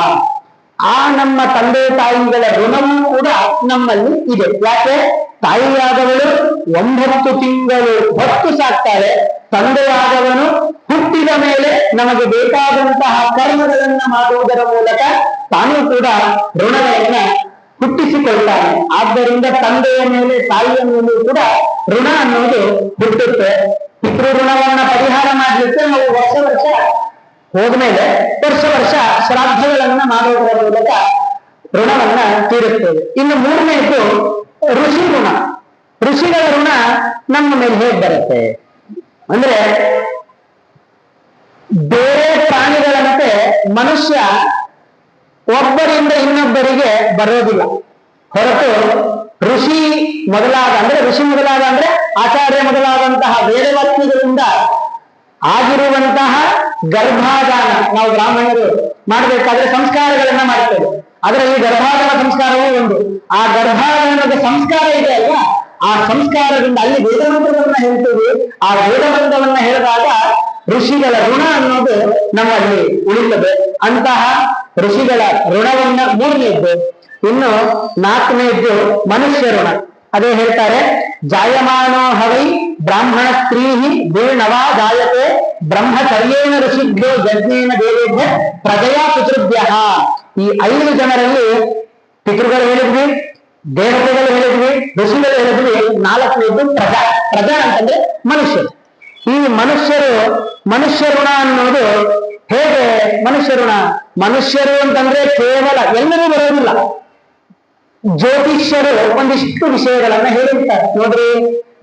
ಆ ನಮ್ಮ ತಂದೆ ತಾಯಿಗಳ ಋಣವೂ ಕೂಡ ನಮ್ಮಲ್ಲಿ ಇದೆ. ಯಾಕೆ? ತಾಯಿಯಾದವಳು 9 ತಿಂಗಳು ಹೊತ್ತು ಸಾಕ್ತಾಳೆ, ತಂದೆಯಾದವನು ಹುಟ್ಟಿದ ಮೇಲೆ ನಮಗೆ ಬೇಕಾದಂತಹ ಕರ್ಮಗಳನ್ನ ಮಾಡುವುದರ ಮೂಲಕ ತಾನೂ ಕೂಡ ಋಣಗಳನ್ನ ಹುಟ್ಟಿಸಿಕೊಳ್ತಾನೆ. ಆದ್ದರಿಂದ ತಂದೆಯ ಮೇಲೆ ತಾಯಿಯ ಮೇಲೂ ಕೂಡ ಋಣ ಅನ್ನೋದು ಹುಟ್ಟುತ್ತೆ. ಪಿತೃ ಋಣವನ್ನ ಪರಿಹಾರ ಮಾಡ್ಲಿಕ್ಕೆ ನಾವು ವರ್ಷ ಹೋದ್ಮೇಲೆ ವರ್ಷ ಶ್ರಾದ್ದಗಳನ್ನ ಮಾಡೋದರ ಮೂಲಕ ಋಣವನ್ನ ತೀರುತ್ತೇವೆ. ಇನ್ನು ಮೂರನೇದು ಋಷಿ ಋಣ. ಋಷಿಗಳ ಋಣ ನಮ್ಮ ಮೇಲೆ ಹೇಗೆ ಬರುತ್ತೆ ಅಂದ್ರೆ, ಬೇರೆ ಪ್ರಾಣಿಗಳಂತೆ ಮನುಷ್ಯ ಒಬ್ಬರಿಂದ ಇನ್ನೊಬ್ಬರಿಗೆ ಬರೋದಿಲ್ಲ ಹೊರತು ಋಷಿ ಮೊದಲಾದ ಅಂದ್ರೆ ಆಚಾರ್ಯ ಮೊದಲಾದಂತಹ ವೇದವಾಕ್ಯಗಳಿಂದ ಆಗಿರುವಂತಹ ಗರ್ಭಾಧಾನ ನಾವು ಬ್ರಾಹ್ಮಣರು ಮಾಡಬೇಕಾದ್ರೆ ಸಂಸ್ಕಾರಗಳನ್ನ ಮಾಡ್ತೇವೆ. ಅದರಲ್ಲಿ ಗರ್ಭಾಧಾನ ಸಂಸ್ಕಾರವೂ ಒಂದು. ಆ ಗರ್ಭಾಧಾನದ ಸಂಸ್ಕಾರ ಇದೆ ಅಲ್ವಾ, ಆ ಸಂಸ್ಕಾರದಿಂದ ಅಲ್ಲಿ ವೇದಮಂತ್ರವನ್ನ ಹೇಳ್ತೀವಿ. ಆ ವೇದಮಂತ್ರವನ್ನ ಹೇಳಿದಾಗ ಋಷಿಗಳ ಋಣ ಅನ್ನೋದು ನಮ್ಮಲ್ಲಿ ಉಳಿತದೆ. ಅಂತಹ ಋಷಿಗಳ ಋಣವನ್ನ ಮೂರನೇದ್ದು. ಇನ್ನು ನಾಲ್ಕನೇದ್ದು ಮನುಷ್ಯ ಋಣ. ಅದೇ ಹೇಳ್ತಾರೆ, ಜಾಯಮಾನೋ ಹವೈ ಬ್ರಾಹ್ಮಣ ಸ್ತ್ರೀ ವೀರ್ಣವಾ ಜಾಯತೆ ಬ್ರಹ್ಮಚರ್ಯೇಣ ಋಷಿಭ್ಯೋ ಯಜ್ಞೇನ ದೇವೇಭ್ಯ ಪ್ರಜಯಾ ಪಿತೃಭ್ಯ. ಈ 5 ಜನರಲ್ಲಿ ಪಿತೃಗಳು ಹೇಳಿದ್ವಿ, ದೇವತೆಗಳು ಹೇಳಿದ್ವಿ, ಋಷಿಗಳು ಹೇಳಿದ್ವಿ, 4ನೇದ್ದು ಪ್ರಜಾ. ಪ್ರಜಾ ಅಂತಂದ್ರೆ ಮನುಷ್ಯರು. ಈ ಮನುಷ್ಯ ಋಣ ಅನ್ನೋದು ಹೇಗೆ? ಮನುಷ್ಯರು ಅಂತಂದ್ರೆ ಕೇವಲ ಎಲ್ಲರೂ ಬರೋದಿಲ್ಲ. ಜ್ಯೋತಿಷ್ಯರು ಒಂದಿಷ್ಟು ವಿಷಯಗಳನ್ನ ಹೇಳಿರ್ತಾರೆ. ನೋಡ್ರಿ,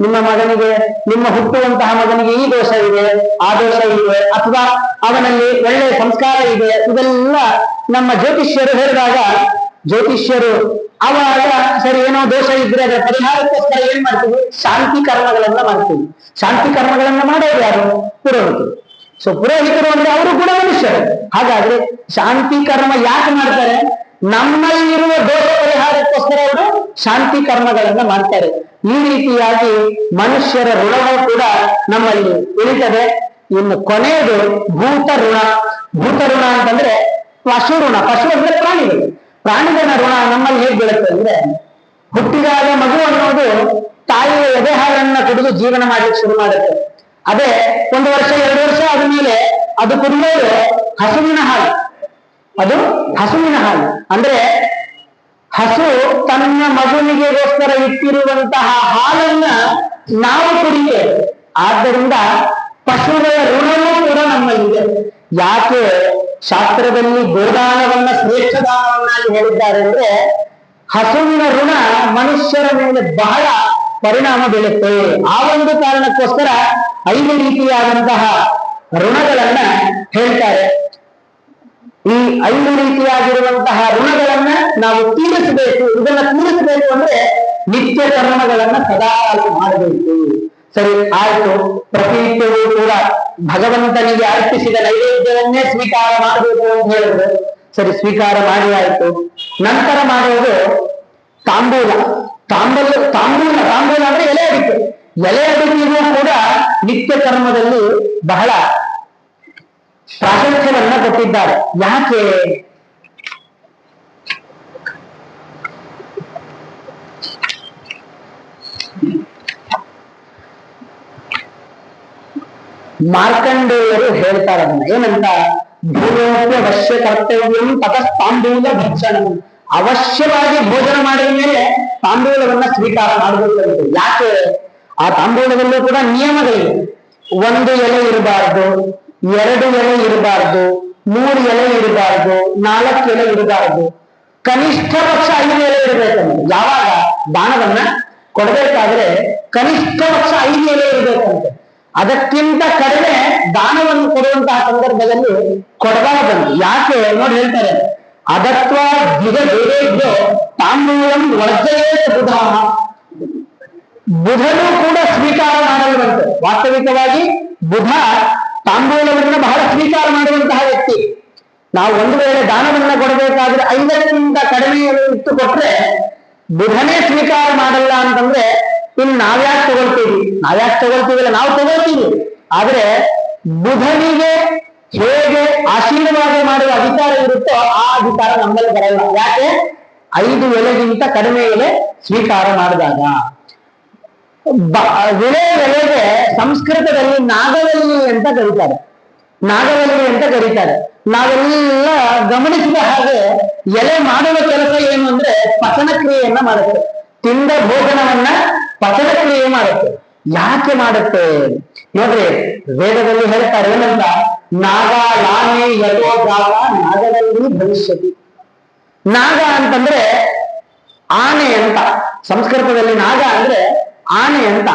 ನಿಮ್ಮ ಮಗನಿಗೆ, ನಿಮ್ಮ ಹುಟ್ಟುವಂತಹ ಮಗನಿಗೆ ಈ ದೋಷ ಇದೆ, ಆ ದೋಷ ಇದೆ, ಅಥವಾ ಅವನಲ್ಲಿ ಒಳ್ಳೆಯ ಸಂಸ್ಕಾರ ಇದೆ, ಇದೆಲ್ಲ ನಮ್ಮ ಜ್ಯೋತಿಷ್ಯರು ಹೇಳಿದಾಗ ಜ್ಯೋತಿಷ್ಯರು ಅವಾಗ ಸರಿ ಏನೋ ದೋಷ ಇದ್ರೆ ಅದರ ಪರಿಹಾರಕ್ಕೋಸ್ಕರ ಏನ್ ಮಾಡ್ತೀವಿ? ಶಾಂತಿ ಕರ್ಮಗಳನ್ನ ಮಾಡ್ತೀವಿ. ಶಾಂತಿ ಕರ್ಮಗಳನ್ನ ಮಾಡೋದು ಯಾರು? ಪುರೋಹಿತರು. ಸೊ ಪುರೋಹಿತರು ಅಂದ್ರೆ ಅವರು ಕೂಡ ಮನುಷ್ಯರು. ಹಾಗಾದ್ರೆ ಶಾಂತಿ ಕರ್ಮ ಯಾಕೆ ಮಾಡ್ತಾರೆ? ನಮ್ಮಲ್ಲಿರುವ ದೋಷ ಪರಿಹಾರಕ್ಕೋಸ್ಕರ ಅವರು ಶಾಂತಿ ಕರ್ಮಗಳನ್ನ ಮಾಡ್ತಾರೆ. ಈ ರೀತಿಯಾಗಿ ಮನುಷ್ಯರ ಋಣವೂ ಕೂಡ ನಮ್ಮಲ್ಲಿ ಉಳಿತದೆ. ಇನ್ನು ಕೊನೆಯದು ಭೂತ ಋಣ. ಭೂತ ಋಣ ಅಂತಂದ್ರೆ ಪಶು ಋಣ. ಪಶು ಅಂದ್ರೆ ಪ್ರಾಣಿಗಳು. ಪ್ರಾಣಿಗಳ ಋಣ ನಮ್ಮಲ್ಲಿ ಹೇಗೆ ಬೀಳುತ್ತೆ ಅಂದ್ರೆ, ಹುಟ್ಟಿದಾಗ ಮಗು ಅನ್ನೋದು ತಾಯಿಯ ಎದೆ ಹಾಲನ್ನ ಕುಡಿದು ಜೀವನ ಮಾಡ್ಲಿಕ್ಕೆ ಶುರು ಮಾಡುತ್ತೆ. ಅದೇ 1 ವರ್ಷ 2 ವರ್ಷ ಆದ್ಮೇಲೆ ಅದು ಕುಡಿಯೋದು ಹಸುವಿನ ಹಾಲು. ಅದು ಹಸುವಿನ ಹಾಲು ಅಂದ್ರೆ ಹಸು ತನ್ನ ಮಗುವಿಗೆಗೋಸ್ಕರ ಇಟ್ಟಿರುವಂತಹ ಹಾಲನ್ನ ನಾವು ಕುಡಿತೇವೆ. ಆದ್ದರಿಂದ ಪಶುಗಳ ಋಣವೂ ಕೂಡ ನಮ್ಮಲ್ಲಿದೆ. ಯಾಕೆ ಶಾಸ್ತ್ರದಲ್ಲಿ ಗೋದಾನವನ್ನ ಶ್ರೇಷ್ಠ ದಾನವನ್ನಾಗಿ ಹೇಳಿದ್ದಾರೆ ಅಂದ್ರೆ, ಹಸುವಿನ ಋಣ ಮನುಷ್ಯರ ಮೇಲೆ ಬಹಳ ಪರಿಣಾಮ ಬೀಳುತ್ತೆ. ಆ ಒಂದು ಕಾರಣಕ್ಕೋಸ್ಕರ 5 ರೀತಿಯಾದಂತಹ ಋಣಗಳನ್ನ ಹೇಳ್ತಾರೆ. ಈ 5 ರೀತಿಯಾಗಿರುವಂತಹ ಋಣಗಳನ್ನ ನಾವು ತೀರಿಸಬೇಕು. ಇದನ್ನ ತೀರಿಸಬೇಕು ಅಂದ್ರೆ ನಿತ್ಯ ಕರ್ಮಗಳನ್ನ ಸದಾಕಾಲ ಮಾಡಬೇಕು. ಸರಿ, ಆಯ್ತು. ಪ್ರತಿನಿತ್ಯವೂ ಕೂಡ ಭಗವಂತನಿಗೆ ಅರ್ಪಿಸಿದ ನೈವೇದ್ಯವನ್ನೇ ಸ್ವೀಕಾರ ಮಾಡಬೇಕು ಅಂತ ಹೇಳಿದ್ರು. ಸರಿ, ಸ್ವೀಕಾರ ಮಾಡಿ ಆಯ್ತು. ನಂತರ ಮಾಡೋದು ತಾಂಬೂಲ. ತಾಂಬೂಲ ಅಂದ್ರೆ ಎಲೆ ಅಡಿಕೆ. ಎಲೆ ಅಡಿಕೆಗೂ ಕೂಡ ನಿತ್ಯ ಕರ್ಮದಲ್ಲಿ ಬಹಳ ಪ್ರಾಶಸ್ತ್ಯವನ್ನ ಕೊಟ್ಟಿದ್ದಾರೆ. ಯಾಕೆ? ಮಾರ್ಕಂಡೇಯರು ಹೇಳ್ತಾರೆ ಅದನ್ನ ಏನಂತ, ಭೂಯೋಪ್ಯವಶ್ಯ ಕರ್ತವ್ಯಂ ತತಸ್ತಾಂಬೂಲ ಭಕ್ಷಣಂ. ಅವಶ್ಯವಾಗಿ ಭೋಜನ ಮಾಡಿದ ಮೇಲೆ ತಾಂಬೂಲವನ್ನ ಸ್ವೀಕಾರ ಮಾಡಬೇಕು. ಯಾಕೆ? ಆ ತಾಂಬೂಲದಲ್ಲೂ ಕೂಡ ನಿಯಮಗಳಿವೆ. 1 ಎಲೆ ಇರಬಾರ್ದು, 2 ಎಲೆ ಇರಬಾರ್ದು, 3 ಎಲೆ ಇರಬಾರ್ದು, 4 ಎಲೆ ಇರಬಾರ್ದು, ಕನಿಷ್ಠ ಪಕ್ಷ 5 ಎಲೆ ಇರಬೇಕಂತೆ. ಯಾವಾಗ ದಾನವನ್ನ ಕೊಡಬೇಕಾದ್ರೆ ಕನಿಷ್ಠ ಪಕ್ಷ 5 ಎಲೆ ಇರಬೇಕಂತೆ. ಅದಕ್ಕಿಂತ ಕಡಿಮೆ ದಾನವನ್ನು ಕೊಡುವಂತಹ ಸಂದರ್ಭದಲ್ಲಿ ಕೊಡಬಾರದಂತೆ. ಯಾಕೆ ನೋಡಿ ಹೇಳ್ತಾರೆ, ಅದತ್ವ ದ್ವಿಜ ದೇವೇಭ್ಯೋ ತಾಂಬೂಲಂ ವರ್ಜಯೇತ್ ಬುಧಃ. ಬುಧನು ಕೂಡ ಸ್ವೀಕಾರ ಮಾಡಲ್ವಂತೆ. ವಾಸ್ತವಿಕವಾಗಿ ಬುಧ ತಾಂಬೂಲವನ್ನು ಬಹಳ ಸ್ವೀಕಾರ ಮಾಡುವಂತಹ ವ್ಯಕ್ತಿ. ನಾವು ಒಂದು ವೇಳೆ ದಾನವನ್ನ ಕೊಡಬೇಕಾದ್ರೆ 5ಕ್ಕಿಂತ ಕಡಿಮೆಯಲ್ಲಿ ಇಟ್ಟು ಕೊಟ್ರೆ ಬುಧನೇ ಸ್ವೀಕಾರ ಮಾಡಲ್ಲ ಅಂತಂದ್ರೆ ಇನ್ನು ನಾವ್ಯಾಕೆ ತಗೊಳ್ತೀವಿಲ್ಲ, ನಾವು ತಗೊಳ್ತೀವಿ. ಆದ್ರೆ ಬುಧನಿಗೆ ಹೇಗೆ ಆಶೀರ್ವಾದ ಮಾಡುವ ಅಧಿಕಾರ ಇರುತ್ತೋ ಆ ಅಧಿಕಾರ ನಮ್ಮಲ್ಲಿ ಬರಲ್ಲ. ಯಾಕೆ? 5 ಎಲೆಗಿಂತ ಕಡಿಮೆ ಎಲೆ ಸ್ವೀಕಾರ ಮಾಡಿದಾಗ. ಎಲೆಗೆ ಸಂಸ್ಕೃತದಲ್ಲಿ ನಾಗವಲ್ಲಿ ಅಂತ ಕರೀತಾರೆ. ನಾವೆಲ್ಲ ಗಮನಿಸಿದ ಹಾಗೆ ಎಲೆ ಮಾಡುವ ಕೆಲಸ ಏನು ಅಂದ್ರೆ ಪಚನ ಕ್ರಿಯೆಯನ್ನ ಮಾಡುತ್ತೆ. ತಿಂದ ಭೋಜನವನ್ನ ಪಚನ ಕ್ರಿಯೆ ಮಾಡುತ್ತೆ. ಯಾಕೆ ಮಾಡುತ್ತೆ ನೋಡ್ರಿ, ವೇದದಲ್ಲಿ ಹೇಳ್ತಾರೆ ಏನಂತ, ನಾಗ ಲಾನೆ ಯಥೋ ಜಾಗ ನಾಗದಲ್ಲಿ ಭವಿಷ್ಯತಿ. ನಾಗ ಅಂತಂದ್ರೆ ಆನೆ ಅಂತ. ಸಂಸ್ಕೃತದಲ್ಲಿ ನಾಗ ಅಂದ್ರೆ ಆನೆ ಅಂತ.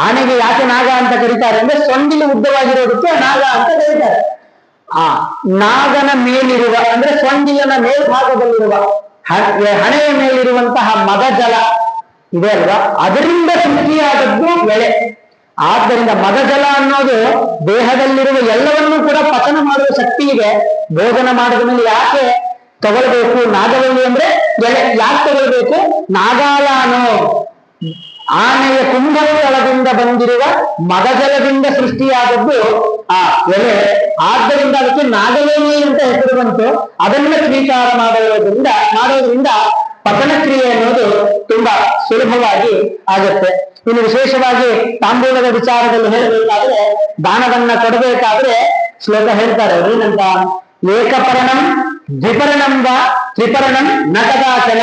ಆನೆಗೆ ಯಾಕೆ ನಾಗ ಅಂತ ಕರೀತಾರೆ ಅಂದ್ರೆ ಸೊಂಡಿಲು ಉದ್ದವಾಗಿರೋದಕ್ಕೆ ನಾಗ ಅಂತ ಕರೀತಾರೆ. ಆ ನಾಗನ ಮೇಲಿರುವ ಅಂದ್ರೆ ಸೊಂಡಿಲನ ಮೇಲ್ಭಾಗದಲ್ಲಿರುವ ಹಣೆಯ ಮೇಲಿರುವಂತಹ ಮದಜಲ ಇದೆ ಅಲ್ವಾ, ಅದರಿಂದ ಸೃಷ್ಟಿಯಾದದ್ದು ಎಳೆ. ಆದ್ದರಿಂದ ಮದಜಲ ಅನ್ನೋದು ದೇಹದಲ್ಲಿರುವ ಎಲ್ಲವನ್ನೂ ಕೂಡ ಪಚನ ಮಾಡುವ ಶಕ್ತಿ ಇದೆ. ಭೋಜನ ಮಾಡಿದ ಮೇಲೆ ಯಾಕೆ ತಗೊಳ್ಬೇಕು ನಾಗವಲ್ಲಿ ಅಂದ್ರೆ ಎಳೆ? ಯಾಕೆ ತಗೊಳ್ಬೇಕು? ನಾಗಾಲಾನೋ ಆನೆಯ ಕುಂಭಸ್ಥಳದಿಂದ ಬಂದಿರುವ ಮದಜಲದಿಂದ ಸೃಷ್ಟಿಯಾದದ್ದು ಆ ಎಲೆ. ಆದ್ದರಿಂದ ಅದಕ್ಕೆ ನಾಗವೇಣಿ ಅಂತ ಹೆಸರು ಬಂತು. ಅದನ್ನ ಸ್ವೀಕಾರ ಮಾಡೋದ್ರಿಂದ ಪತನ ಕ್ರಿಯೆ ಅನ್ನೋದು ತುಂಬಾ ಸುಲಭವಾಗಿ ಆಗುತ್ತೆ. ಇನ್ನು ವಿಶೇಷವಾಗಿ ತಾಂಬೂಲದ ವಿಚಾರದಲ್ಲಿ ಹೇಳಬೇಕಾದ್ರೆ, ದಾನವನ್ನ ಕೊಡಬೇಕಾದ್ರೆ ಶ್ಲೋಕ ಹೇಳ್ತಾರೆ ಏನಂತ, ಏಕಪರ್ಣಂ ದ್ವಿಪರ್ಣಂ ವಾ ತ್ರಿಪರ್ಣಂ ನ ಕದಾಚನ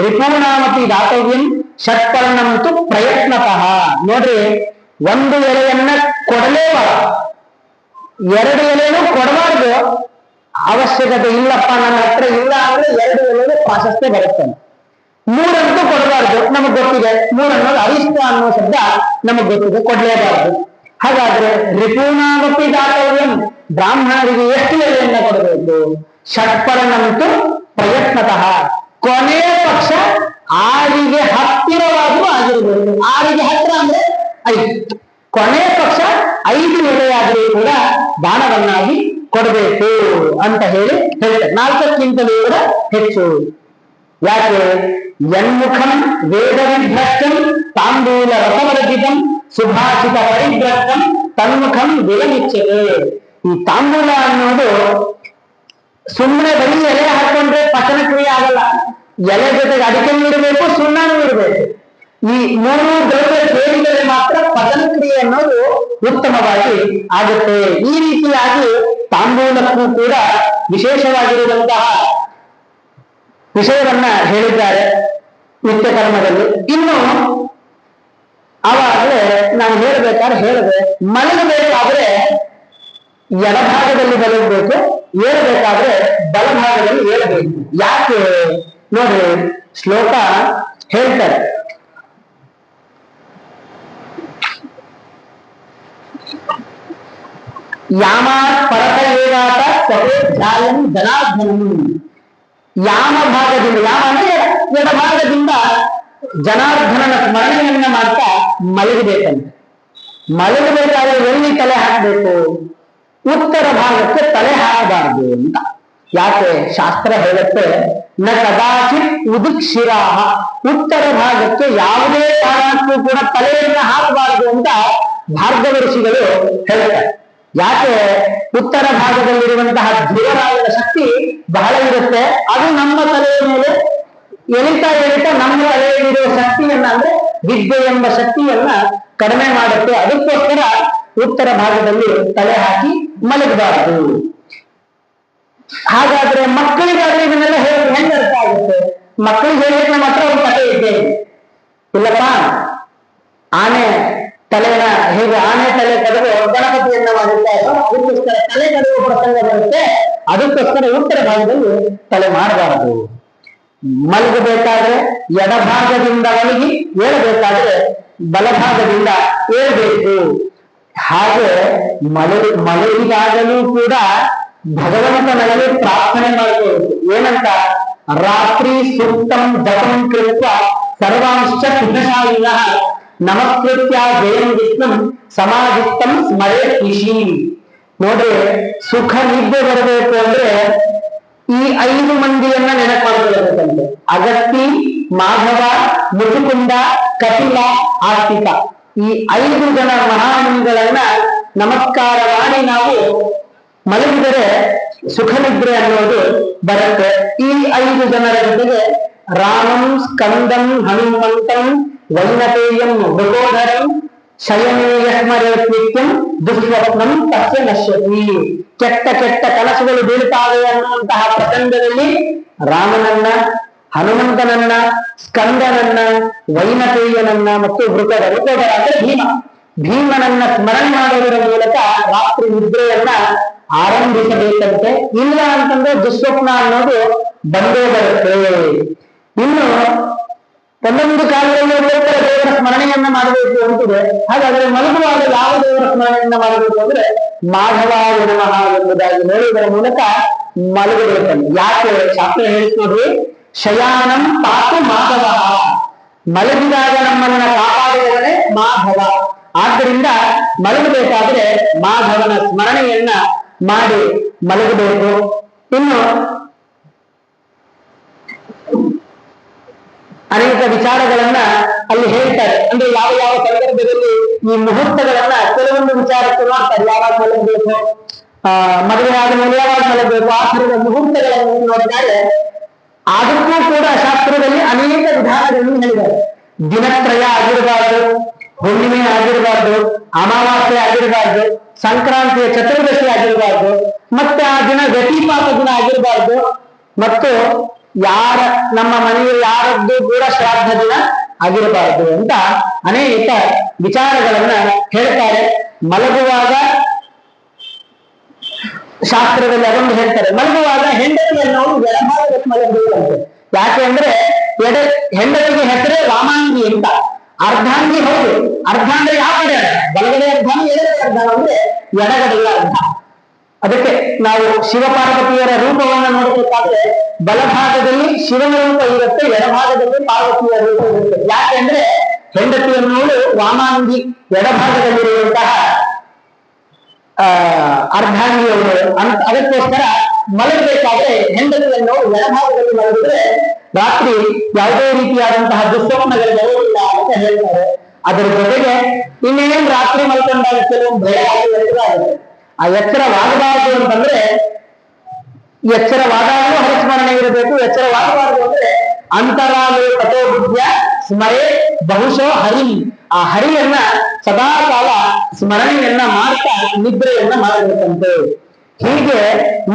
ರಿಪೂಣಾಮಪಿ ದಾತವ್ಯಂ ಷಟ್ಪರ್ಣಂತು ಪ್ರಯತ್ನತಃ. ನೋಡ್ರಿ, ಒಂದು ಎಲೆಯನ್ನ ಕೊಡಲೇಬಾರ, ಎರಡು ಎಲೆನೂ ಕೊಡಬಾರ್ದು. ಅವಶ್ಯಕತೆ ಇಲ್ಲಪ್ಪ ನನ್ನ ಹತ್ರ ಇಲ್ಲ ಅಂದ್ರೆ ಎರಡು ಎಲೆಗೆ ಪ್ರಾಶಸ್ತ್ಯ ಬರುತ್ತೆ. ಮೂರಂತೂ ಕೊಡಬಾರ್ದು, ನಮಗ್ ಗೊತ್ತಿದೆ. ಮೂರನ್ನೋದು ಅರಿಷ್ಟ ಅನ್ನೋ ಶಬ್ದ ನಮಗ್ ಗೊತ್ತಿದೆ, ಕೊಡ್ಲೇಬಾರ್ದು. ಹಾಗಾದ್ರೆ ರಿಪೂಣಾಮಪಿ ದಾತವ್ಯಂ, ಬ್ರಾಹ್ಮಣರಿಗೆ ಎಷ್ಟು ಎಲೆಯನ್ನ ಕೊಡಬೇಕು? ಷಟ್ಪರ್ಣಂತು ಪ್ರಯತ್ನತಃ, ಕೊನೆಯ ಪಕ್ಷ ಆರಿಗೆ ಹತ್ತಿರವಾದರೂ ಆಗಿರಬೇಕು. ಆರಿಗೆ ಹತ್ತಿರ ಅಂದ್ರೆ 5, ಕೊನೆಯ ಪಕ್ಷ 5 ಎಲೆಯಾದರೂ ಕೂಡ ದಾನವನ್ನಾಗಿ ಕೊಡಬೇಕು ಅಂತ ಹೇಳ್ತಾರೆ. 4ಕ್ಕಿಂತಲೂ ಕೂಡ ಹೆಚ್ಚು. ಯಾಕೆ? ಯನ್ಮುಖಂ ವೇದ ವಿಭ್ರಷ್ಟಂ ತಾಂಬೂಲ ರಸವರ್ಜಿತಂ ಸುಭಾಷಿತ ಪರಿಭ್ರಷ್ಟಂ ತನ್ಮುಖಂ ವಿಲಮಿಚ್ಯತೆ. ಈ ತಾಂಬೂಲ ಅನ್ನೋದು ಸುಮ್ಮನೆ ಬರೀ ಎಲೆ ಹಾಕೊಂಡ್ರೆ ಪಚನ ಕ್ರಿಯೆ ಆಗಲ್ಲ. ಎಲೆ ಜೊತೆಗೆ ಅಡಿಕೆ ಇರಬೇಕು, ಸುಣ್ಣನೂ ಇರಬೇಕು. ಈ 3 ದ್ರವ್ಯ ಸೇರಿದರೆ ಮಾತ್ರ ಪಚನ ಕ್ರಿಯೆ ಅನ್ನೋದು ಉತ್ತಮವಾಗಿ ಆಗುತ್ತೆ. ಈ ರೀತಿಯಾಗಿ ತಾಂಬೂಲಕ್ಕೂ ಕೂಡ ವಿಶೇಷವಾಗಿರುವಂತಹ ವಿಷಯವನ್ನ ಹೇಳಿದ್ದಾರೆ ನಿತ್ಯ ಕರ್ಮದಲ್ಲಿ. ಇನ್ನು ಆವಾಗಲೇ ನಾನು ಹೇಳಿದೆ, ಮಲಗಬೇಕಾದ್ರೆ ಎಡಭಾಗದಲ್ಲಿ ಮಲಗಬೇಕು, ಏಳಬೇಕಾದ್ರೆ ಬಲಭಾಗದಲ್ಲಿ ಏಳಬೇಕು. ಯಾಕೆ ನೋಡ್ರಿ, ಶ್ಲೋಕ ಹೇಳ್ತಾರೆ, ಯಾಮಾತ್ ಪರತ ಏವಾತ ಸ್ವಪೇಧ್ಯಾಯಂ ಜನಾರ್ದನಂ. ಯಾಮ ಭಾಗದಿಂದ, ಯಾಮ ಅಂದ್ರೆ ಎಡಭಾಗದಿಂದ ಜನಾರ್ದನನ ಸ್ಮರಣೆಯನ್ನ ಮಾಡ್ತಾ ಮಲಗಬೇಕಂತೆ. ಮಲಗಬೇಕಾದ್ರೆ ಎಲ್ಲಿ ತಲೆ ಹಾಕಬೇಕು? ಉತ್ತರ ಭಾಗಕ್ಕೆ ತಲೆ ಹಾಕಬಾರದು ಅಂತ. ಯಾಕೆ? ಶಾಸ್ತ್ರ ಹೇಳುತ್ತೆ, ನ ಕದಾಚಿತ್ ಉದಿಕ್ಷಿರಾಹ, ಉತ್ತರ ಭಾಗಕ್ಕೆ ಯಾವುದೇ ಕಾರಣಕ್ಕೂ ಕೂಡ ತಲೆಯನ್ನ ಹಾಕಬಾರದು ಅಂತ ಭಾರ್ಗವ ಋಷಿಗಳು ಹೇಳ್ತಾರೆ. ಯಾಕೆ? ಉತ್ತರ ಭಾಗದಲ್ಲಿರುವಂತಹ ಧ್ರುವರಾಯನ ಶಕ್ತಿ ಬಹಳ ಇರುತ್ತೆ. ಅದು ನಮ್ಮ ತಲೆಯ ಮೇಲೆ ಎಳಿತಾ ನಮ್ಮ ತಲೆಯಲ್ಲಿರುವ ಶಕ್ತಿಯನ್ನ, ಅಂದ್ರೆ ವಿದ್ಯೆ ಎಂಬ ಶಕ್ತಿಯನ್ನ ಕಡಿಮೆ ಮಾಡುತ್ತೆ. ಅದಕ್ಕೋಸ್ಕರ ಉತ್ತರ ಭಾಗದಲ್ಲಿ ತಲೆ ಹಾಕಿ ಮಲಗಬಾರದು. ಹಾಗಾದ್ರೆ ಮಕ್ಕಳಿಗಾದ್ರೆ ಇದನ್ನೆಲ್ಲ ಹೇಳಿ ಹೆಂಗ್ ಅರ್ಥ ಆಗುತ್ತೆ? ಮಕ್ಕಳಿಗೆ ಹೇಳಿದ್ರೆ ಮಾತ್ರ ಅವ್ರ ಕಥೆ ಇದ್ದೇ ಇಲ್ಲಪ್ಪ. ಆನೆ ತಲೆನ ಹೇಗೆ ಆನೆ ತಲೆ ಕಡೆದು ಗಣಪತಿಯನ್ನ ಮಾಡುತ್ತಾರೆ, ಅದಕ್ಕೋಸ್ಕರ ತಲೆ ಕಡೆಯುವ ಪ್ರಸಂಗ ಬರುತ್ತೆ. ಅದಕ್ಕೋಸ್ಕರ ಉತ್ತರ ಭಾಗದಲ್ಲಿ ತಲೆ ಮಾಡಬಾರದು. ಮಲಗಬೇಕಾದ್ರೆ ಎಡಭಾಗದಿಂದ ಮಲಗಿ, ಏಳಬೇಕಾದ್ರೆ ಬಲಭಾಗದಿಂದ ಏಳಬೇಕು. ಹಾಗೆ ಮಲಗಿದಾಗಲೂ ಕೂಡ ಭಗವಂತನಲ್ಲಿ ಪ್ರಾರ್ಥನೆ ಮಾಡಬೇಕು. ಏನಂತ? ರಾತ್ರಿ ಸೂಕ್ತಂ ಜಪಂ ಕೃತ್ವ ಸರ್ವಾಂಶ ಕೃಷ್ಣಶಾಲಿನಃ ನಮಸ್ಕೃತ್ಯ ಜಯಂ ವಿಷ್ಣುಂ ಸಮಾಧಿಸ್ತಂ ಸ್ಮರೇ ಇಶಿ. ನೋಡ್ರಿ, ಸುಖ ನಿದ್ದೆ ಬರಬೇಕು ಅಂದ್ರೆ ಈ 5 ಮಂದಿಯನ್ನ ನೆನಪು ಮಾಡಿಕೊಳ್ಳಬೇಕಂತೆ. ಅಗಸ್ತಿ, ಮಾಧವ, ಮುಚುಕುಂದ, ಕಪಿಲ, ಆಸ್ತಿಕ. ಈ 5 ಜನ ಮಹಾಮುನಿಗಳನ್ನ ನಮಸ್ಕಾರ ಮಾಡಿ ನಾವು ಮಲಗಿದರೆ ಸುಖ ನಿದ್ರೆ ಅನ್ನೋದು ಬರುತ್ತೆ. ಈ 5 ಜನರ ಜೊತೆಗೆ ರಾಮಂ, ಸ್ಕಂದಂ, ಹನುಮಂತಂ, ವೈನತೇಯಂ, ಮೃಗೋಧರಂ, ಶಯನೇಯಸ್ಮರೇತ್ ನಿತ್ಯಂ ದುಸ್ವಪ್ನಂ ತಸ್ಯ ನಶ್ಯತಿ. ಕೆಟ್ಟ ಕನಸುಗಳು ಬೀಳ್ತಾವೆ ಅನ್ನುವಂತಹ ಪ್ರಸಂಗದಲ್ಲಿ ರಾಮನನ್ನ, ಹನುಮಂತನನ್ನ, ಸ್ಕಂದನನ್ನ, ವೈನತೇಯನನ್ನ ಮತ್ತು ಮೃಗೋಧರ ಅಂದ್ರೆ ಭೀಮನನ್ನ ಸ್ಮರಣೆ ಮಾಡುವುದರ ಮೂಲಕ ರಾತ್ರಿ ನಿದ್ರೆಯನ್ನ ಆರಂಭಿಸಬೇಕಂತೆ. ಇಲ್ಲ ಅಂತಂದ್ರೆ ದುಸ್ವಪ್ನ ಅನ್ನೋದು ಬಂದೇ ಬರುತ್ತೆ. ಇನ್ನು ಒಂದೊಂದು ಕಾಲದಲ್ಲಿ ದೇವರ ಸ್ಮರಣೆಯನ್ನ ಮಾಡಬೇಕು ಅಂತಿದೆ. ಹಾಗಾದ್ರೆ ಮಲಗುವಾಗ ಯಾವ ದೇವರ ಸ್ಮರಣೆಯನ್ನ ಮಾಡಬೇಕು ಅಂದ್ರೆ ಮಾಧವಾಯ ನಮಃ ಎಂಬುದಾಗಿ ಹೇಳುವುದರ ಮೂಲಕ ಮಲಗಬೇಕಂತೆ. ಯಾಕೆ? ಶಾಸ್ತ್ರ ಹೇಳಿಸ್ಕೊಡ್ರಿ, ಶಯಾನಂ ಪಾತು ಮಾಧವ, ಮಲಗಿದಾಗ ನಮ್ಮನ್ನ ಕಾಪಾಡುವವನೇ ಮಾಧವ. ಆದ್ದರಿಂದ ಮಲಗಬೇಕಾದ್ರೆ ಮಾಧವನ ಸ್ಮರಣೆಯನ್ನ ಮಾಡಿ ಮಲಗಬೇಕು. ಇನ್ನು ಅನೇಕ ವಿಚಾರಗಳನ್ನ ಅಲ್ಲಿ ಹೇಳ್ತಾರೆ. ಅಂದ್ರೆ ಯಾವ ಸಂದರ್ಭದಲ್ಲಿ ಈ ಮುಹೂರ್ತಗಳನ್ನ ಕೆಲವೊಂದು ವಿಚಾರಕ್ಕೆ ಮಾಡ್ತಾರೆ. ಯಾವಾಗ ಮಲಗಬೇಕು, ಮದುವೆ ಆದ ಮೇಲೆ ಯಾವಾಗ ಮಲಗಬೇಕು, ಆ ಥರದ ಮುಹೂರ್ತಗಳನ್ನು ನೋಡಿದಾಗ ಅದಕ್ಕೂ ಕೂಡ ಶಾಸ್ತ್ರದಲ್ಲಿ ಅನೇಕ ವಿಧಾನಗಳನ್ನು ಹೇಳಿದ್ದಾರೆ. ದಿನತ್ರಯ ಆಗಿರಬಾರ್ದು, ಹುಣ್ಣಿಮೆ ಆಗಿರಬಾರ್ದು, ಅಮಾವಾಸ್ಯೆ ಆಗಿರಬಾರ್ದು, ಸಂಕ್ರಾಂತಿಯ ಚತುರ್ದಶಿ ಆಗಿರಬಾರ್ದು, ಮತ್ತೆ ಆ ದಿನ ವ್ಯತಿಪಾತ ದಿನ ಆಗಿರಬಾರ್ದು, ಮತ್ತು ನಮ್ಮ ಮನೆಯ ಯಾರದ್ದು ಕೂಡ ಶ್ರಾದ್ದ ದಿನ ಆಗಿರಬಾರ್ದು ಅಂತ ಅನೇಕ ವಿಚಾರಗಳನ್ನ ಹೇಳ್ತಾರೆ. ಮಲಗುವಾಗ ಶಾಸ್ತ್ರದಲ್ಲಿ ಅದನ್ನು ಹೇಳ್ತಾರೆ, ಮಲಗುವಾಗ ಹೆಂಡತಿಯನ್ನು ಎಡಭಾಗದಲ್ಲಿ ಮಲಗಬೇಕಂತೆ. ಯಾಕೆ ಅಂದ್ರೆ ಹೆಂಡತಿಗೆ ಹೆಸರೇ ವಾಮಾಂಗಿ ಅಂತ. ಅರ್ಧಾಂಗಿ ಹೌದು, ಅರ್ಧ ಅಂದ್ರೆ ಯಾವ ಕಡೆ ಅರ್ಧ? ಬಲಗಡೆ ಅರ್ಧ, ಎಡಗಡೆ ಅರ್ಧ ಅಂದ್ರೆ ಎಡಗಡೆಯ ಅರ್ಧ. ಅದಕ್ಕೆ ನಾವು ಶಿವಪಾರ್ವತಿಯರ ರೂಪವನ್ನು ನೋಡಬೇಕಾದ್ರೆ ಬಲಭಾಗದಲ್ಲಿ ಶಿವನ ರೂಪ ಇರುತ್ತೆ, ಎಡಭಾಗದಲ್ಲಿ ಪಾರ್ವತಿಯ ರೂಪ ಇರುತ್ತೆ. ಯಾಕೆಂದ್ರೆ ಹೆಂಡತಿಯನ್ನೋಳು ವಾಮಾಂಗಿ, ಎಡಭಾಗದಲ್ಲಿರುವಂತಹ ಅರ್ಧಾಂಗಿಯವರು ಅಂತ. ಅದಕ್ಕೋಸ್ಕರ ಮಲಗಬೇಕಾದ್ರೆ ಹೆಂಡತಿಯನ್ನು ಎಡಭಾಗದಲ್ಲಿ ಮಲಗಿದ್ರೆ ರಾತ್ರಿ ಯಾವುದೇ ರೀತಿಯಾದಂತಹ ದುಸ್ವಪ್ನಗಳು ಬರುವುದಿಲ್ಲ ಅಂತ ಹೇಳ್ತಾರೆ. ಅದರ ಜೊತೆಗೆ ಇನ್ನೇನ್ ರಾತ್ರಿ ಮಲ್ಕೊಂಡಾಗ ಕೆಲವೊಂದು ಭಯ ಆಗುತ್ತೆ. ಆ ಎಚ್ಚರವಾಗಬಾರದು ಅಂತಂದ್ರೆ, ಎಚ್ಚರವಾದಾಗಲೂ ಹರಸ್ಮರಣೆ ಇರಬೇಕು. ಎಚ್ಚರವಾಗಬಾರದು ಅಂದ್ರೆ ಅಂತರಾಲು ಕಥೋ ಬುದ್ಧಿಯ ಸ್ಮರೇ ಬಹುಶೋ ಹರಿ, ಆ ಹರಿಯನ್ನ ಸದಾ ಕಾಲ ಸ್ಮರಣೆಯನ್ನ ಮಾಡ್ತಾ ನಿದ್ರೆಯನ್ನ ಮಾಡಬೇಕಂತೆ. ಹೀಗೆ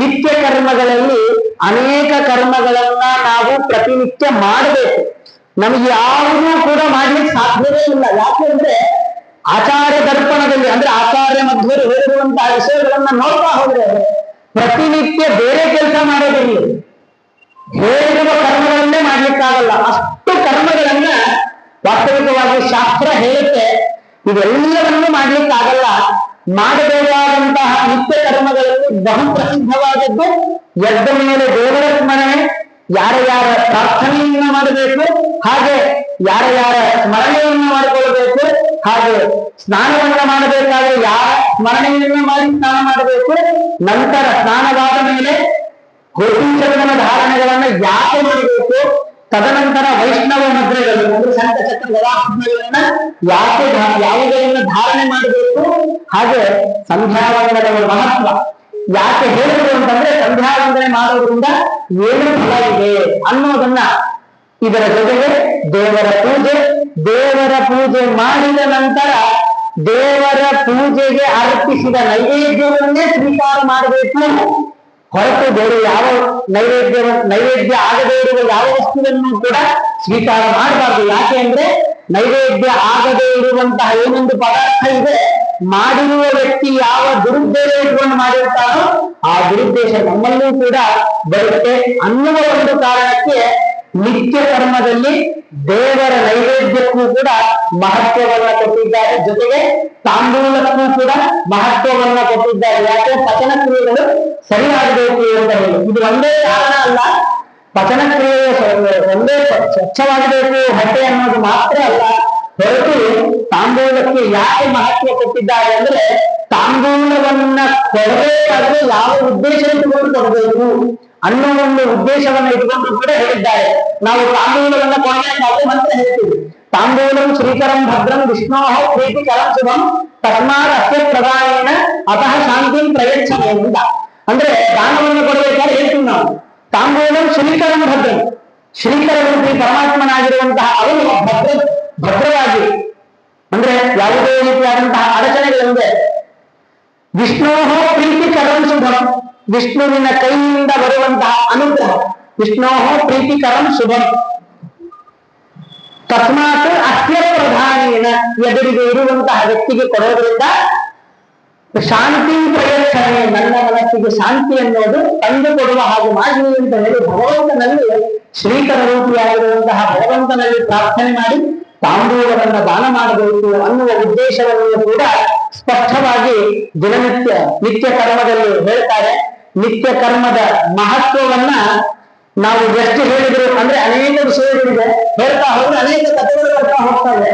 ನಿತ್ಯ ಕರ್ಮಗಳಲ್ಲಿ ಅನೇಕ ಕರ್ಮಗಳನ್ನ ನಾವು ಪ್ರತಿನಿತ್ಯ ಮಾಡಬೇಕು. ನಮಗೆ ಯಾವುದೂ ಕೂಡ ಮಾಡ್ಲಿಕ್ಕೆ ಸಾಧ್ಯವೇ ಇಲ್ಲ. ಯಾಕೆಂದ್ರೆ ಆಚಾರ್ಯ ದರ್ಪಣದಲ್ಲಿ ಅಂದ್ರೆ ಆಚಾರ್ಯ ಮಧ್ಯರು ಹೇಳಿರುವಂತಹ ವಿಷಯಗಳನ್ನ ನೋಡ್ತಾ ಹೋದ್ರೆ ಪ್ರತಿನಿತ್ಯ ಬೇರೆ ಕೆಲಸ ಮಾಡೋದಿಲ್ಲ, ಹೇಳಿರುವ ಕರ್ಮಗಳನ್ನೇ ಮಾಡ್ಲಿಕ್ಕಾಗಲ್ಲ. ಅಷ್ಟು ಕರ್ಮಗಳನ್ನ ವಾಸ್ತವಿಕವಾಗಿ ಶಾಸ್ತ್ರ ಹೇಳುತ್ತೆ. ಇವೆಲ್ಲವನ್ನೂ ಮಾಡ್ಲಿಕ್ಕಾಗಲ್ಲ. ಮಾಡಬೇಕಾದಂತಹ ನಿತ್ಯ ಕರ್ಮಗಳಲ್ಲಿ ಬಹು ಪ್ರಸಿದ್ಧವಾದದ್ದು ಎದ್ದ ಮೇಲೆ ದೇವರ ಸ್ಮರಣೆ, ಯಾರ ಪ್ರಾರ್ಥನೆಯನ್ನ ಮಾಡಬೇಕು, ಹಾಗೆ ಯಾರ ಸ್ಮರಣೆಯನ್ನ ಮಾಡಿಕೊಳ್ಬೇಕು, ಹಾಗೆ ಸ್ನಾನವನ್ನ ಮಾಡಬೇಕಾದ್ರೆ ಯಾರ ಸ್ಮರಣೆಯನ್ನ ಮಾಡಿ ಸ್ನಾನ ಮಾಡಬೇಕು, ನಂತರ ಸ್ನಾನವಾದ ಮೇಲೆ ಗೋಪೀಚಂದನ ಧಾರಣೆಗಳನ್ನ ಯಾಕೆ ಮಾಡಬೇಕು, ತದನಂತರ ವೈಷ್ಣವ ಮುದ್ರೆಗಳು ಅಂದ್ರೆ ಸಂತ ಚಕ್ರ ಗದಾಗಳನ್ನ ಯಾಕೆ ಯಾವುದನ್ನ ಧಾರಣೆ ಮಾಡಬೇಕು, ಹಾಗೆ ಸಂಧ್ಯಾವಂದನಗಳ ಮಹತ್ವ ಯಾಕೆ ಹೇಳಿದ್ರು ಅಂತಂದ್ರೆ ಸಂಧ್ಯಾವಂದನೆ ಮಾಡೋದ್ರಿಂದ ಏನು ಫಲ ಇದೆ ಅನ್ನೋದನ್ನ, ಇದರ ಜೊತೆಗೆ ದೇವರ ಪೂಜೆ ಮಾಡಿದ ನಂತರ ದೇವರ ಪೂಜೆಗೆ ಅರ್ಪಿಸಿದ ನೈವೇದ್ಯವನ್ನೇ ಸ್ವೀಕಾರ ಮಾಡಬೇಕು. ಹೊರತು ಬೇರೆ ಯಾವ ನೈವೇದ್ಯ ಆಗದೇ ಇರುವ ಯಾವ ವಸ್ತುವನ್ನು ಕೂಡ ಸ್ವೀಕಾರ ಮಾಡಬಾರ್ದು. ಯಾಕೆ ಅಂದ್ರೆ ನೈವೇದ್ಯ ಆಗದೇ ಇರುವಂತಹ ಏನೊಂದು ಪದಾರ್ಥ ಇದೆ, ಮಾಡಿರುವ ವ್ಯಕ್ತಿ ಯಾವ ದುರುದ್ದೇಶ ಇಟ್ಕೊಂಡು ಮಾಡಿರ್ತಾನೋ ಆ ದುರುದ್ದೇಶ ನಮ್ಮಲ್ಲೂ ಕೂಡ ಬರುತ್ತೆ ಅನ್ನುವ ಒಂದು ಕಾರಣಕ್ಕೆ ನಿತ್ಯ ಕರ್ಮದಲ್ಲಿ ದೇವರ ನೈವೇದ್ಯಕ್ಕೂ ಕೂಡ ಮಹತ್ವವನ್ನ ಕೊಟ್ಟಿದ್ದಾರೆ. ಜೊತೆಗೆ ತಾಂಬೂಲಕ್ಕೂ ಕೂಡ ಮಹತ್ವವನ್ನ ಕೊಟ್ಟಿದ್ದಾರೆ. ಯಾಕೆ? ಪಚನ ಕ್ರಿಯೆಗಳು ಸರಿಯಾಗಬೇಕು ಅಂತ ಹೇಳಿ. ಇದು ಒಂದೇ ಕಾರಣ ಅಲ್ಲ, ಪಚನ ಕ್ರಿಯೆ ಒಂದೇ ಸ್ವಚ್ಛವಾಗಬೇಕು ಹೊಟ್ಟೆ ಅನ್ನೋದು ಮಾತ್ರ ಅಲ್ಲ, ಹೊರತು ತಾಂಬೂಲಕ್ಕೆ ಯಾಕೆ ಮಹತ್ವ ಕೊಟ್ಟಿದ್ದಾರೆ ಅಂದ್ರೆ ತಾಂಬೂಲವನ್ನ ಕೊಡಬೇಕಾದ್ರೆ ಯಾವ ಉದ್ದೇಶ ಇಟ್ಕೊಂಡು ಕೊಡಬೇಕು ಅನ್ನೋ ಒಂದು ಉದ್ದೇಶವನ್ನ ಇಟ್ಕೊಂಡು ಕೂಡ ಹೇಳಿದ್ದಾರೆ. ನಾವು ತಾಂಬೂಲವನ್ನ ಕೊಡಬೇಕಾದ್ರೆ ಮತ್ತೆ ಹೇಳ್ತೀವಿ, ತಾಂಬೂಲಂ ಶ್ರೀಕರಂ ಭದ್ರಂ ವಿಷ್ಣೋ ಪ್ರೀತಿಕರಂ ಶುಭಂ ತಸ್ಮಾತ್ ಅಸ್ಯ ಪ್ರದಾನೇನ ಅತಃ ಶಾಂತಿಂ ಪ್ರಯಚ್ಛಮೆ ಅಂತ. ಅಂದ್ರೆ ದಾನವನ್ನು ಕೊಡಬೇಕಾದ್ರೆ ಹೇಳ್ತೀವಿ ನಾವು, ತಾಂಬೂಲಂ ಶ್ರೀಕರಂ ಭದ್ರಂ, ಶ್ರೀಕರ ರೂಪಿ ಪರಮಾತ್ಮನಾಗಿರುವಂತಹ ಅವನು ಭದ್ರವಾಗಿ ಅಂದ್ರೆ ಯಾವುದೇ ರೀತಿಯಾದಂತಹ ಅಡಚಣೆಗಳಿಂದ ವಿಷ್ಣೋ ಪ್ರೀತಿಕರಂ ಶುಭಂ, ವಿಷ್ಣುವಿನ ಕೈಯಿಂದ ಬರುವಂತಹ ಅನುಗ್ರಹ, ವಿಷ್ಣೋ ಪ್ರೀತಿಕರಂ ಶುಭಂ ತಸ್ಮಾತ್ ಅಸ್ಯ ಪ್ರಧಾನೇನ, ಎದುರಿಗೆ ಇರುವಂತಹ ವ್ಯಕ್ತಿಗೆ ಕೊಡೋದ್ರಿಂದ ಶಾಂತಿ ಪ್ರಯತ್ನ, ನನ್ನ ಮನಸ್ಸಿಗೆ ಶಾಂತಿ ಅನ್ನೋದು ತಂದು ಕೊಡುವ ಹಾಗೆ ಮಾಡಲಿ ಅಂತ ಹೇಳಿ ಭಗವಂತನಲ್ಲಿ ಶ್ರೀಕರ ರೂಪಿಯಾಗಿರುವಂತಹ ಭಗವಂತನಲ್ಲಿ ಪ್ರಾರ್ಥನೆ ಮಾಡಿ ತಾಂಬೂಲವನ್ನ ದಾನ ಮಾಡಬೇಕು ಅನ್ನುವ ಉದ್ದೇಶವನ್ನು ಕೂಡ ಸ್ಪಷ್ಟವಾಗಿ ನಿತ್ಯ ಕರ್ಮದಲ್ಲಿ ಹೇಳ್ತಾರೆ. ನಿತ್ಯ ಕರ್ಮದ ಮಹತ್ವವನ್ನ ನಾವು ಎಷ್ಟು ಹೇಳಿದ್ರು ಅಂದ್ರೆ ಅನೇಕ ವಿಷಯಗಳಿದೆ, ಹೇಳ್ತಾ ಹೋದ್ರೆ ಅನೇಕ ಕಥೆಗಳು ಬರ್ತಾ ಹೋಗ್ತವೆ.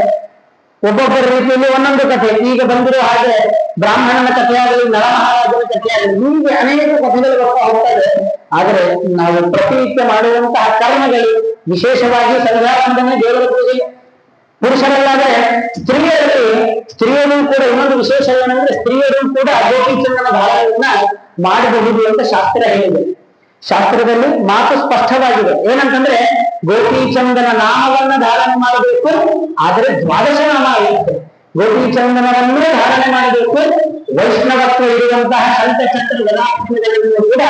ಒಬ್ಬೊಬ್ಬರ ರೀತಿಯಲ್ಲಿ ಒಂದೊಂದು ಕಥೆ, ಈಗ ಬಂದಿರೋ ಹಾಗೆ ಬ್ರಾಹ್ಮಣನ ಕಥೆಯಾಗಲಿ, ನರಮಹಾರಾಜನ ಕಥೆಯಾಗಲಿ, ಹೀಗೆ ಅನೇಕ ಕಥೆಗಳು ಬರ್ತಾ ಹೋಗ್ತವೆ. ಆದರೆ ನಾವು ಪ್ರತಿನಿತ್ಯ ಮಾಡುವಂತಹ ಕರ್ಮಗಳು, ವಿಶೇಷವಾಗಿ ಸಂಧ್ಯಾವಂದನೆ, ದೇವರ ಪೂಜೆ, ಪುರುಷರಲ್ಲಾದ್ರೆ ಸ್ತ್ರೀಯರು ಕೂಡ ಇನ್ನೊಂದು ವಿಶೇಷ ಏನಂದ್ರೆ ಸ್ತ್ರೀಯರು ಕೂಡ ಗೋಪೀಚಂದನ ಧಾರಣೆಯನ್ನ ಮಾಡಬಹುದು ಅಂತ ಶಾಸ್ತ್ರ ಹೇಳಿದೆ. ಶಾಸ್ತ್ರದಲ್ಲಿ ಮಾತು ಸ್ಪಷ್ಟವಾಗಿದೆ. ಏನಂತಂದ್ರೆ ಗೋಪೀಚಂದನ ನಾಮವನ್ನ ಧಾರಣೆ ಮಾಡಬೇಕು, ಆದರೆ ದ್ವಾದಶ ನಾಮ ಆಗುತ್ತೆ. ಗೋಪೀಚಂದನವನ್ನೇ ಧಾರಣೆ ಮಾಡಬೇಕು, ವೈಷ್ಣವತ್ವ ಇರುವಂತಹ ಶಂಖಚಕ್ರ ಗದಾಗಳನ್ನು ಕೂಡ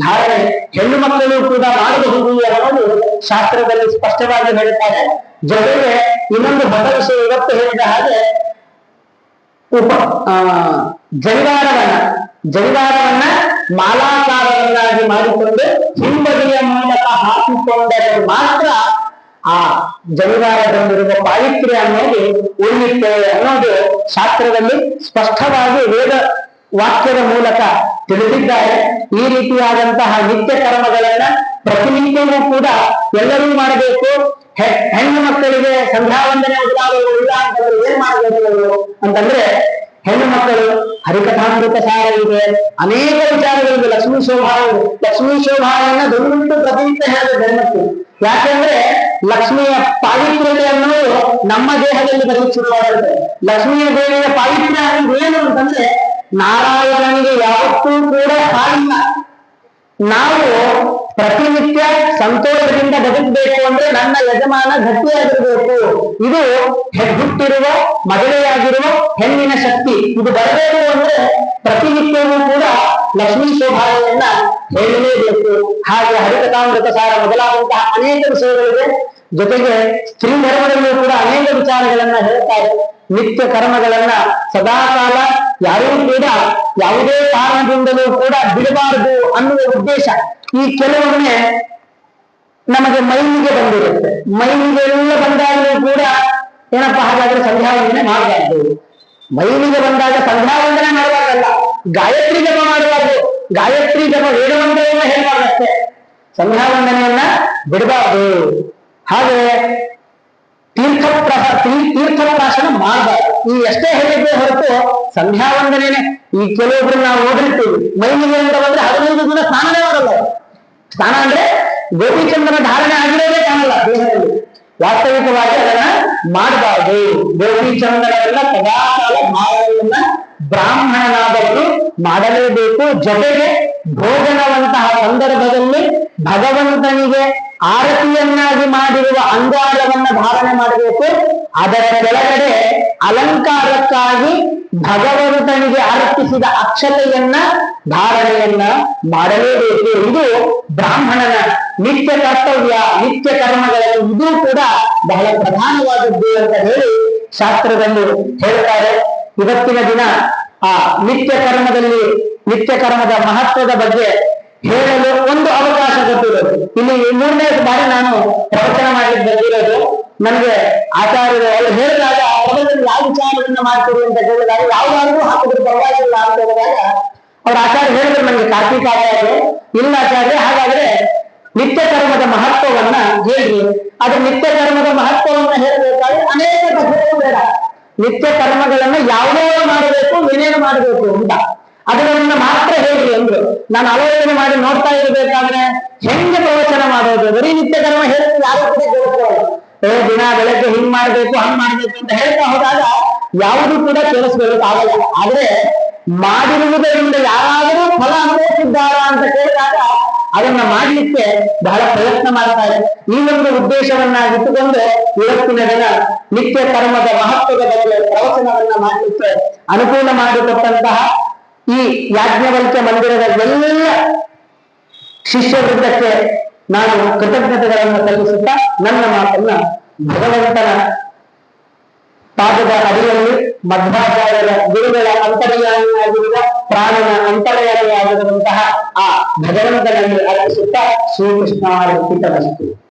ಧಾರಣೆ ಹೆಣ್ಣು ಮಕ್ಕಳು ಕೂಡ ಮಾಡಬಹುದು ಅನ್ನೋದು ಶಾಸ್ತ್ರದಲ್ಲಿ ಸ್ಪಷ್ಟವಾಗಿ ಹೇಳ್ತಾರೆ. ಜೊತೆಗೆ ಇನ್ನೊಂದು ಹೊಸ ವಿಷಯ ಇವತ್ತು ಹೇಳಿದ ಹಾಗೆ ಜಂಗಾರವನ್ನ ಮಾಲಾಕಾರವನ್ನಾಗಿ ಮಾಡಿಕೊಂಡು ಹಿಂಬದಿಯ ಮೂಲಕ ಹಾಕಿಕೊಂಡರೆ ಮಾತ್ರ ಆ ಜಂಗಾರದಲ್ಲಿರುವ ಪಾವಿತ್ರ್ಯ ಅನ್ನೋದು ಉಳಿಯುತ್ತೆ ಅನ್ನೋದು ಶಾಸ್ತ್ರದಲ್ಲಿ ಸ್ಪಷ್ಟವಾಗಿ ವೇದ ವಾಕ್ಯದ ಮೂಲಕ ತಿಳಿದಿದ್ದಾರೆ. ಈ ರೀತಿಯಾದಂತಹ ನಿತ್ಯ ಕರ್ಮಗಳನ್ನ ಪ್ರತಿನಿತ್ಯವೂ ಕೂಡ ಎಲ್ಲರೂ ಮಾಡಬೇಕು. ಹೆಣ್ಣು ಮಕ್ಕಳಿಗೆ ಸಂಧ್ಯಾ ವಂದನೆ ಇಲ್ಲ ಅಂತಂದ್ರೆ ಏನ್ ಮಾಡಬೇಕು ಅಂತಂದ್ರೆ, ಹೆಣ್ಣು ಮಕ್ಕಳು ಹರಿಕಥಾಮೃತ ಸಾರ ಇದೆ, ಅನೇಕ ವಿಚಾರಗಳಿದೆ. ಲಕ್ಷ್ಮೀ ಶೋಭಾವನ್ನ ದೊಡ್ಡ ಪ್ರತಿನಿತ್ಯ ಹೇಳಿದೆ ಧರ್ಮಕ್ಕೆ. ಯಾಕೆಂದ್ರೆ ಲಕ್ಷ್ಮಿಯ ಪಾವಿತ್ರ್ಯತೆ ಅನ್ನೋದು ನಮ್ಮ ದೇಹದಲ್ಲಿ ಬರಲಿಕ್ಕೆ ಶುರುವಾಗುತ್ತೆ. ಲಕ್ಷ್ಮಿಯ ದೇವಿಯ ಪಾವಿತ್ರ್ಯ ಅನ್ನೋದು ಏನು ಅಂತಂದ್ರೆ, ನಾರಾಯಣನಿಗೆ ಯಾವತ್ತೂ ಕೂಡ ಕಾಲಿಲ್ಲ. ನಾವು ಪ್ರತಿನಿತ್ಯ ಸಂತೋಷದಿಂದ ಬದುಕಬೇಕು ಅಂದ್ರೆ ನನ್ನ ಯಜಮಾನ ಗಟ್ಟಿಯಾಗಿರ್ಬೇಕು. ಇದು ಹುಟ್ಟಿರುವ ಮಹಿಳೆಯಾಗಿರುವ ಹೆಣ್ಣಿನ ಶಕ್ತಿ. ಇದು ಬರಬೇಕು ಅಂದ್ರೆ ಪ್ರತಿನಿತ್ಯವೂ ಕೂಡ ಲಕ್ಷ್ಮೀ ಶೋಭಾವನೆಯನ್ನ ಹೇಳಲೇಬೇಕು. ಹಾಗೆ ಹರಿಕಥಾಮೃತ ಸಾರ ಮೊದಲಾದಂತಹ ಅನೇಕ ವಿಷಯಗಳಿವೆ. ಜೊತೆಗೆ ಸ್ತ್ರೀ ಧರ್ಮದಲ್ಲೂ ಕೂಡ ಅನೇಕ ವಿಚಾರಗಳನ್ನ ಹೇಳ್ತಾರೆ. ನಿತ್ಯ ಕರ್ಮಗಳನ್ನ ಸದಾಕಾಲ ಯಾರೂ ಕೂಡ ಯಾವುದೇ ಕಾರಣದಿಂದಲೂ ಕೂಡ ಬಿಡಬಾರದು ಅನ್ನುವ ಉದ್ದೇಶ. ಈ ಕೆಲವೊಮ್ಮೆ ನಮಗೆ ಮೈಲಿಗೆ ಬಂದಿರುತ್ತೆ. ಮೈಲಿಗೆಲ್ಲ ಬಂದಾಗಲೂ ಕೂಡ ಏನಪ್ಪಾ ಹಾಗಾದ್ರೆ ಸಂಧ್ಯಾ ವಂದನೆ ಮಾಡಬಾರ್ದು. ಮೈಲಿಗೆ ಬಂದಾಗ ಸಂಧ್ಯಾ ವಂದನೆ ಮಾಡಬಾರ್ದಲ್ಲ, ಗಾಯತ್ರಿ ಜಪ ಮಾಡಬಾರ್ದು. ಗಾಯತ್ರಿ ಜಪ ವೇದವಂತರನ್ನ ಹೇಳ್ಬಾರ್ದಷ್ಟೇ, ಸಂಧ್ಯಾ ವಂದನೆಯನ್ನ ಬಿಡಬಾರ್ದು. ಹಾಗೆ ತೀರ್ಥಪ್ರಾಶನ ಮಾಡಬಾರ್ದು. ಈ ಎಷ್ಟೇ ಹೇಳಿದ್ದೆ ಹೊರತು ಸಂಧ್ಯಾ ವಂದನೆನೆ. ಈ ಕೆಲವೊಬ್ರು ನಾವು ಓದಿರ್ತೀವಿ, ಮೈಲಿಗೆ ಅಂತ ಬಂದ್ರೆ 15 ದಿನ ಸ್ನಾನನೇ ಮಾಡಲ್ಲ. ಸ್ನಾನ ಅಂದ್ರೆ ಗೋಪೀಚಂದ್ರನ ಧಾರಣೆ ಆಗಿರೋದೇ ಕಾಣಲ್ಲ ದೇಹದಲ್ಲಿ. ವಾಸ್ತವಿಕವಾಗಿ ಅದನ್ನ ಮಾಡಬಾರ್ದು. ಗೋಪೀಚಂದ್ರನೆಲ್ಲ ಸದಾಕಾಲ ಭಾವನೆಯನ್ನ ಬ್ರಾಹ್ಮಣನಾದವರು ಮಾಡಲೇಬೇಕು. ಜೊತೆಗೆ ಭೋಜನವಂತಹ ಸಂದರ್ಭದಲ್ಲಿ ಭಗವಂತನಿಗೆ ಆರತಿಯನ್ನಾಗಿ ಮಾಡಿರುವ ಅಂಗಾರವನ್ನ ಧಾರಣೆ ಮಾಡಬೇಕು. ಅದರ ಕೆಳಗಡೆ ಅಲಂಕಾರಕ್ಕಾಗಿ ಭಗವಂತನಿಗೆ ಅರ್ಪಿಸಿದ ಅಕ್ಷತೆಯನ್ನ ಧಾರಣೆಯನ್ನ ಮಾಡಲೇಬೇಕು. ಇದು ಬ್ರಾಹ್ಮಣನ ನಿತ್ಯ ಕರ್ತವ್ಯ, ನಿತ್ಯ ಕರ್ಮಗಳಲ್ಲಿ ಇದು ಕೂಡ ಬಹಳ ಪ್ರಧಾನವಾದದ್ದು ಅಂತ ಹೇಳಿ ಶಾಸ್ತ್ರದಲ್ಲಿ ಹೇಳ್ತಾರೆ. ಇವತ್ತಿನ ದಿನ ಆ ನಿತ್ಯ ಕರ್ಮದ ಮಹತ್ವದ ಬಗ್ಗೆ ಹೇಳಲು ಒಂದು ಅವಕಾಶ ಕೊಟ್ಟಿರೋದು. ಇಲ್ಲಿ 3ನೇ ಬಾರಿ ನಾನು ಪ್ರವಚನ ಮಾಡಲಿಕ್ಕೆ ಬಂದಿರೋದು. ನನಗೆ ಆಚಾರ್ಯರು ಅವರು ಹೇಳಿದಾಗ ಮೊದಲಲ್ಲಿ ಯಾವ ವಿಚಾರದಿಂದ ಮಾಡ್ತೀರಿ ಅಂತ ಹೇಳಿದಾಗ ಯಾವ್ದಾದ್ರು ಹಾಕಿದ್ರು ಪರವಾಗಿಲ್ಲ ಅಂತ ಹೇಳಿದಾಗ ಅವ್ರ ಆಚಾರ್ಯ ಹೇಳಿದ್ರು ನನಗೆ, ಕಾರ್ತಿಕ ಆಚಾರ್ಯ, ಇಲ್ಲ ಆಚಾರ್ಯ ಹಾಗಾದ್ರೆ ನಿತ್ಯ ಕರ್ಮದ ಮಹತ್ವವನ್ನ ಹೇಳಿ. ಅದು ನಿತ್ಯ ಕರ್ಮದ ಮಹತ್ವವನ್ನ ಹೇಳಬೇಕಾದ್ರೆ ಅನೇಕ ಪದ್ಧತಿಗಳು ಬೇಡ. ನಿತ್ಯ ಕರ್ಮಗಳನ್ನ ಯಾವುದೇ ಮಾಡಬೇಕು, ಏನೇನು ಮಾಡಬೇಕು ಅಂತ ಅದನ್ನ ಮಾತ್ರ ಹೇಳಿ ಅಂದ್ರು. ನಾನು ಆಲೋಚನೆ ಮಾಡಿ ನೋಡ್ತಾ ಇರಬೇಕಾದ್ರೆ ಹೆಂಗೆ ಪ್ರವಚನ ಮಾಡೋದು? ಬರೀ ನಿತ್ಯ ಕರ್ಮ ಹೇಳಿದ್ರೆ ಯಾರು ಕೂಡ ಕೇಳಿಸ್ಕೊಳ್ಳಲ್ಲ. ದಿನ ಬೆಳಗ್ಗೆ ಹಿಂಗ್ ಮಾಡ್ಬೇಕು ಹಂಗ್ ಮಾಡ್ಬೇಕು ಅಂತ ಹೇಳ್ತಾ ಹೋದಾಗ ಯಾವುದು ಕೂಡ ಕೇಳಿಸ್ಕೊಳ್ಳೋಕ್ಕಾಗಲ್ಲ. ಆದ್ರೆ ಮಾಡಿರುವುದರಿಂದ ಯಾರಾದರೂ ಫಲ ಅನುಭವಿಸಿದ್ದಾರಾ ಅಂತ ಕೇಳಿದಾಗ ಅದನ್ನ ಮಾಡ್ಲಿಕ್ಕೆ ಬಹಳ ಪ್ರಯತ್ನ ಮಾಡ್ತಾರೆ. ಈ ಒಂದು ಉದ್ದೇಶವನ್ನ ಇಟ್ಟುಕೊಂಡು ಇವತ್ತಿನ ದಿನ ನಿತ್ಯ ಕರ್ಮದ ಮಹತ್ವದ ಬಗ್ಗೆ ಪ್ರವಚನವನ್ನ ಮಾಡಲಿಕ್ಕೆ ಅನುಕೂಲ ಮಾಡಿಕೊಟ್ಟಂತಹ ಈ ಯಾಜ್ಞವಲ್ಕ್ಯ ಮಂದಿರದ ಎಲ್ಲ ಶಿಷ್ಯ ವೃಂದಕ್ಕೆ ನಾನು ಕೃತಜ್ಞತೆಗಳನ್ನು ಸಲ್ಲಿಸುತ್ತಾ ನನ್ನ ಮಾತನ್ನ ಭಗವಂತನ ಪಾದದ ಅಡಿಯಲ್ಲಿ ಮಧ್ವಾಚಾರ್ಯರ ಗುರುಗಳ ಅಂತರ್ಯಾಮಿಯಾಗಿರುವ ಪ್ರಾಣನ ಅಂತರ್ಯಾಮಿಯಾಗಿರುವಂತಹ ಆ ಭಗವಂತನಲ್ಲಿ ಅರ್ಪಿಸುತ್ತಾ ಶ್ರೀಕೃಷ್ಣ